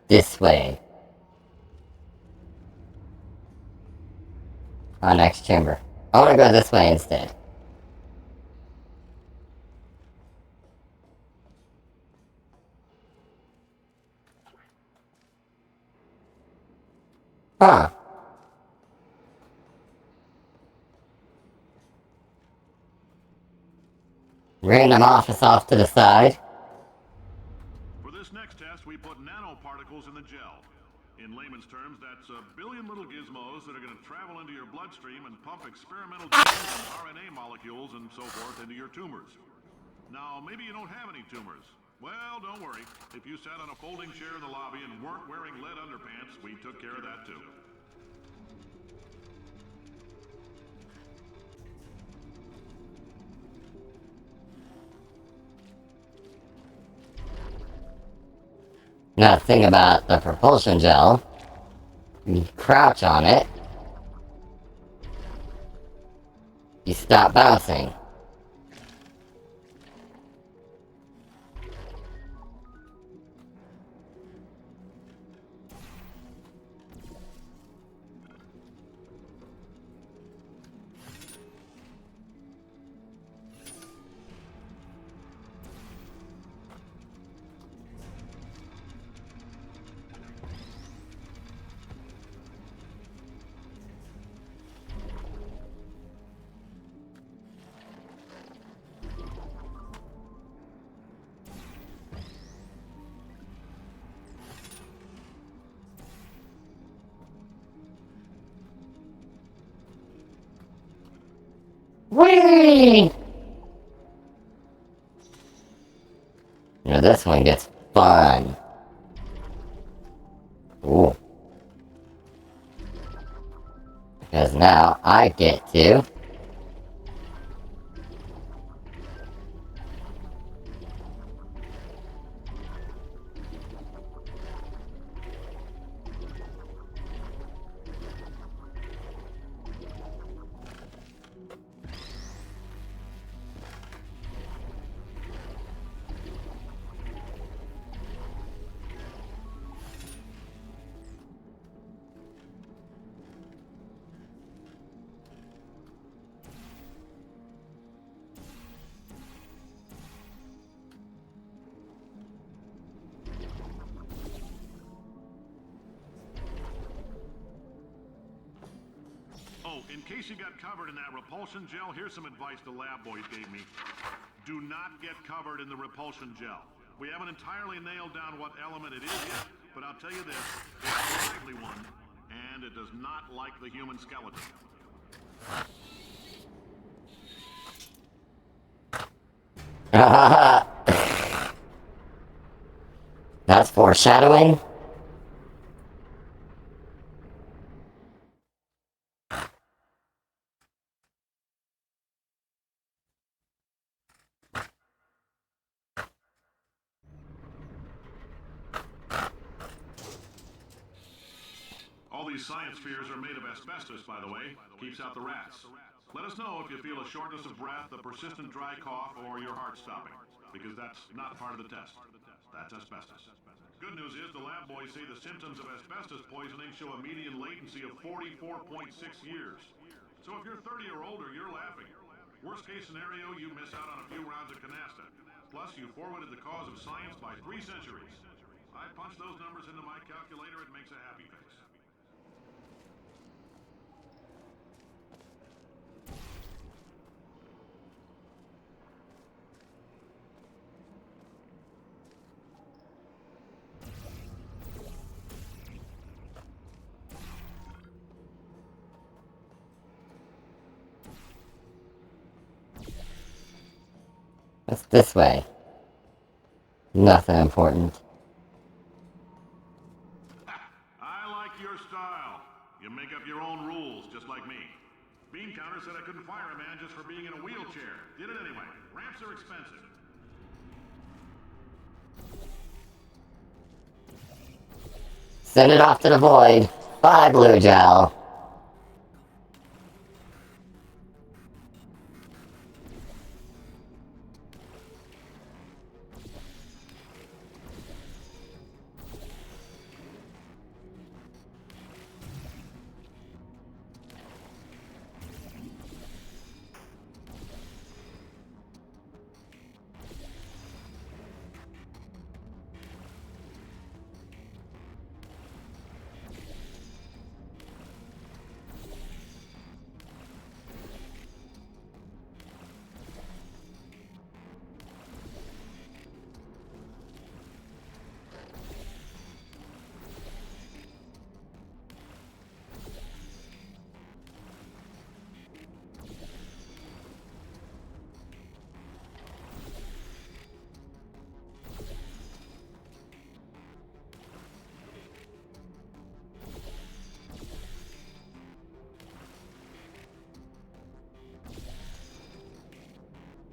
this way. Our next chamber. I want to go this way instead. Huh. Random office off to the side. For this next test, we put nanoparticles in the gel. In layman's terms, that's a billion little gizmos that are going to travel into your bloodstream and pump experimental genes and RNA molecules and so forth into your tumors. Now, maybe you don't have any tumors. Well, don't worry. If you sat on a folding chair in the lobby and weren't wearing lead underpants, we took care of that too. Now the thing about the propulsion gel, you crouch on it, you stop bouncing. Whee! Now this one gets fun. Ooh. Because now I get to... Oh, in case you got covered in that repulsion gel, here's some advice the lab boys gave me. Do not get covered in the repulsion gel. We haven't entirely nailed down what element it is yet, but I'll tell you this, it's a lively one, and it does not like the human skeleton. That's foreshadowing. All these science spheres are made of asbestos, by the way. Keeps out the rats. Let us know if you feel a shortness of breath, a persistent dry cough, or your heart stopping, because that's not part of the test. That's asbestos. Good news is the lab boys say the symptoms of asbestos poisoning show a median latency of 44.6 years. So if you're 30 or older, you're laughing. Worst case scenario, you miss out on a few rounds of canasta. Plus, you forwarded the cause of science by 3 centuries. I punch those numbers into my calculator, it makes a happy face. What's this way? Nothing important. I like your style. You make up your own rules, just like me. Bean Counter said I couldn't fire a man just for being in a wheelchair. Did it anyway. Ramps are expensive. Send it off to the void. Bye, blue gel.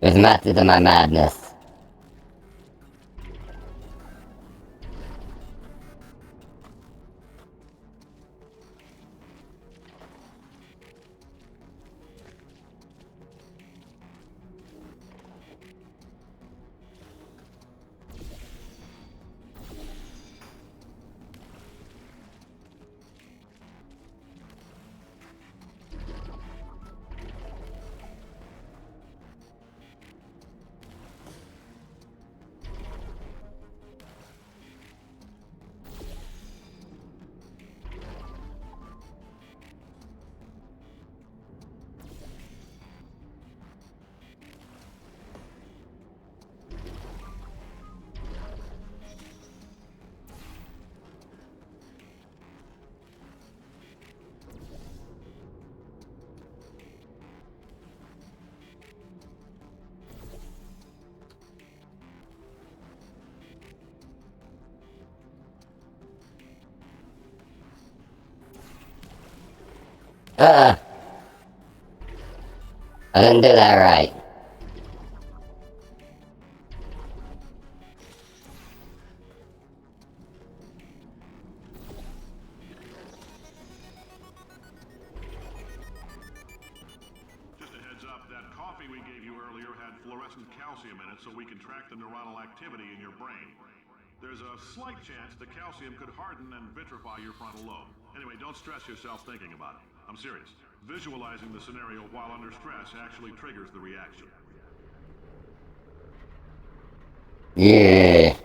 There's method to my madness. I didn't do that right. Just a heads up, that coffee we gave you earlier had fluorescent calcium in it so we can track the neuronal activity in your brain. There's a slight chance the calcium could harden and vitrify your frontal lobe. Anyway, don't stress yourself thinking about it. I'm serious. Visualizing the scenario while under stress actually triggers the reaction. Yeah.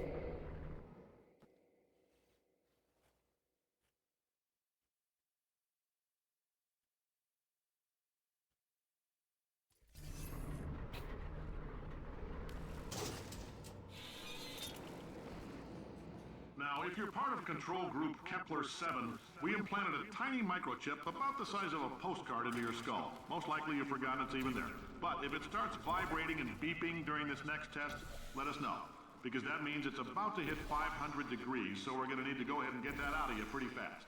Now, if you're part of control group Kepler-7, we implanted a tiny microchip about the size of a postcard into your skull. Most likely you've forgotten it's even there. But if it starts vibrating and beeping during this next test, let us know. Because that means it's about to hit 500 degrees, so we're going to need to go ahead and get that out of you pretty fast.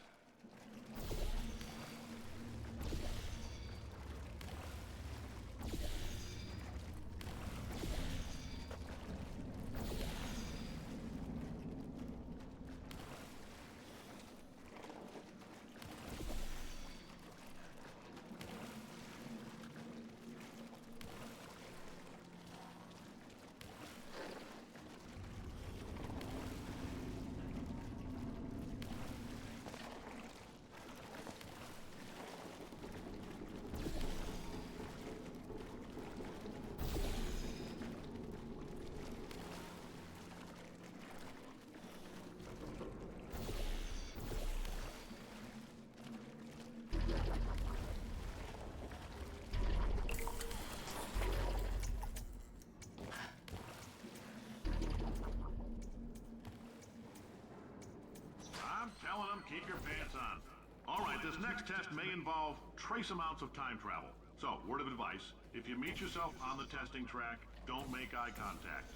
Telling them, keep your pants on. All right, this next test may involve trace amounts of time travel. So, word of advice, if you meet yourself on the testing track, don't make eye contact.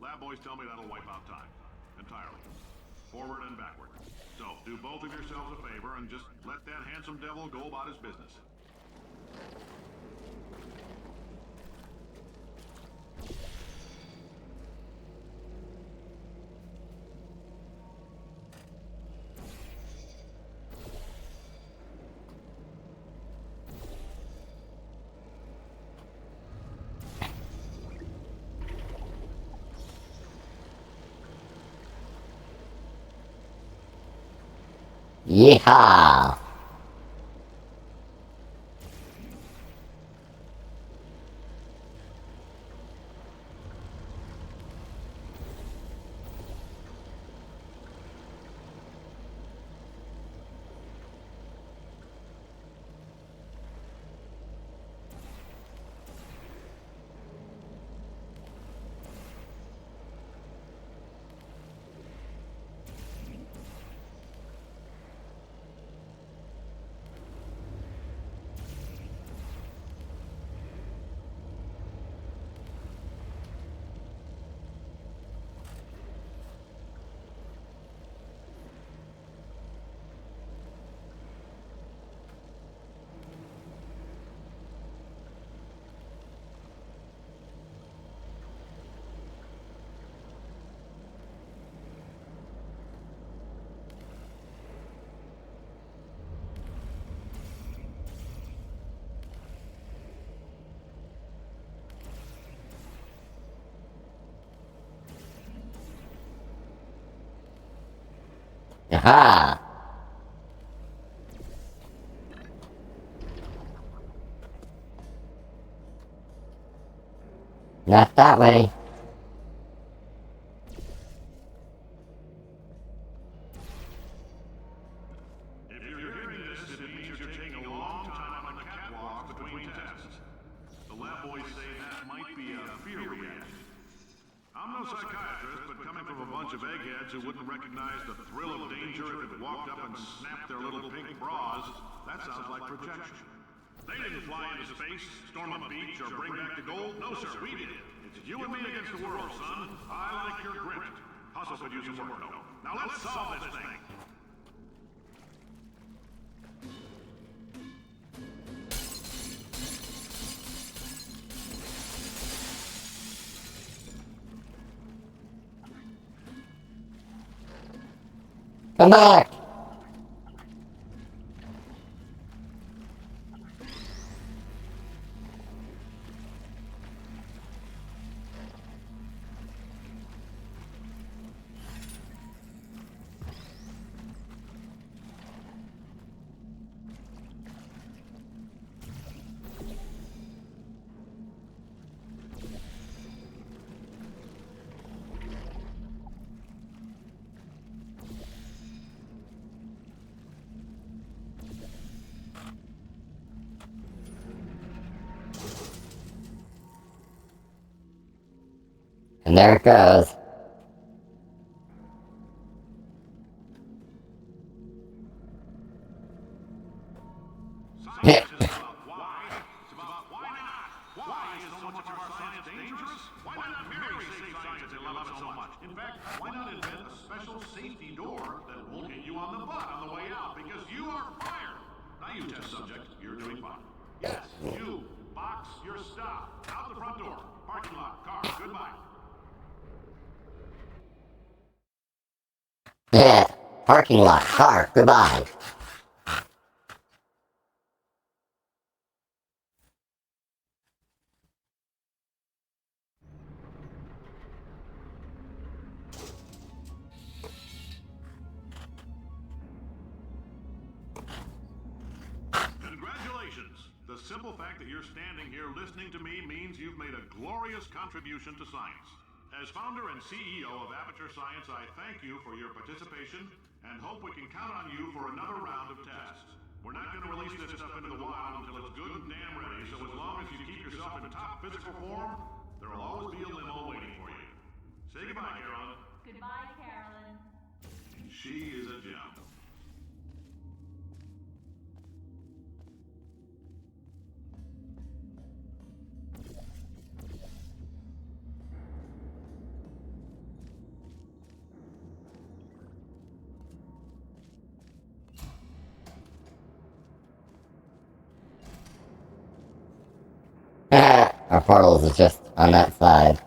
Lab boys tell me that'll wipe out time. Entirely. Forward and backward. So, do both of yourselves a favor and just let that handsome devil go about his business. Yeehaw! Aha! Not that way. If you're hearing this, it means you're taking a long time on the catwalk between tests. The lab boys say that might be a fear reaction. I'm no psychiatrist, but coming from a bunch of eggheads who wouldn't recognize the thrill of danger if it walked up and snapped their little pink bras, that sounds like projection. They didn't fly into space, storm a beach, or bring back the gold. No, sir, we did. It's you and me against the world, son. I like your grit. Hustle could use some work, though. Now let's solve this thing. Come back! And there it goes. Science is about why. It's about why not. Why is so much of our science dangerous? Why not marry safe science and love it so much? In fact, why not invent a special safety door that won't hit you on the butt on the way out because you are fired? Now you test subject, you're doing fine. Yes, you. Box your stuff. Out the front door. Parking lot. Car. Goodbye. Yeah, parking lot, car, goodbye. Congratulations! The simple fact that you're standing here listening to me means you've made a glorious contribution to science. As founder and CEO of Aperture Science, I thank you for your participation and hope we can count on you for another round of tests. We're not going to release this stuff into the wild until it's good and damn ready, so as long as you keep yourself in top physical form, there will always be a limo waiting for you. Say goodbye, Carolyn. Goodbye, Carolyn. She is a gem. Our portals is just on that side.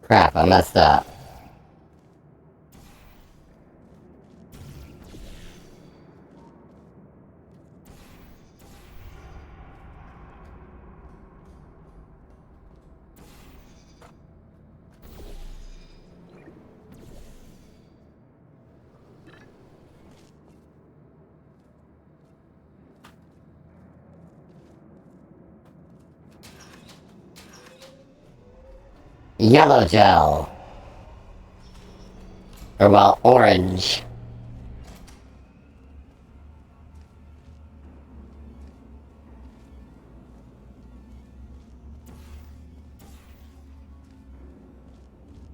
Crap, I messed up. Yellow gel. Or well, orange.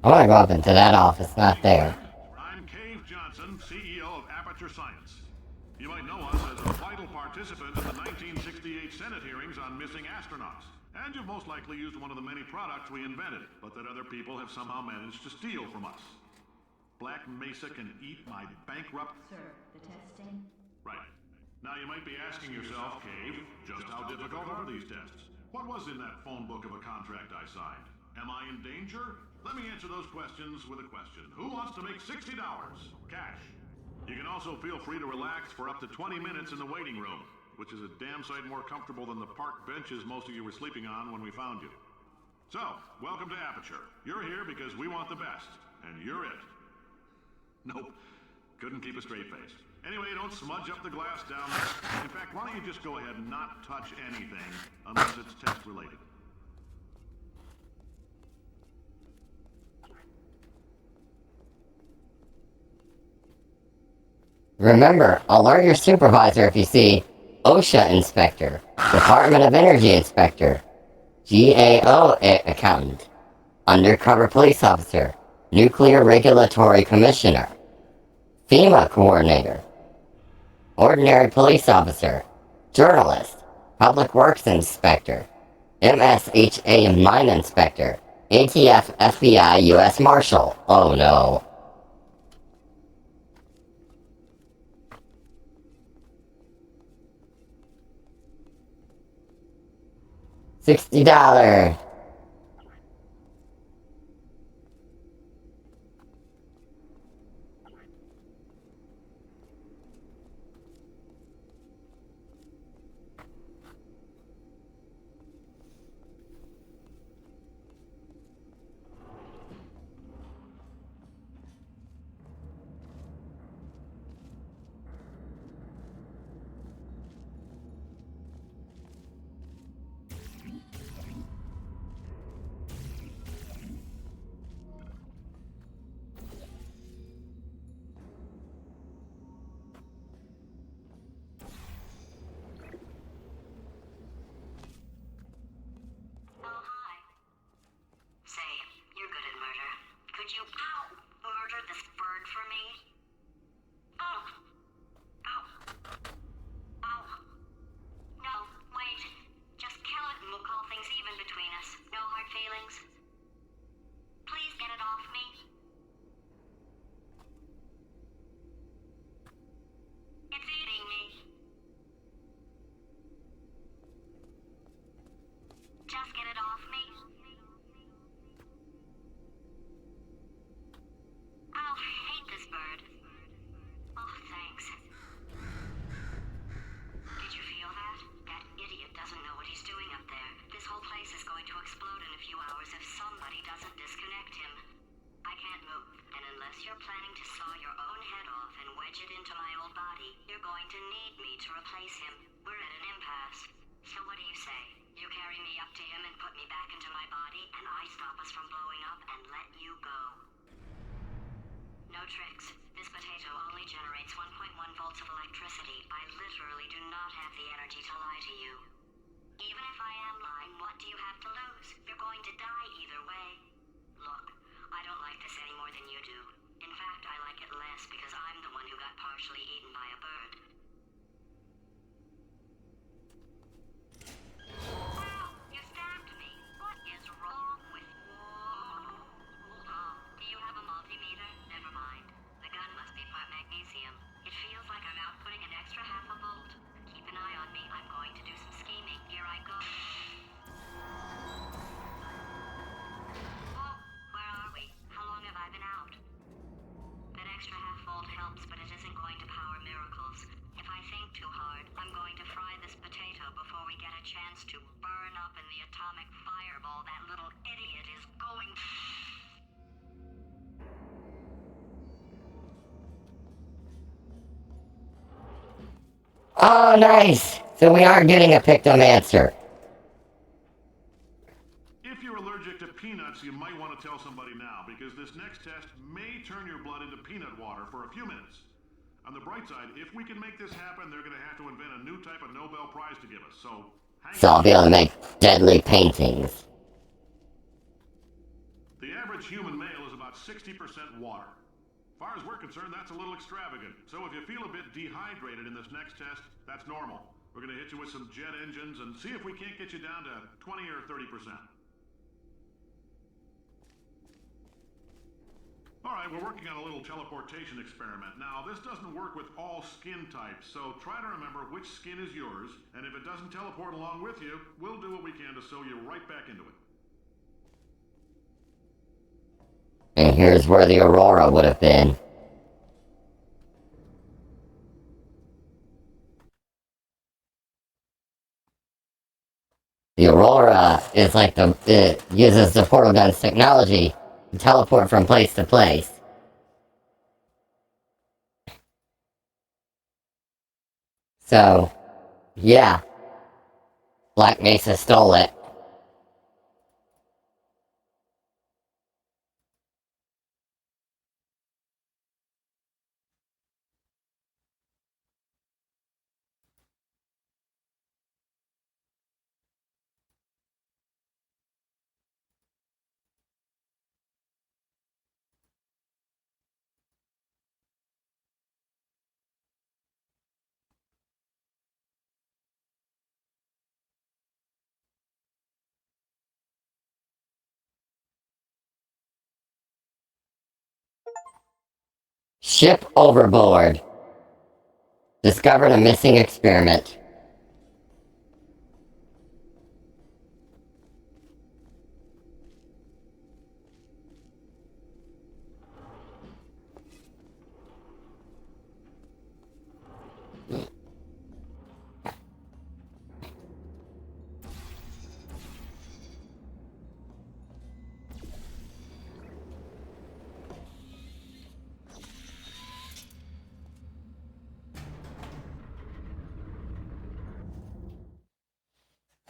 I want to go up into that office, not there. I'm Cave Johnson, CEO of Aperture Science. You might know us as a vital participant in the 1968 Senate hearings on missing astronauts. And you've most likely used one of the many products we invented, but that other people have somehow managed to steal from us. Black Mesa can eat my bankrupt... Sir, the testing? Right. Now you might be asking yourself, Cave, just how difficult are these tests? What was in that phone book of a contract I signed? Am I in danger? Let me answer those questions with a question. Who wants to make $60? Cash. You can also feel free to relax for up to 20 minutes in the waiting room, which is a damn sight more comfortable than the park benches most of you were sleeping on when we found you. So, welcome to Aperture. You're here because we want the best, and you're it. Nope. Couldn't keep a straight face. Anyway, don't smudge up the glass down there. In fact, why don't you just go ahead and not touch anything unless it's test related? Remember, alert your supervisor if you see OSHA inspector, Department of Energy inspector, GAO accountant, undercover police officer, nuclear regulatory commissioner, FEMA coordinator, ordinary police officer, journalist, public works inspector, MSHA mine inspector, ATF FBI US Marshal. Oh no. $60. Could you, murder this bird for me? No, wait. Just kill it and we'll call things even between us. No hard feelings. Please get it off me. It's eating me. Just get it off me. I'll hate this bird. Oh, thanks. Did you feel that? That idiot doesn't know what he's doing up there. This whole place is going to explode in a few hours if somebody doesn't disconnect him. I can't move, and unless you're planning to saw your own head off and wedge it into my old body, you're going to need me to replace him. We're at an impasse. So what do you say? You carry me up to him and put me back into my body, and I stop us from blowing up and let you go. No tricks. This potato only generates 1.1 volts of electricity. I literally do not have the energy to lie to you. Even if I am lying, what do you have to lose? You're going to die either way. Look, I don't like this any more than you do. In fact, I like it less because I'm the one who got partially eaten by a bird. Oh, you stabbed me. What is wrong with you? Oh, do you have a multimeter? Never mind. The gun must be part magnesium. It feels like I'm outputting an extra half a volt. Keep an eye on me. I'm going to do some scheming. Here I go. Oh, where are we? How long have I been out? That extra half volt helps, but it isn't going to power miracles. If I think too hard, I'm going to fry this potato before we get a chance to burn up in the atomic fireball that little idiot is going. Oh, nice! So we are getting a Pictomancer. If you're allergic to peanuts, you might want to tell somebody now, because this next test may turn your blood into peanut water for a few minutes. On the bright side, if we can make this happen, they're going to have to invent a new type of Nobel Prize to give us, so... So I'll be able to make deadly paintings. The average human male is about about 60% water. As far as we're concerned, that's a little extravagant. So if you feel a bit dehydrated in this next test, that's normal. We're going to hit you with some jet engines and see if we can't get you down to 20 or 30%. All right, we're working on a little teleportation experiment. Now, this doesn't work with all skin types, so try to remember which skin is yours, and if it doesn't teleport along with you, we'll do what we can to sew you right back into it. And here's where the Aurora would have been. The Aurora is like it uses the portal gun's technology to teleport from place to place. So, yeah. Black Mesa stole it. Ship overboard. Discovered a missing experiment.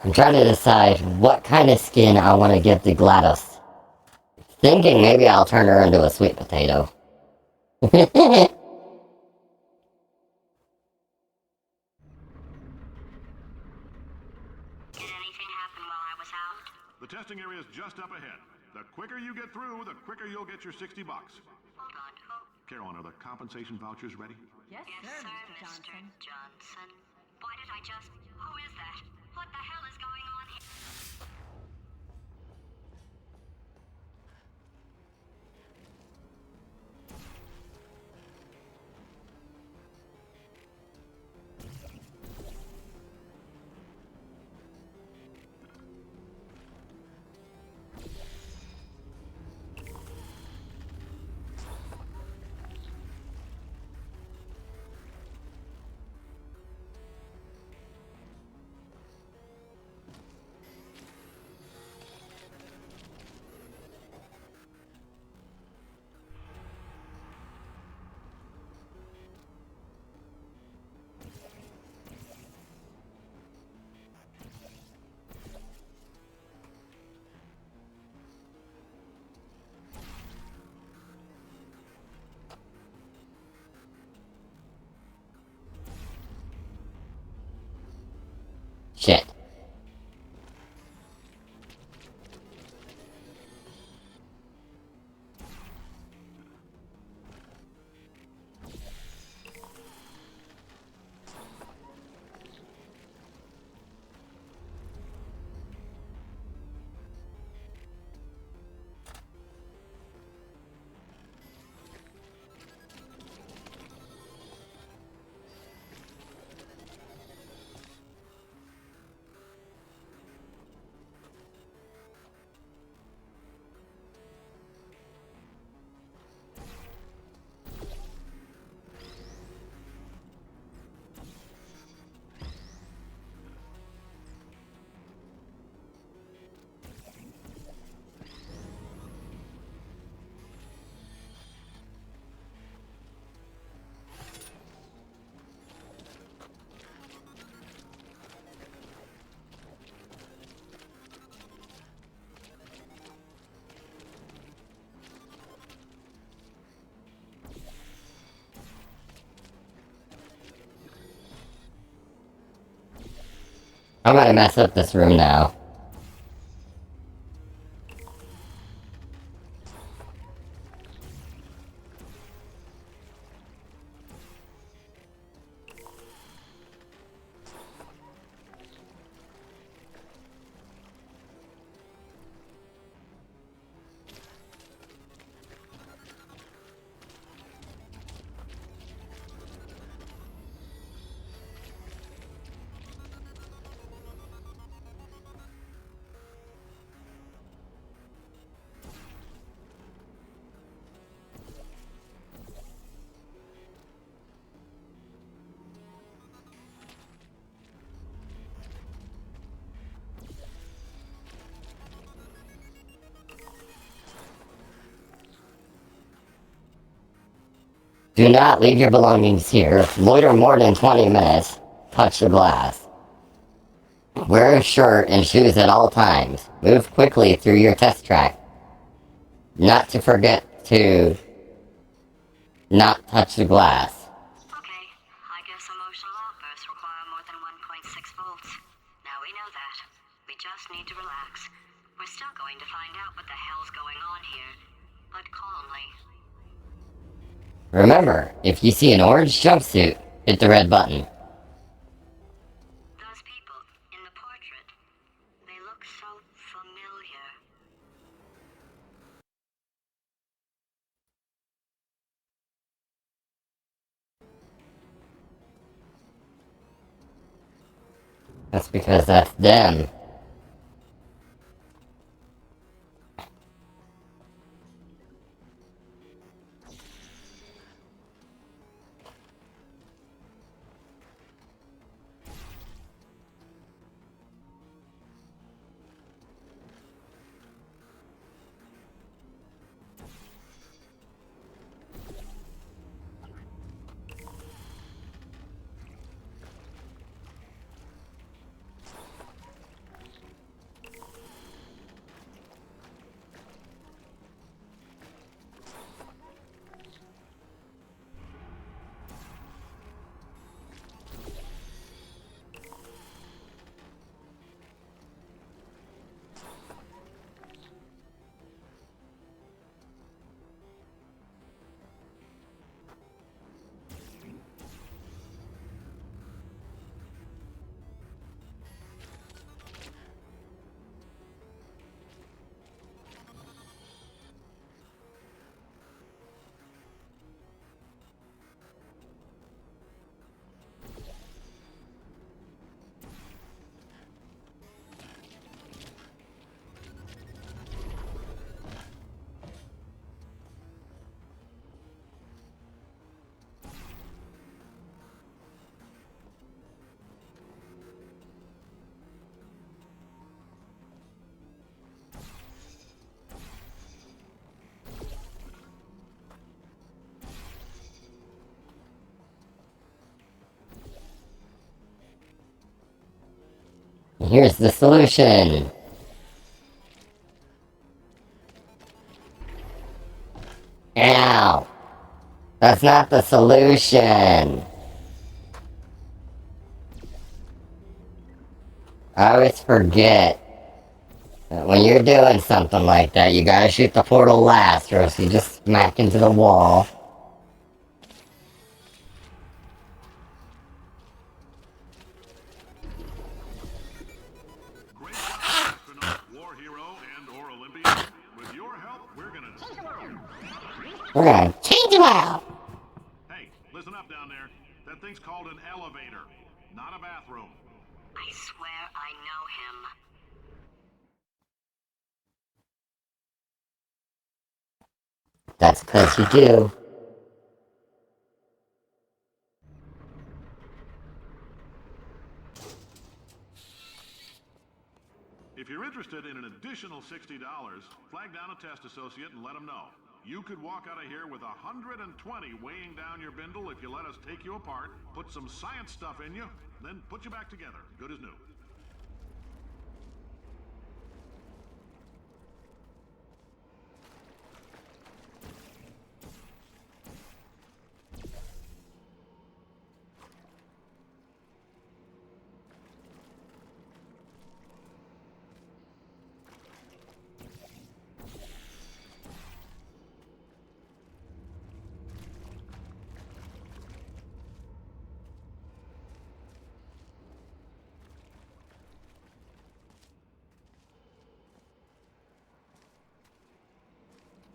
I'm trying to decide what kind of skin I want to give to GLaDOS. Thinking maybe I'll turn her into a sweet potato. The testing area is just up ahead. The quicker you get through, the quicker you'll get your $60. Caroline, are the compensation vouchers ready? Yes, sir, Mr. Johnson. Why did I just... Who is that? What the hell is going on here? Shit. I'm gonna mess up this room now. Do not leave your belongings here. Loiter more than 20 minutes. Touch the glass. Wear a shirt and shoes at all times. Move quickly through your test track. Not to forget to not touch the glass. Okay, I guess emotional outbursts require more than 1.6 volts. Now we know that. We just need to relax. We're still going to find out what the hell's going on here, but calmly. Remember, if you see an orange jumpsuit, hit the red button. Those people in the portrait, they look so familiar. That's because that's them. Here's the solution. Ow. That's not the solution. I always forget that when you're doing something like that, you gotta shoot the portal last, or else you just smack into the wall. We're gonna change the world. Hey, listen up down there. That thing's called an elevator, not a bathroom. I swear I know him. That's 'cause you do. If you're interested in an additional $60, flag down a test associate and let them know. You could walk out of here with 120 weighing down your bindle if you let us take you apart, put some science stuff in you, then put you back together, good as new.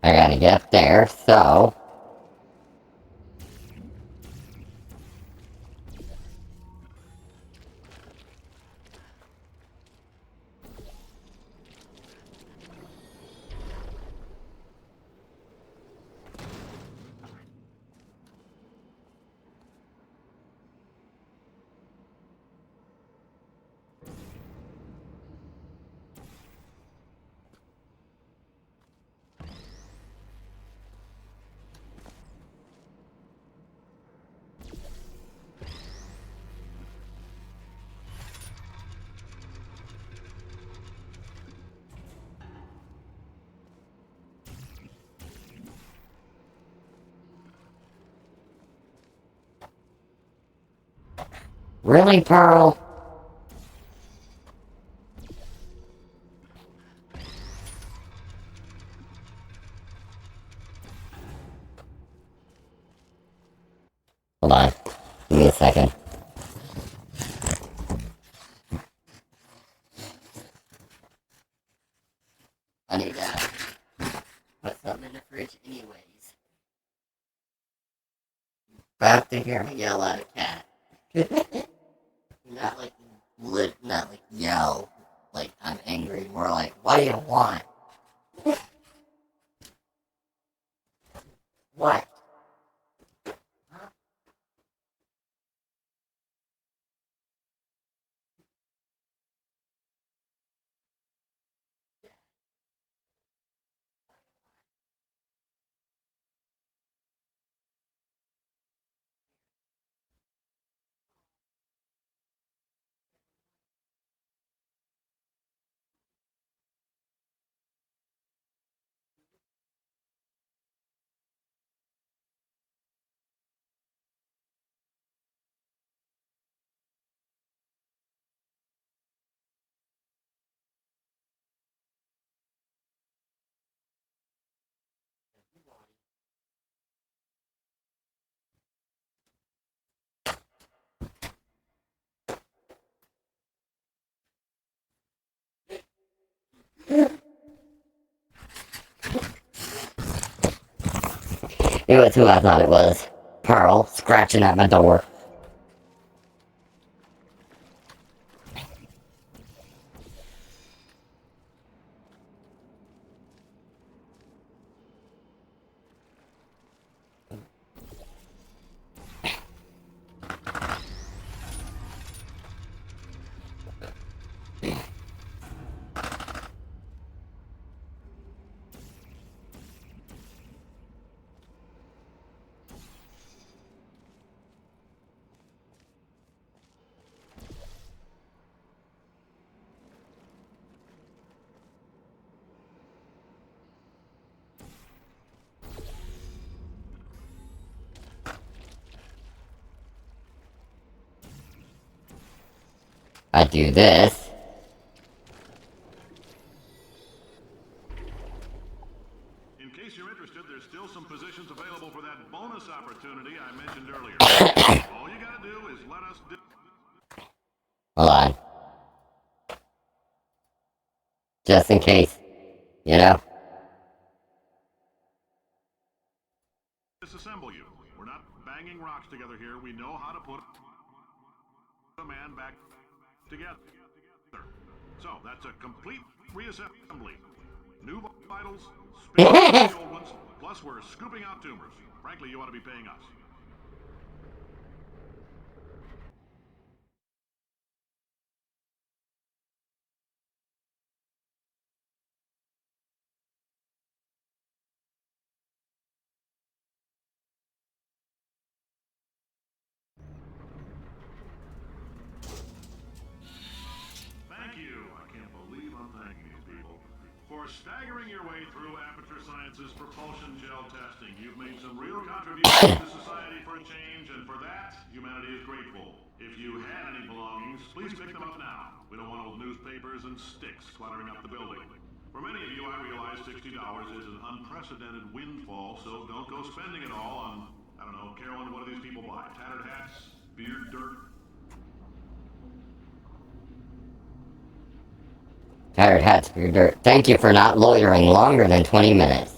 I gotta get up there, so... Really, Pearl? Hold on. Give me a second. I need to put something in the fridge anyways. About to hear me yell at a cat. not like yell. Like I'm angry. More like, what do you want? What? It was who I thought it was. Pearl, scratching at my door. I do this. In case you're interested, there's still some positions available for that bonus opportunity I mentioned earlier. All you gotta do is let us do... Hold on. Just in case. You know? Disassemble you. We're not banging rocks together here. We know how to put a man back together. So, that's a complete reassembly. New vitals, spinning the old ones, plus we're scooping out tumors. Frankly, you ought to be paying us. Thank you. I can't believe I'm thanking these people. For staggering your way through Aperture Science's propulsion gel testing, you've made some real contributions to society for a change, and for that, humanity is grateful. If you had any belongings, please pick them up now. We don't want old newspapers and sticks cluttering up the building. For many of you, I realize $60 is an unprecedented windfall, so don't go spending it all on, I don't know, Carolyn, what do these people buy? Tattered hats? Beard dirt? Tired hats for your dirt. Thank you for not loitering longer than 20 minutes.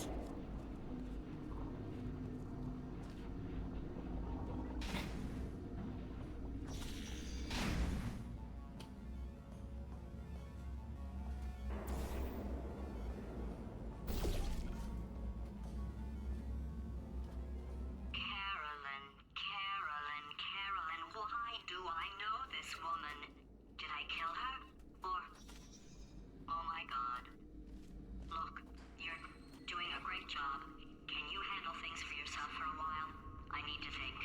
Carolyn, why do I know this woman? Did I kill her? Or... Oh my god. Look, you're doing a great job. Can you handle things for yourself for a while? I need to think.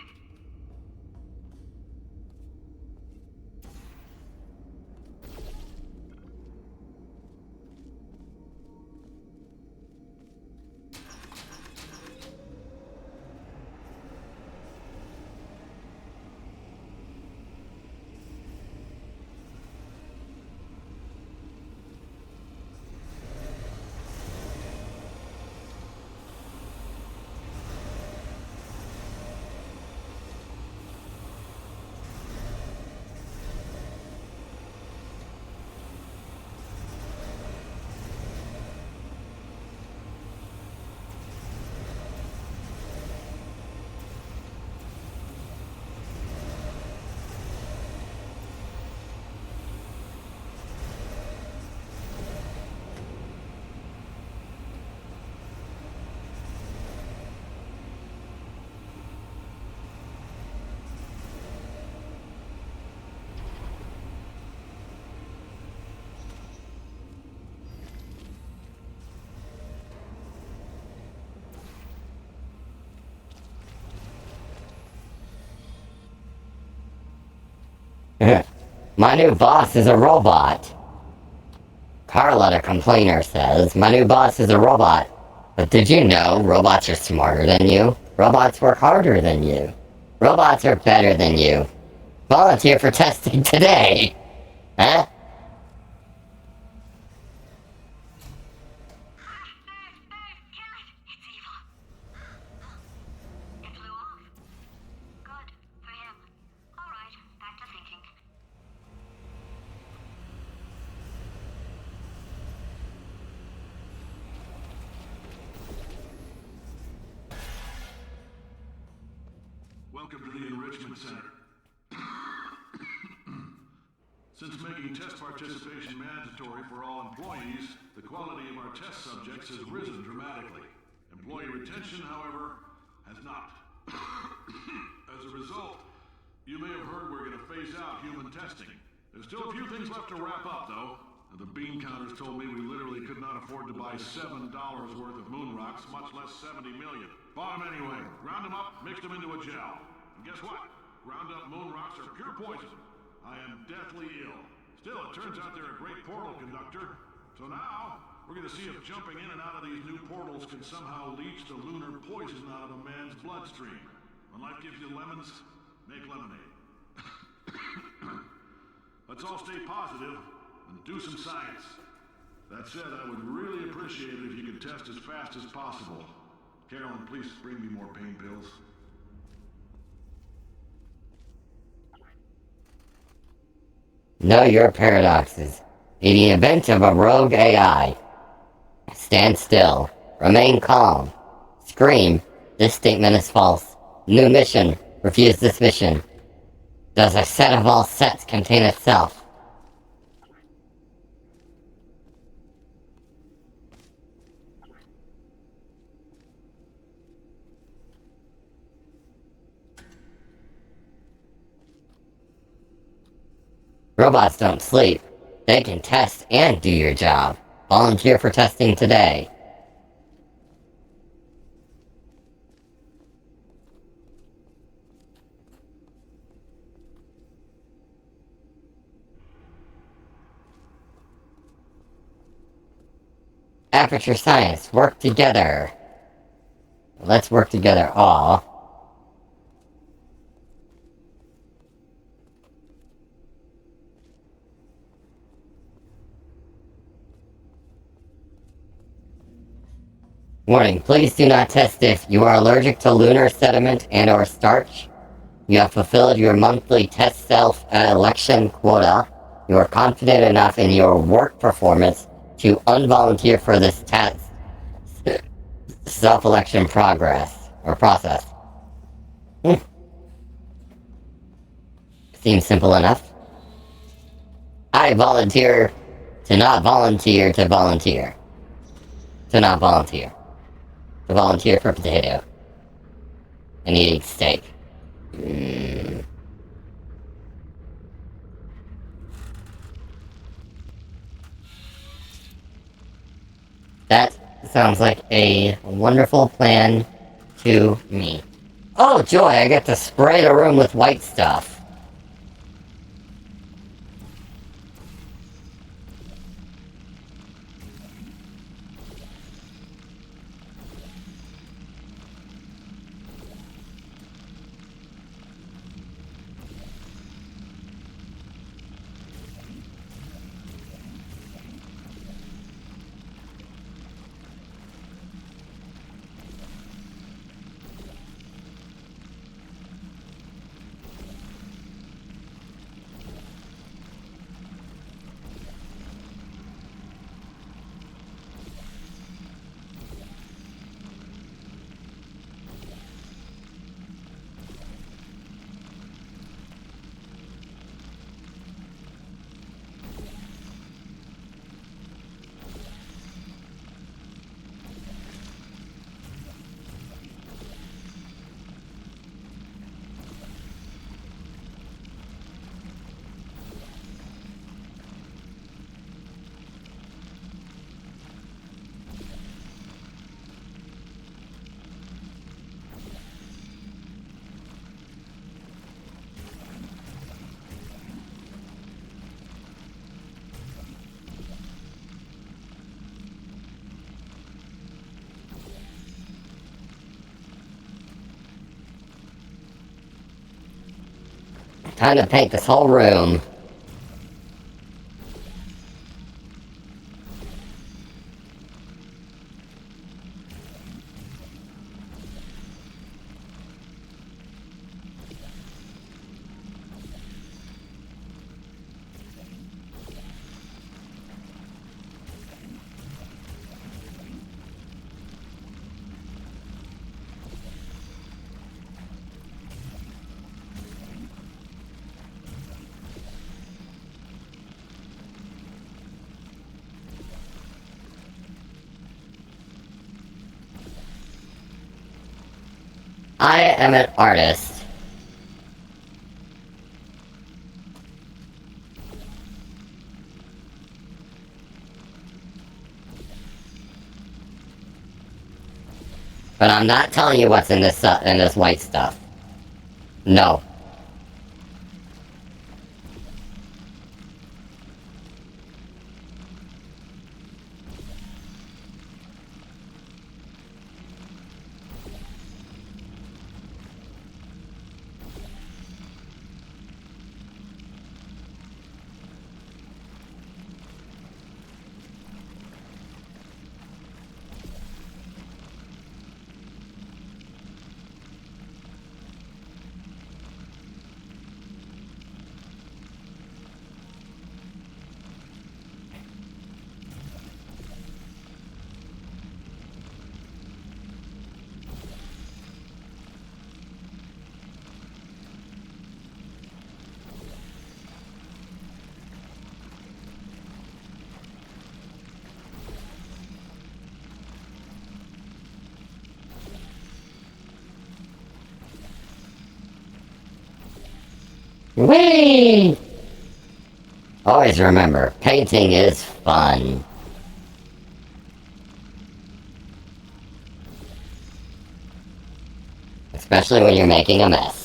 My new boss is a robot. Carla the complainer says, my new boss is a robot. But did you know robots are smarter than you? Robots work harder than you. Robots are better than you. Volunteer for testing today. Huh? Welcome to the Enrichment Center. Since making test participation mandatory for all employees, the quality of our test subjects has risen dramatically. Employee retention, however, has not. As a result, you may have heard we're going to phase out human testing. There's still a few things left to wrap up, though. The bean counters told me we literally could not afford to buy $7 worth of moon rocks, much less 70 million. Bought them anyway. Ground them up, mixed them into a gel. And guess what? Ground up moon rocks are pure poison. I am deathly ill. Still, it turns out they're a great portal conductor. So now, we're going to see if jumping in and out of these new portals can somehow leach the lunar poison out of a man's bloodstream. When life gives you lemons, make lemonade. Let's all stay positive and do some science. That said, I would really appreciate it if you could test as fast as possible. Carolyn, please bring me more pain pills. Know your paradoxes. In the event of a rogue AI, stand still. Remain calm. Scream. This statement is false. New mission. Refuse this mission. Does a set of all sets contain itself? Robots don't sleep. They can test and do your job. Volunteer for testing today. Aperture Science, work together. Let's work together all. Warning, please do not test if you are allergic to lunar sediment and or starch. You have fulfilled your monthly test self-election quota. You are confident enough in your work performance to unvolunteer for this test self-election process. Seems simple enough. I volunteer to not volunteer to volunteer. To not volunteer. To volunteer for potato. And eating steak. That sounds like a wonderful plan to me. Oh joy, I get to spray the room with white stuff. Time to paint this whole room. I am an artist. But I'm not telling you what's in this white stuff. No. Whee! Always remember, painting is fun. Especially when you're making a mess.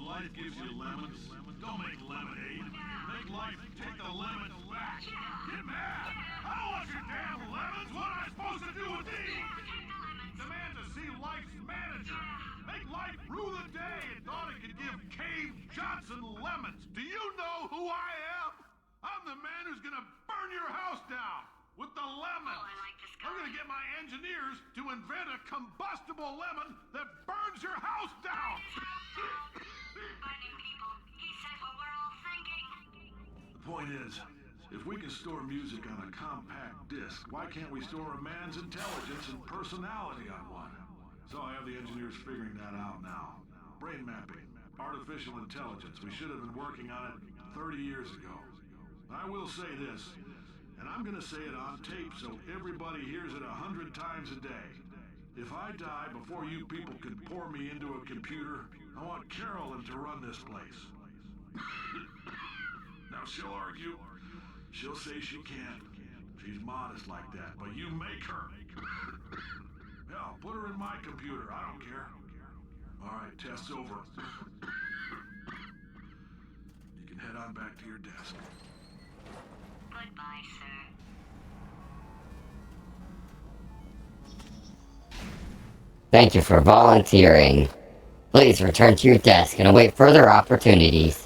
Life gives you lemons. Don't make lemonade. Make life take the lemons back. Get mad. I don't want your damn lemons. What am I supposed to do with these? Demand to see life's manager. Make life rue the day and thought it could give Cave Johnson lemons. Do you know who I am? I'm the man who's gonna burn your house down with the lemons. I'm gonna get my engineers to invent a combustible lemon that burns your house down. The point is, if we can store music on a compact disc, why can't we store a man's intelligence and personality on one? So I have the engineers figuring that out now. Brain mapping, artificial intelligence. We should have been working on it 30 years ago. I will say this, and I'm gonna say it on tape so everybody hears it 100 times a day. If I die before you people can pour me into a computer, I want Carolyn to run this place. Now she'll argue. She'll say she can't. She's modest like that, but you make her. Yeah, put her in my computer. I don't care. All right, test's over. You can head on back to your desk. Goodbye, sir. Thank you for volunteering. Please return to your desk and await further opportunities.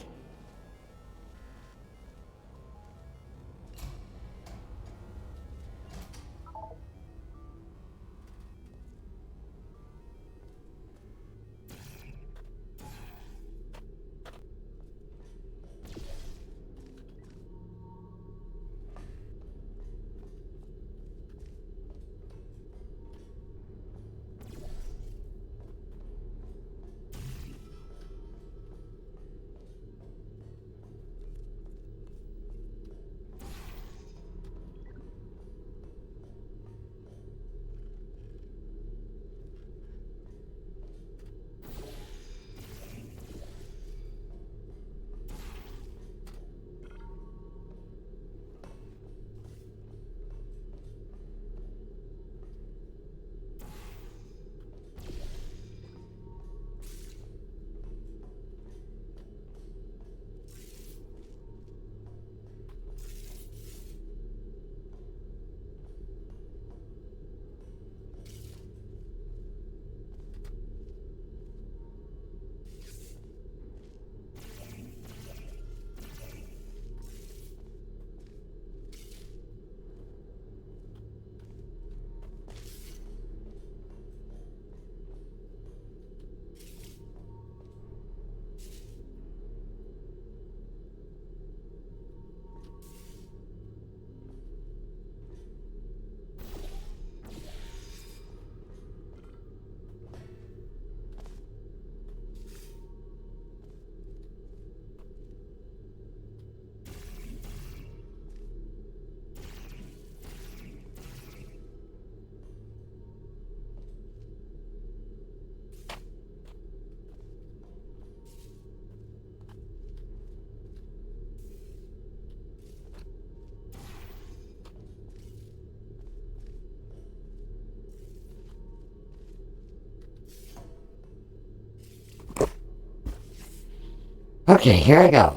Okay, here I go.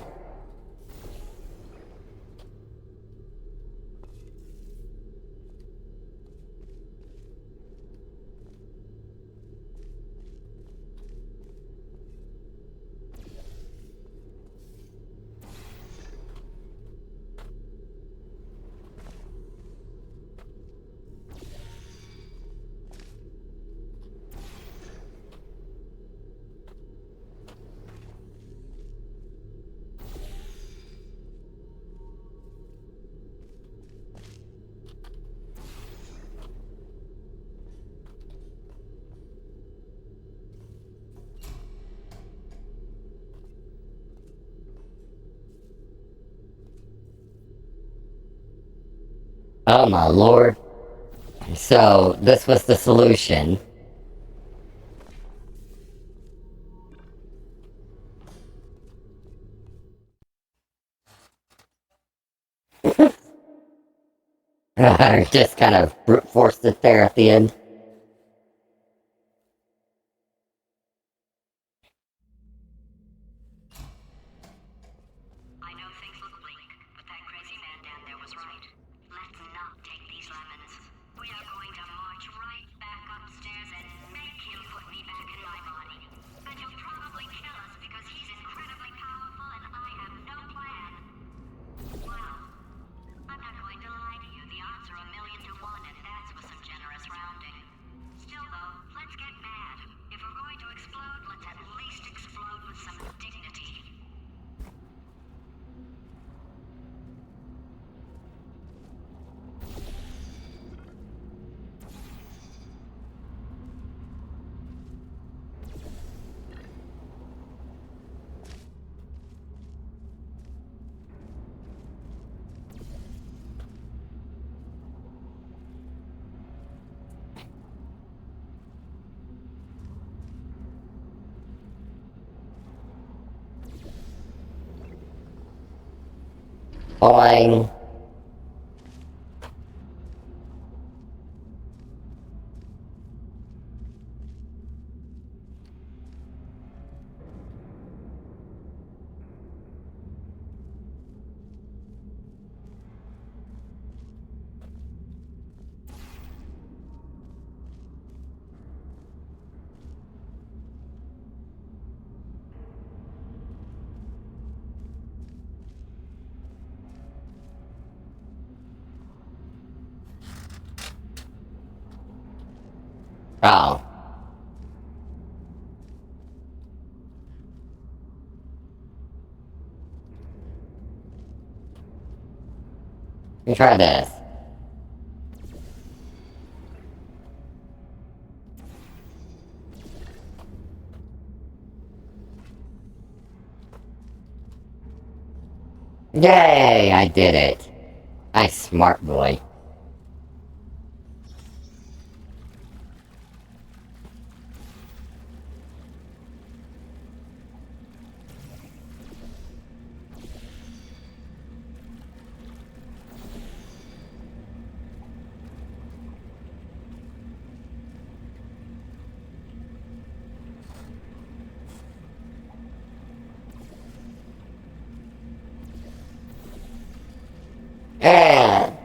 Oh my lord. So, this was the solution. I just kind of brute forced it there at the end. I know things look bleak, but that crazy man down there was right. Let's not take these lemons. We are going to march right back upstairs and make him put me back in my body. And he'll probably kill us because he's incredibly powerful and I have no plan. Well, I'm not going to lie to you. The odds are 1,000,000 to 1, and that's with some generous rounding. Still, though, let's get mad. If we're going to explode, let's at least explode with some dignity. Boing. Oh. Let me try this. Yay, I did it. I smart boy. And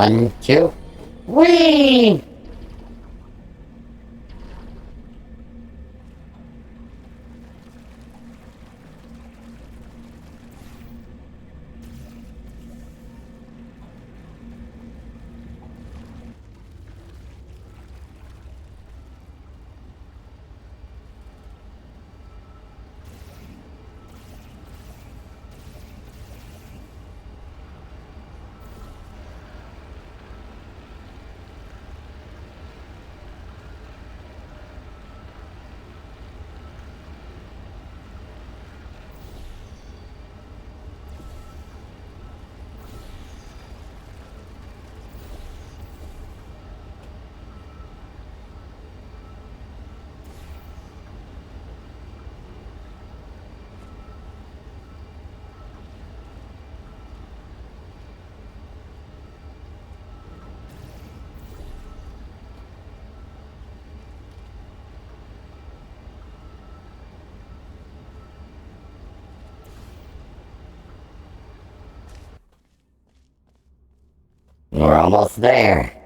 1, 2, whee! We're almost there.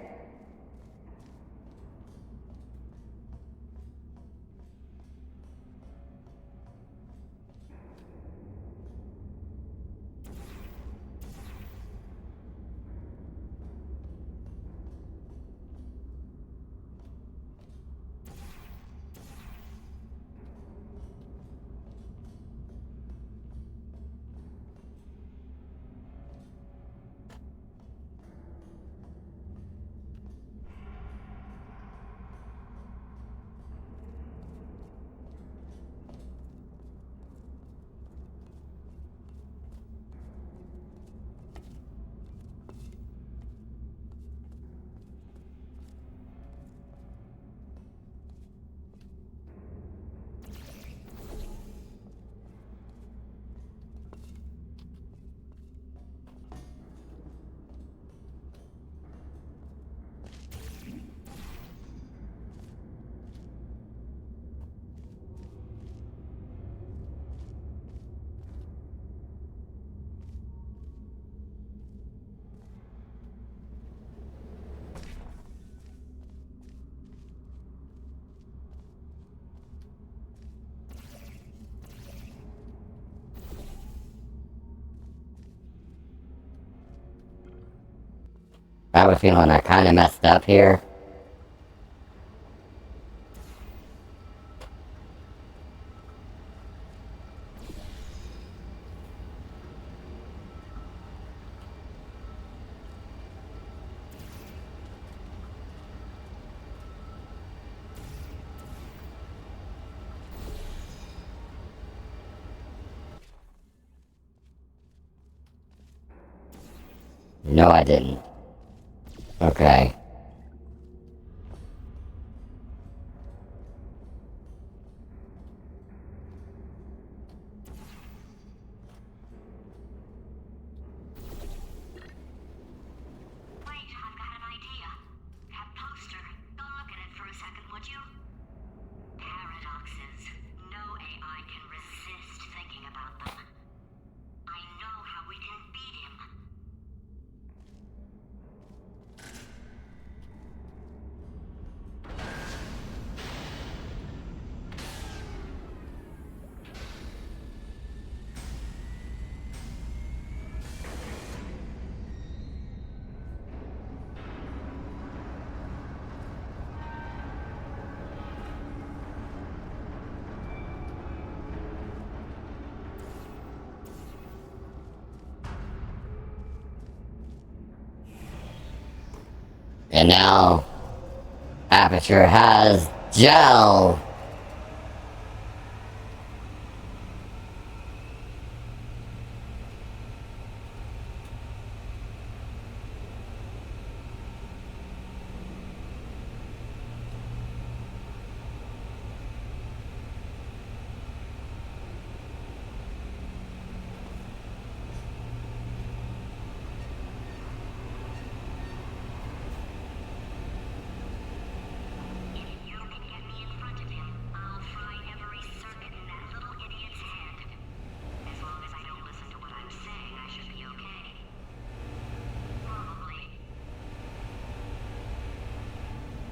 I have a feeling I kind of messed up here. No, I didn't. Okay. And now, Aperture has gel.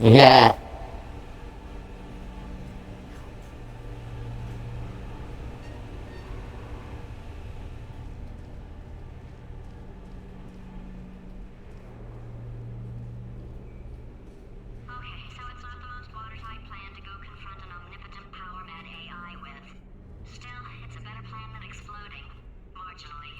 Yeah. Okay, so it's not the most watertight plan to go confront an omnipotent power mad AI with. Still, it's a better plan than exploding. Marginally.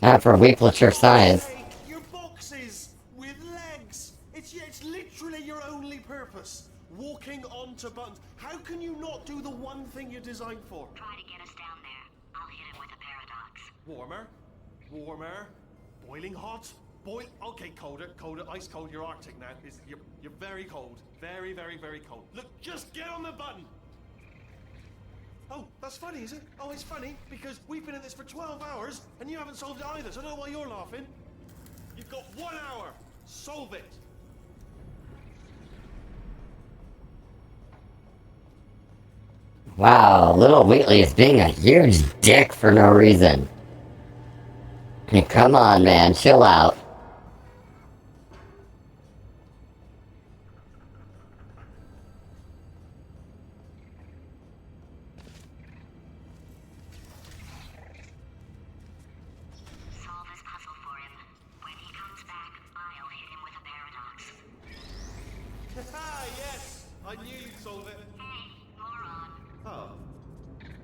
Not for weaklature science. Hey, your boxes with legs. It's literally your only purpose. Walking onto buttons. How can you not do the one thing you're designed for? Try to get us down there. I'll hit it with a paradox. Warmer, warmer, boiling hot, Okay, colder, ice cold. You're Arctic now. You're very cold, very, very, very cold. Look, just get on the button. Oh, that's funny, is it? Oh, it's funny because we've been at this for 12 hours and you haven't solved it either. So I don't know why you're laughing. You've got 1 hour. Solve it. Wow, little Wheatley is being a huge dick for no reason. Come on, man, chill out. Solve this puzzle for him. When he comes back, I'll hit him with a paradox. Ah, yes. I knew you'd solve it. Hey, moron. Oh.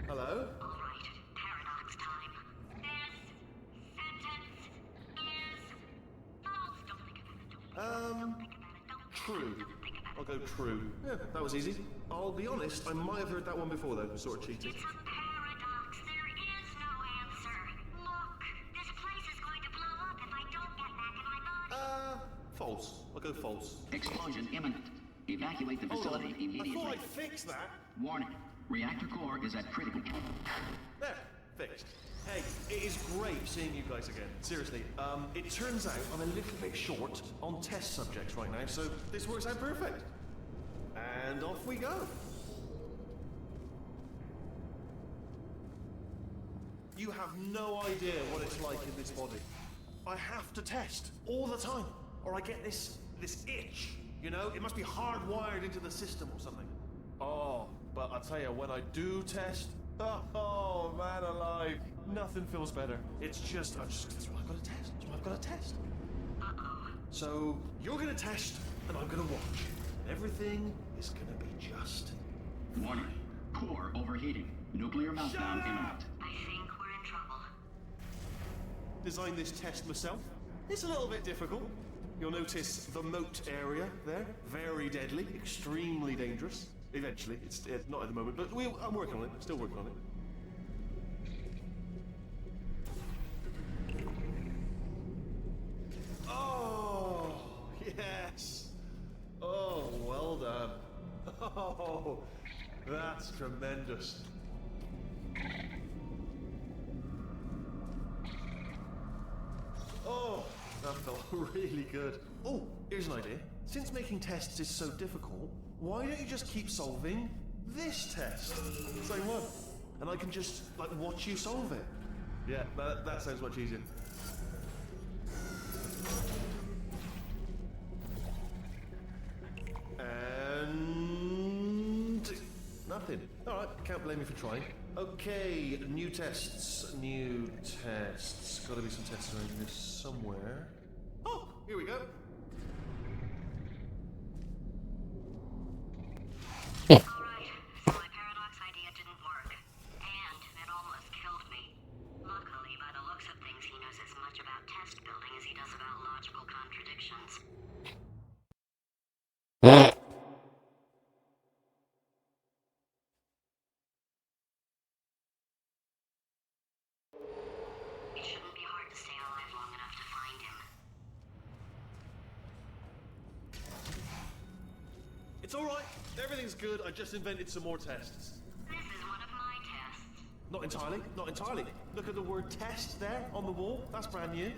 Hello? All right, paradox time. This sentence is false. Don't think about it. Don't think about it. Don't True. think about it. I'll go true. Yeah, that was easy. I'll be honest, I might have heard that one before though, sort of cheated. It's a paradox. There is no answer. Look, this place is going to blow up if I don't get back in my body. False. I'll go false. Explosion imminent. Evacuate the facility I immediately. thought I'd fix that. Warning. Reactor core is at critical. There, fixed. Hey, it is great seeing you guys again. Seriously, it turns out I'm a little bit short on test subjects right now, so this works out perfect. And off we go. You have no idea what it's like in this body. I have to test all the time, or I get this itch. You know, it must be hardwired into the system or something. Oh, but I tell you, when I do test, oh man alive, nothing feels better. It's just, that's what I've got to test. That's what I've got to test. So you're gonna test, and I'm gonna watch. Everything is gonna be just. Warning. Core overheating. Nuclear meltdown imminent. I think we're in trouble. Designed this test myself. It's a little bit difficult. You'll notice the moat area there. Very deadly, extremely dangerous. Eventually, it's not at the moment, but I'm working on it. Still working on it. Oh, yes. Oh, well done. Oh, that's tremendous. Oh, that felt really good. Oh, here's an idea. Since making tests is so difficult, why don't you just keep solving this test? Same one. And I can just, like, watch you solve it. Yeah, that sounds much easier. And... nothing. Alright, can't blame me for trying. Okay, new tests. New tests. Gotta be some tests around here somewhere. Oh, here we go. Alright, so my paradox idea didn't work. And it almost killed me. Luckily, by the looks of things, he knows as much about test building as he does about logical contradictions. It shouldn't be hard to stay alive long enough to find him. is good. I just invented some more tests. This is one of my tests. Not entirely, not entirely. Look at the word test there on the wall. That's brand new.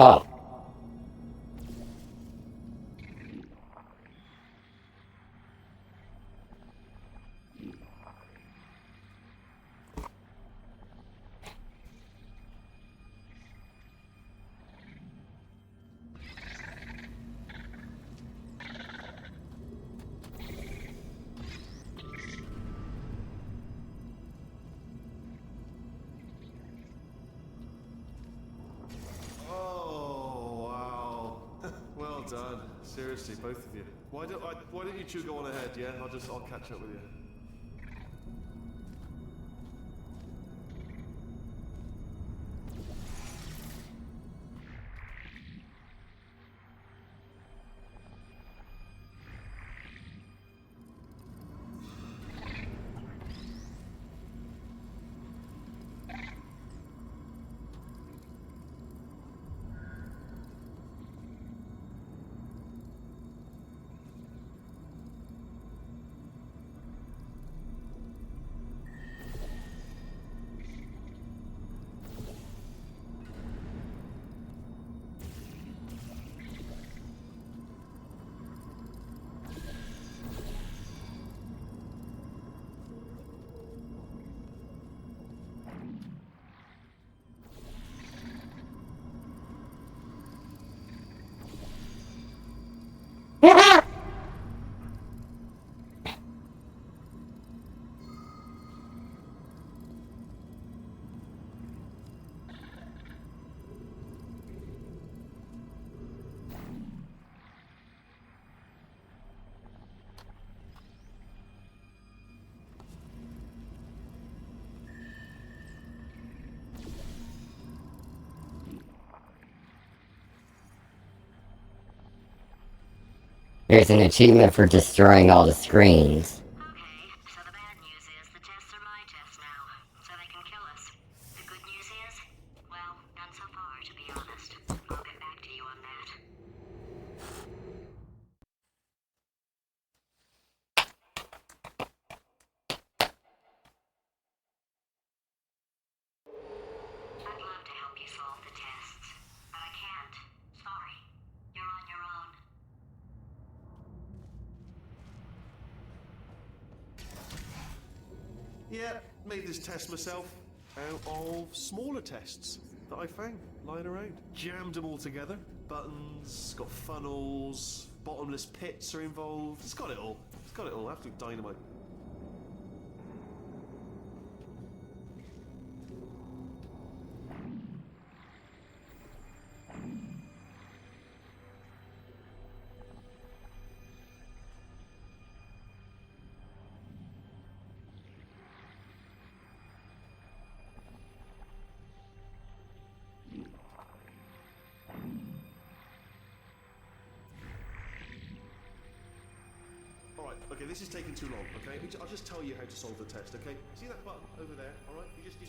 Oh. Done. Seriously, both of you. Why don't you two go on ahead, yeah? I'll catch up with you. There's an achievement for destroying all the screens. Okay, so the bad news is the tests are my tests now, so they can kill us. The good news is, well, none so far, to be honest. I'll get back to you on that. I'd love to help you solve the tests, but I can't. Sorry. You're on your own. Yeah, made this test myself out of smaller tests that I found lying around. Jammed them all together. Buttons, got funnels, bottomless pits are involved. It's got it all. It's got it all. Absolute dynamite. Okay, this is taking too long, okay? I'll just tell you how to solve the test, okay? See that button over there, alright? You just... And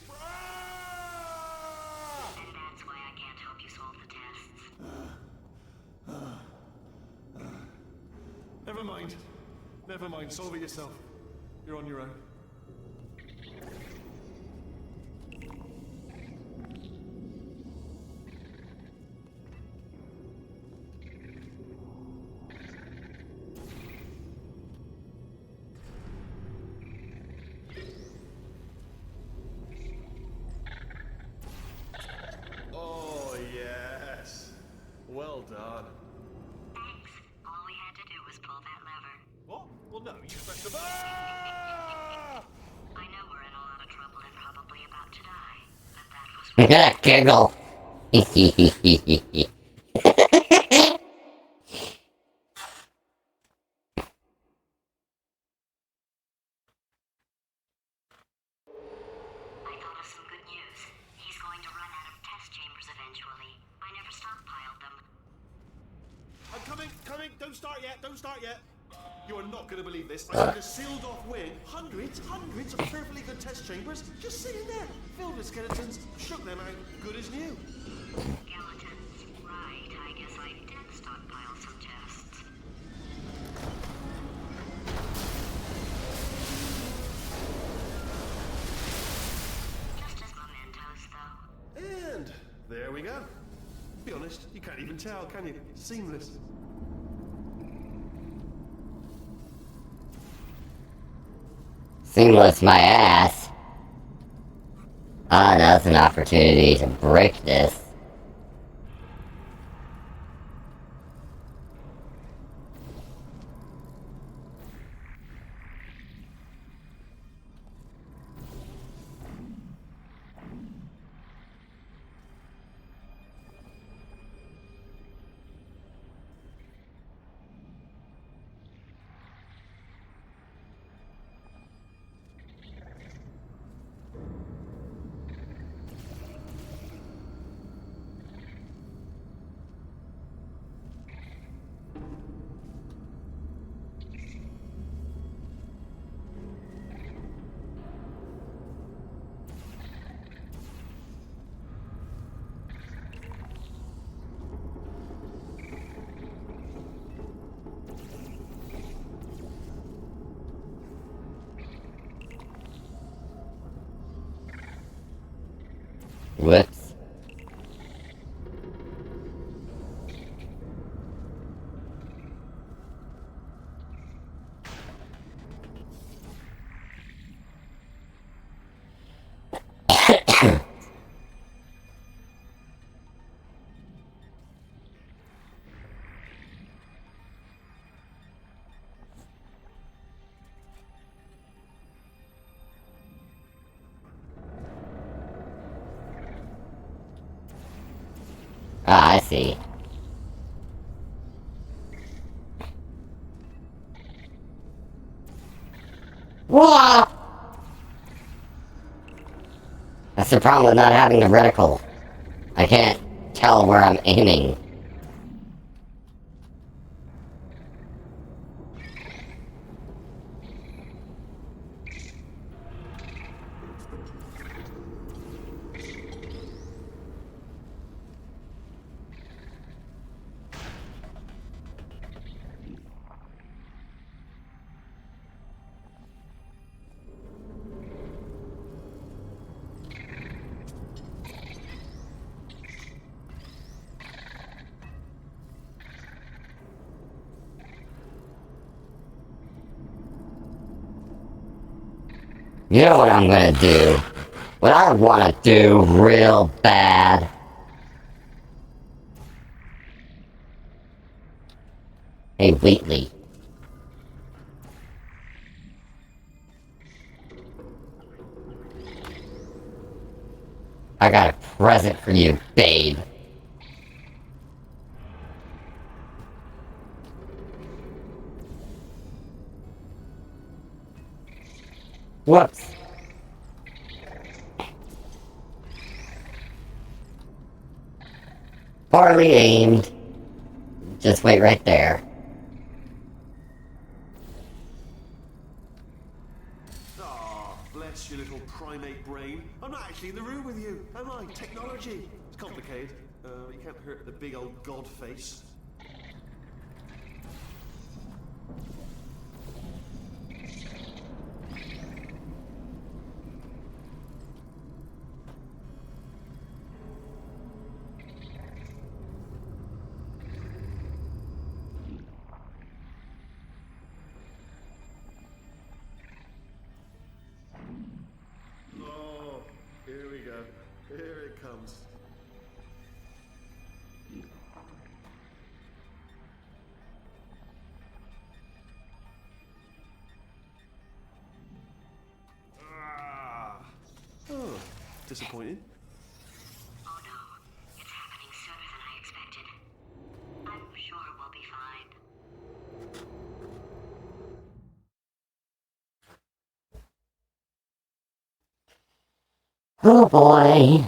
that's why I can't help you solve the tests. Never mind. Never mind. Solve it yourself. You're on your own. that lever. What? Well, no, you press the... Ah! I know we're in a lot of trouble and probably about to die, but that was... Giggle. I thought of some good news. He's going to run out of test chambers eventually. I never stockpiled them. I'm coming! Don't start yet! You are not going to believe this. I found a sealed off wing. Hundreds of perfectly good test chambers just sitting there, filled with skeletons. Shook them out, good as new. Skeletons. Right, I guess I did stockpile some tests. Just as mementos, though. And there we go. Be honest, you can't even tell, can you? Seamless. Seamless my ass. Ah, now's an opportunity to break this. Whoops. Ah, I see. Whoa! That's the problem with not having the reticle. I can't tell where I'm aiming. You know what I'm gonna do? What I wanna do real bad. Hey, Wheatley. I got a present for you, babe. Whoops. Poorly aimed. Just wait right there. Ah, bless your little primate brain. I'm not actually in the room with you, am I? Technology. It's complicated. You can't hurt the big old god face. Oh, here we go. Here it comes. disappointing. Oh no, it's happening sooner than I expected. I'm sure we'll be fine. Oh boy.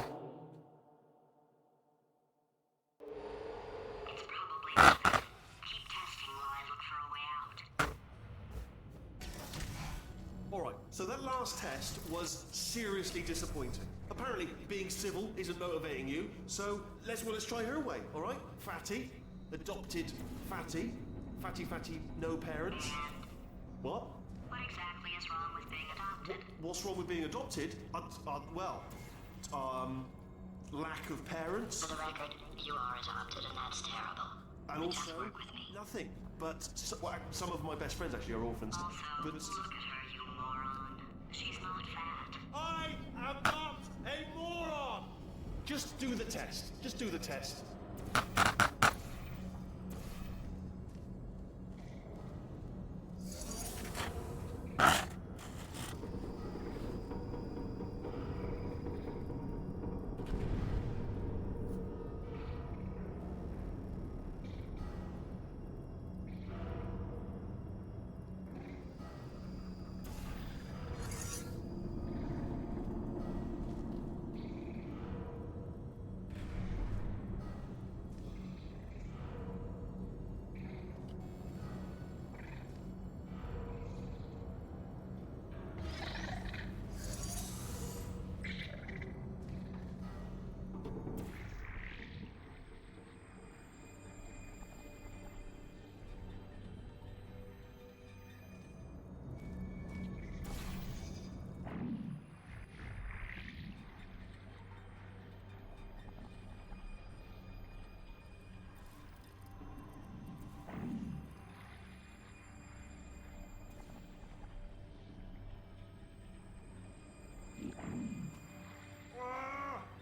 It's probably nothing. Keep testing while I look for a way out. Alright, so that last test was seriously disappointing. Apparently, being civil isn't motivating you, so let's try her way, alright? Fatty, adopted Fatty, Fatty, no parents. What? What exactly is wrong with being adopted? What's wrong with being adopted? Lack of parents. For the record, you are adopted and that's terrible. And Just also, work with me. nothing. But some of my best friends actually are orphans. Also, But look at her, you moron. She's not fat. I am not a moron! Just do the test. Just do the test.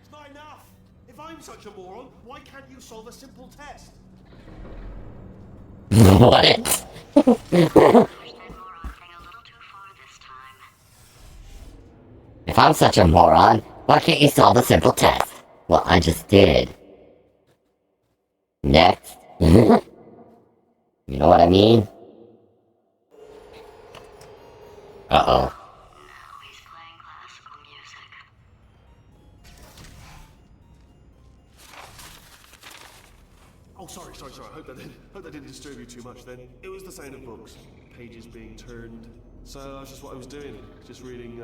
It's not enough. If I'm such a moron, why can't you solve a simple test? What? Pushed that moron thing a little too far this time. If I'm such a moron, why can't you solve a simple test? Well, I just did. Next. You know what I mean? Uh-oh. Now he's playing classical music. Oh, sorry. Hope that didn't disturb you too much then. It was the sound of books. Pages being turned. So that's just what I was doing. Just reading,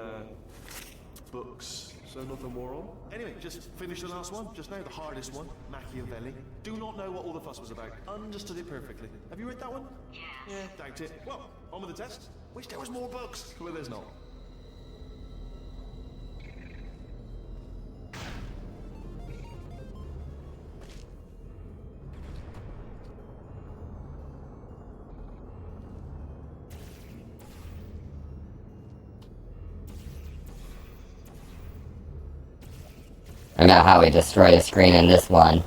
books. So nothing more on. Anyway, just finished the last one. Just now, the hardest one. Machiavelli. Do not know what all the fuss was about. Understood it perfectly. Have you read that one? Yes. Yeah, doubt it. Well, on with the test. Wish there was more books. Well, there's not. I know how we destroy a screen in this one.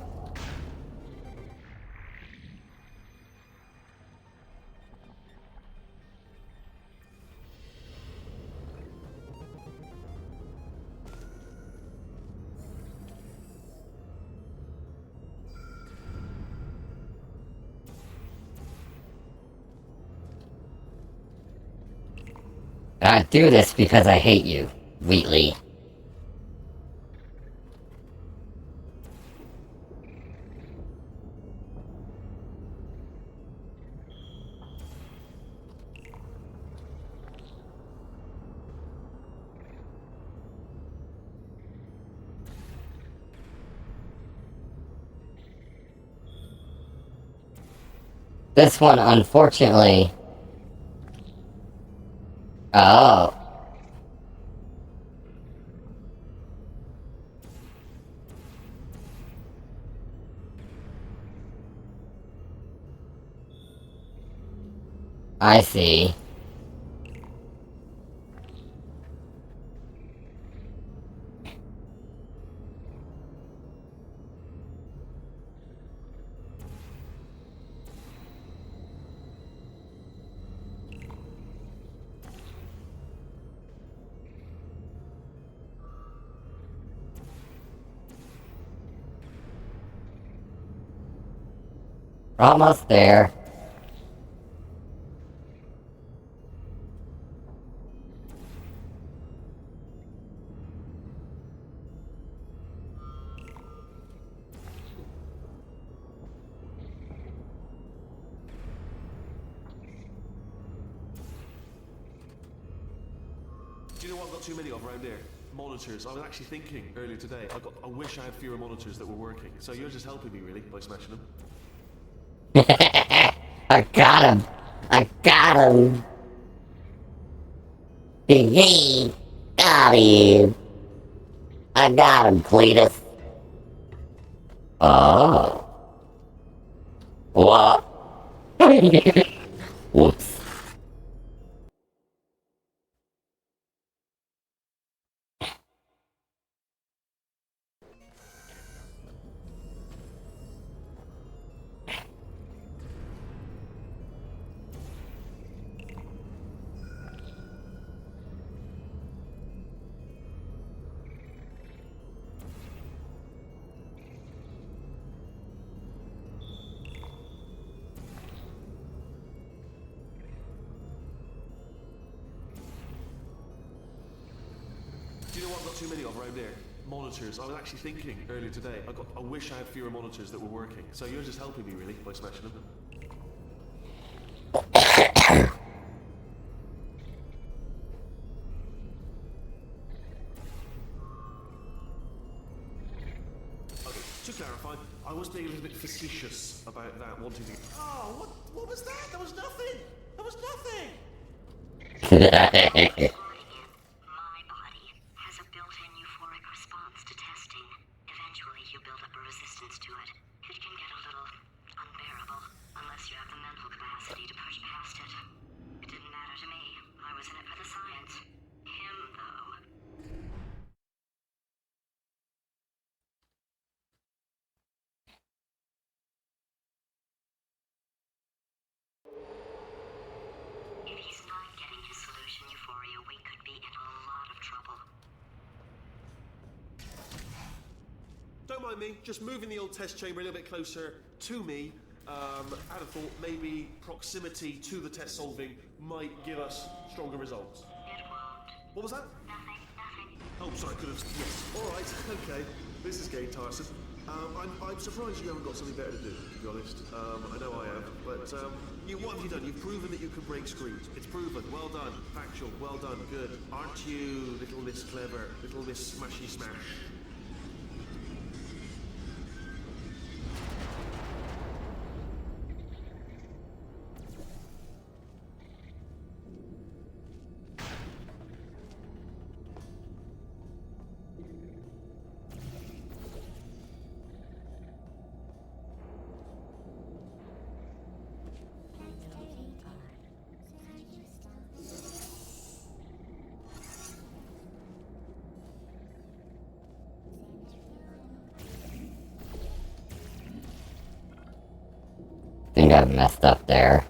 I do this because I hate you, Wheatley. This one, unfortunately... Oh. I see. We're almost there. Do you know what I've got too many of around here? Monitors. I was actually thinking earlier today, I wish I had fewer monitors that were working. So you're just helping me, really, by smashing them. I got him! I got him! He got him! I got him, Cletus. Oh. What? Whoops. Do you know what I've got too many of around here? Monitors. I was actually thinking earlier today, I wish I had fewer monitors that were working. So you're just helping me, really, by smashing them. Okay, to clarify, I was being a little bit facetious about that, wanting to... Oh, what was that? There was nothing! There was nothing! My body has a built-in euphoric response to testing. Eventually, you build up a resistance to it. It can get a little unbearable unless you have the mental capacity to push past it. It didn't matter to me. I was in it for the science. Him, though. If he's not getting his solution euphoria, we could be in a lot of trouble. Don't mind me, just moving the old test chamber a little bit closer to me. I'd have thought maybe proximity to the test solving might give us stronger results. It won't. What was that? Nothing. Oh, sorry, could have... Yes. All right, okay. This is getting tiresome. I'm surprised you haven't got something better to do, to be honest. I know I am, but what have you done? You've proven that you can break screens. It's proven. Well done. Factual. Well done. Good. Aren't you, little Miss Clever? Little Miss Smashy Smash? Think I've messed up there.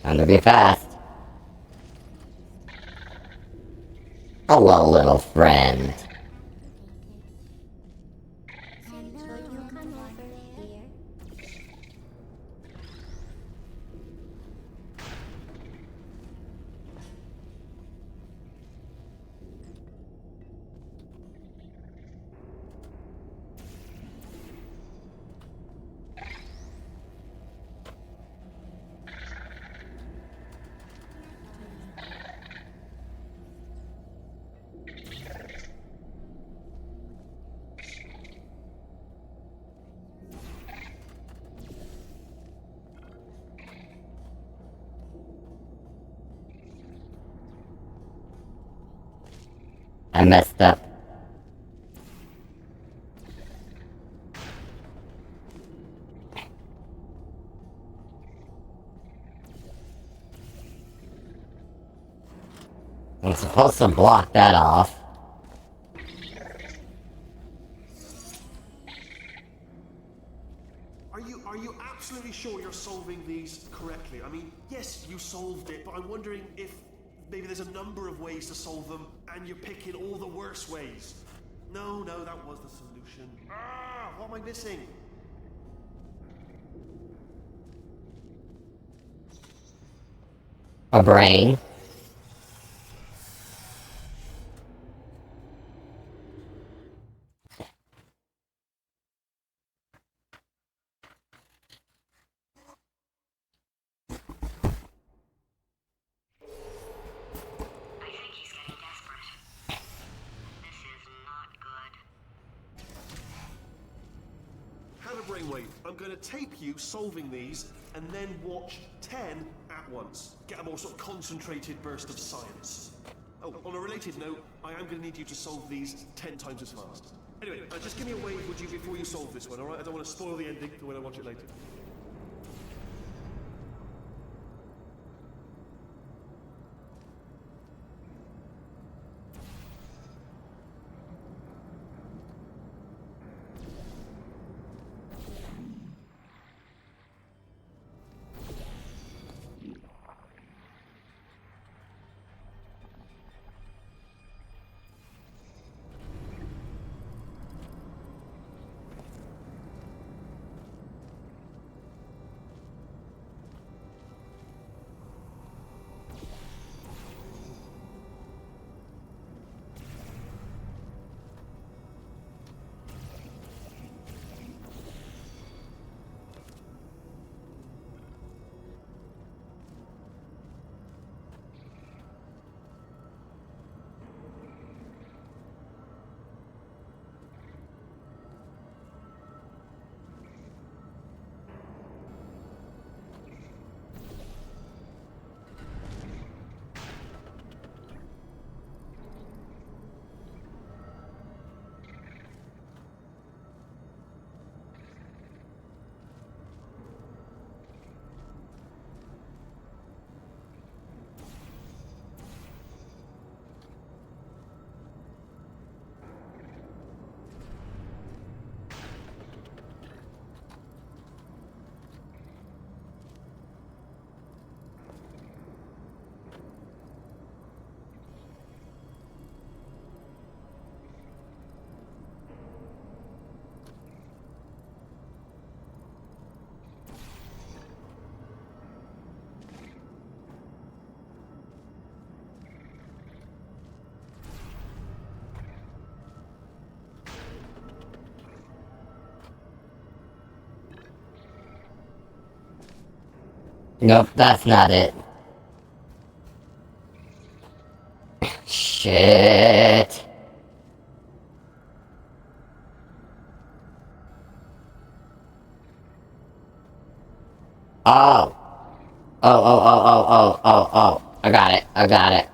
Time to be fast. Hello, little friend. And so you come over here. I messed up. I'm supposed to block that off. Are you absolutely sure you're solving these correctly? I mean, yes, you solved it, but I'm wondering if maybe there's a number of ways to solve them, and you're picking all the worst ways. No, that was the solution. What am I missing? A brain. Brainwave, I'm going to tape you solving these and then watch 10 at once. Get a more sort of concentrated burst of science. Oh, on a related note, I am going to need you to solve these 10 times as fast. Anyway, just give me a wave, would you, before you solve this one, alright? I don't want to spoil the ending for when I watch it later. Nope, that's not it. Shit. Oh. Oh. I got it.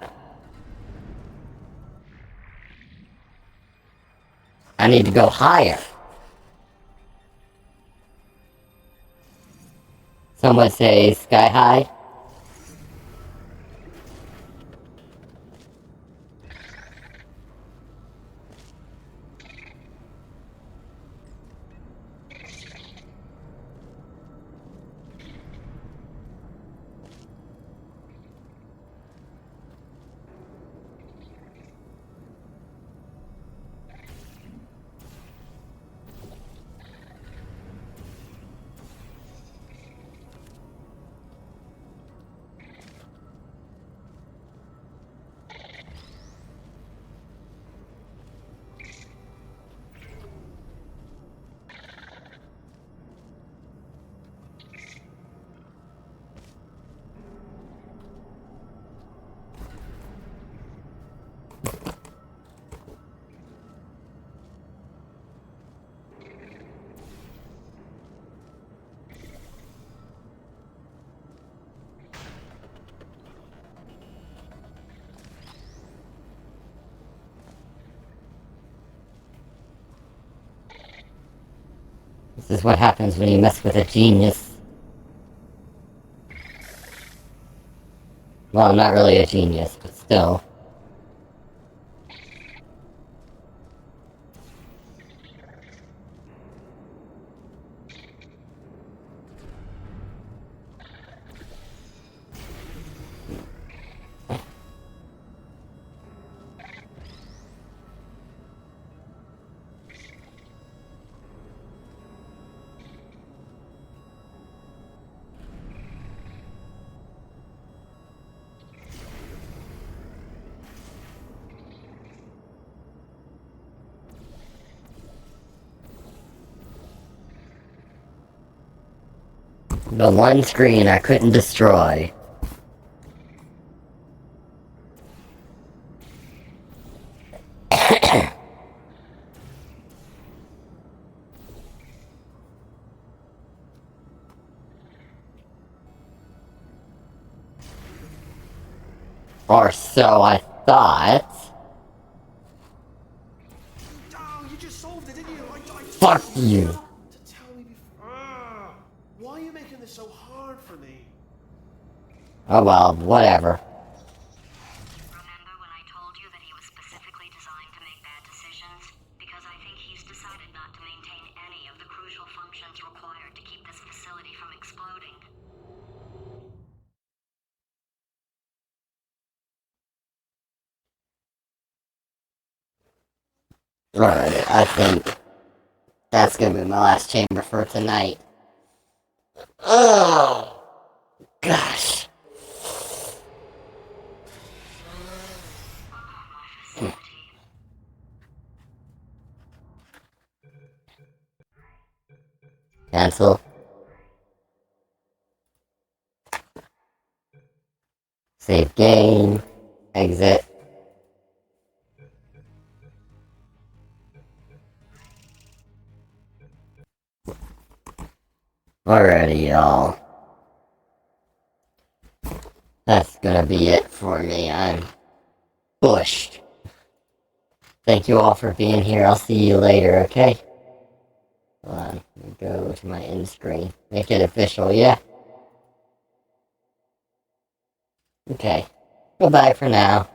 I need to go higher. Some would say sky high. This is what happens when you mess with a genius. Well, not really a genius, but still. The one screen I couldn't destroy. Or so I thought. Oh, you just solved it, didn't you? Fuck you. Why are you making this so hard for me? Oh well, whatever. Remember when I told you that he was specifically designed to make bad decisions? Because I think he's decided not to maintain any of the crucial functions required to keep this facility from exploding. Alright, I think that's gonna be my last chamber for tonight. Oh, gosh. Cancel. Save game. Exit. Alrighty, y'all. That's gonna be it for me. I'm bushed. Thank you all for being here. I'll see you later, okay? Hold on. Let me go to my end screen. Make it official, yeah? Okay. Goodbye for now.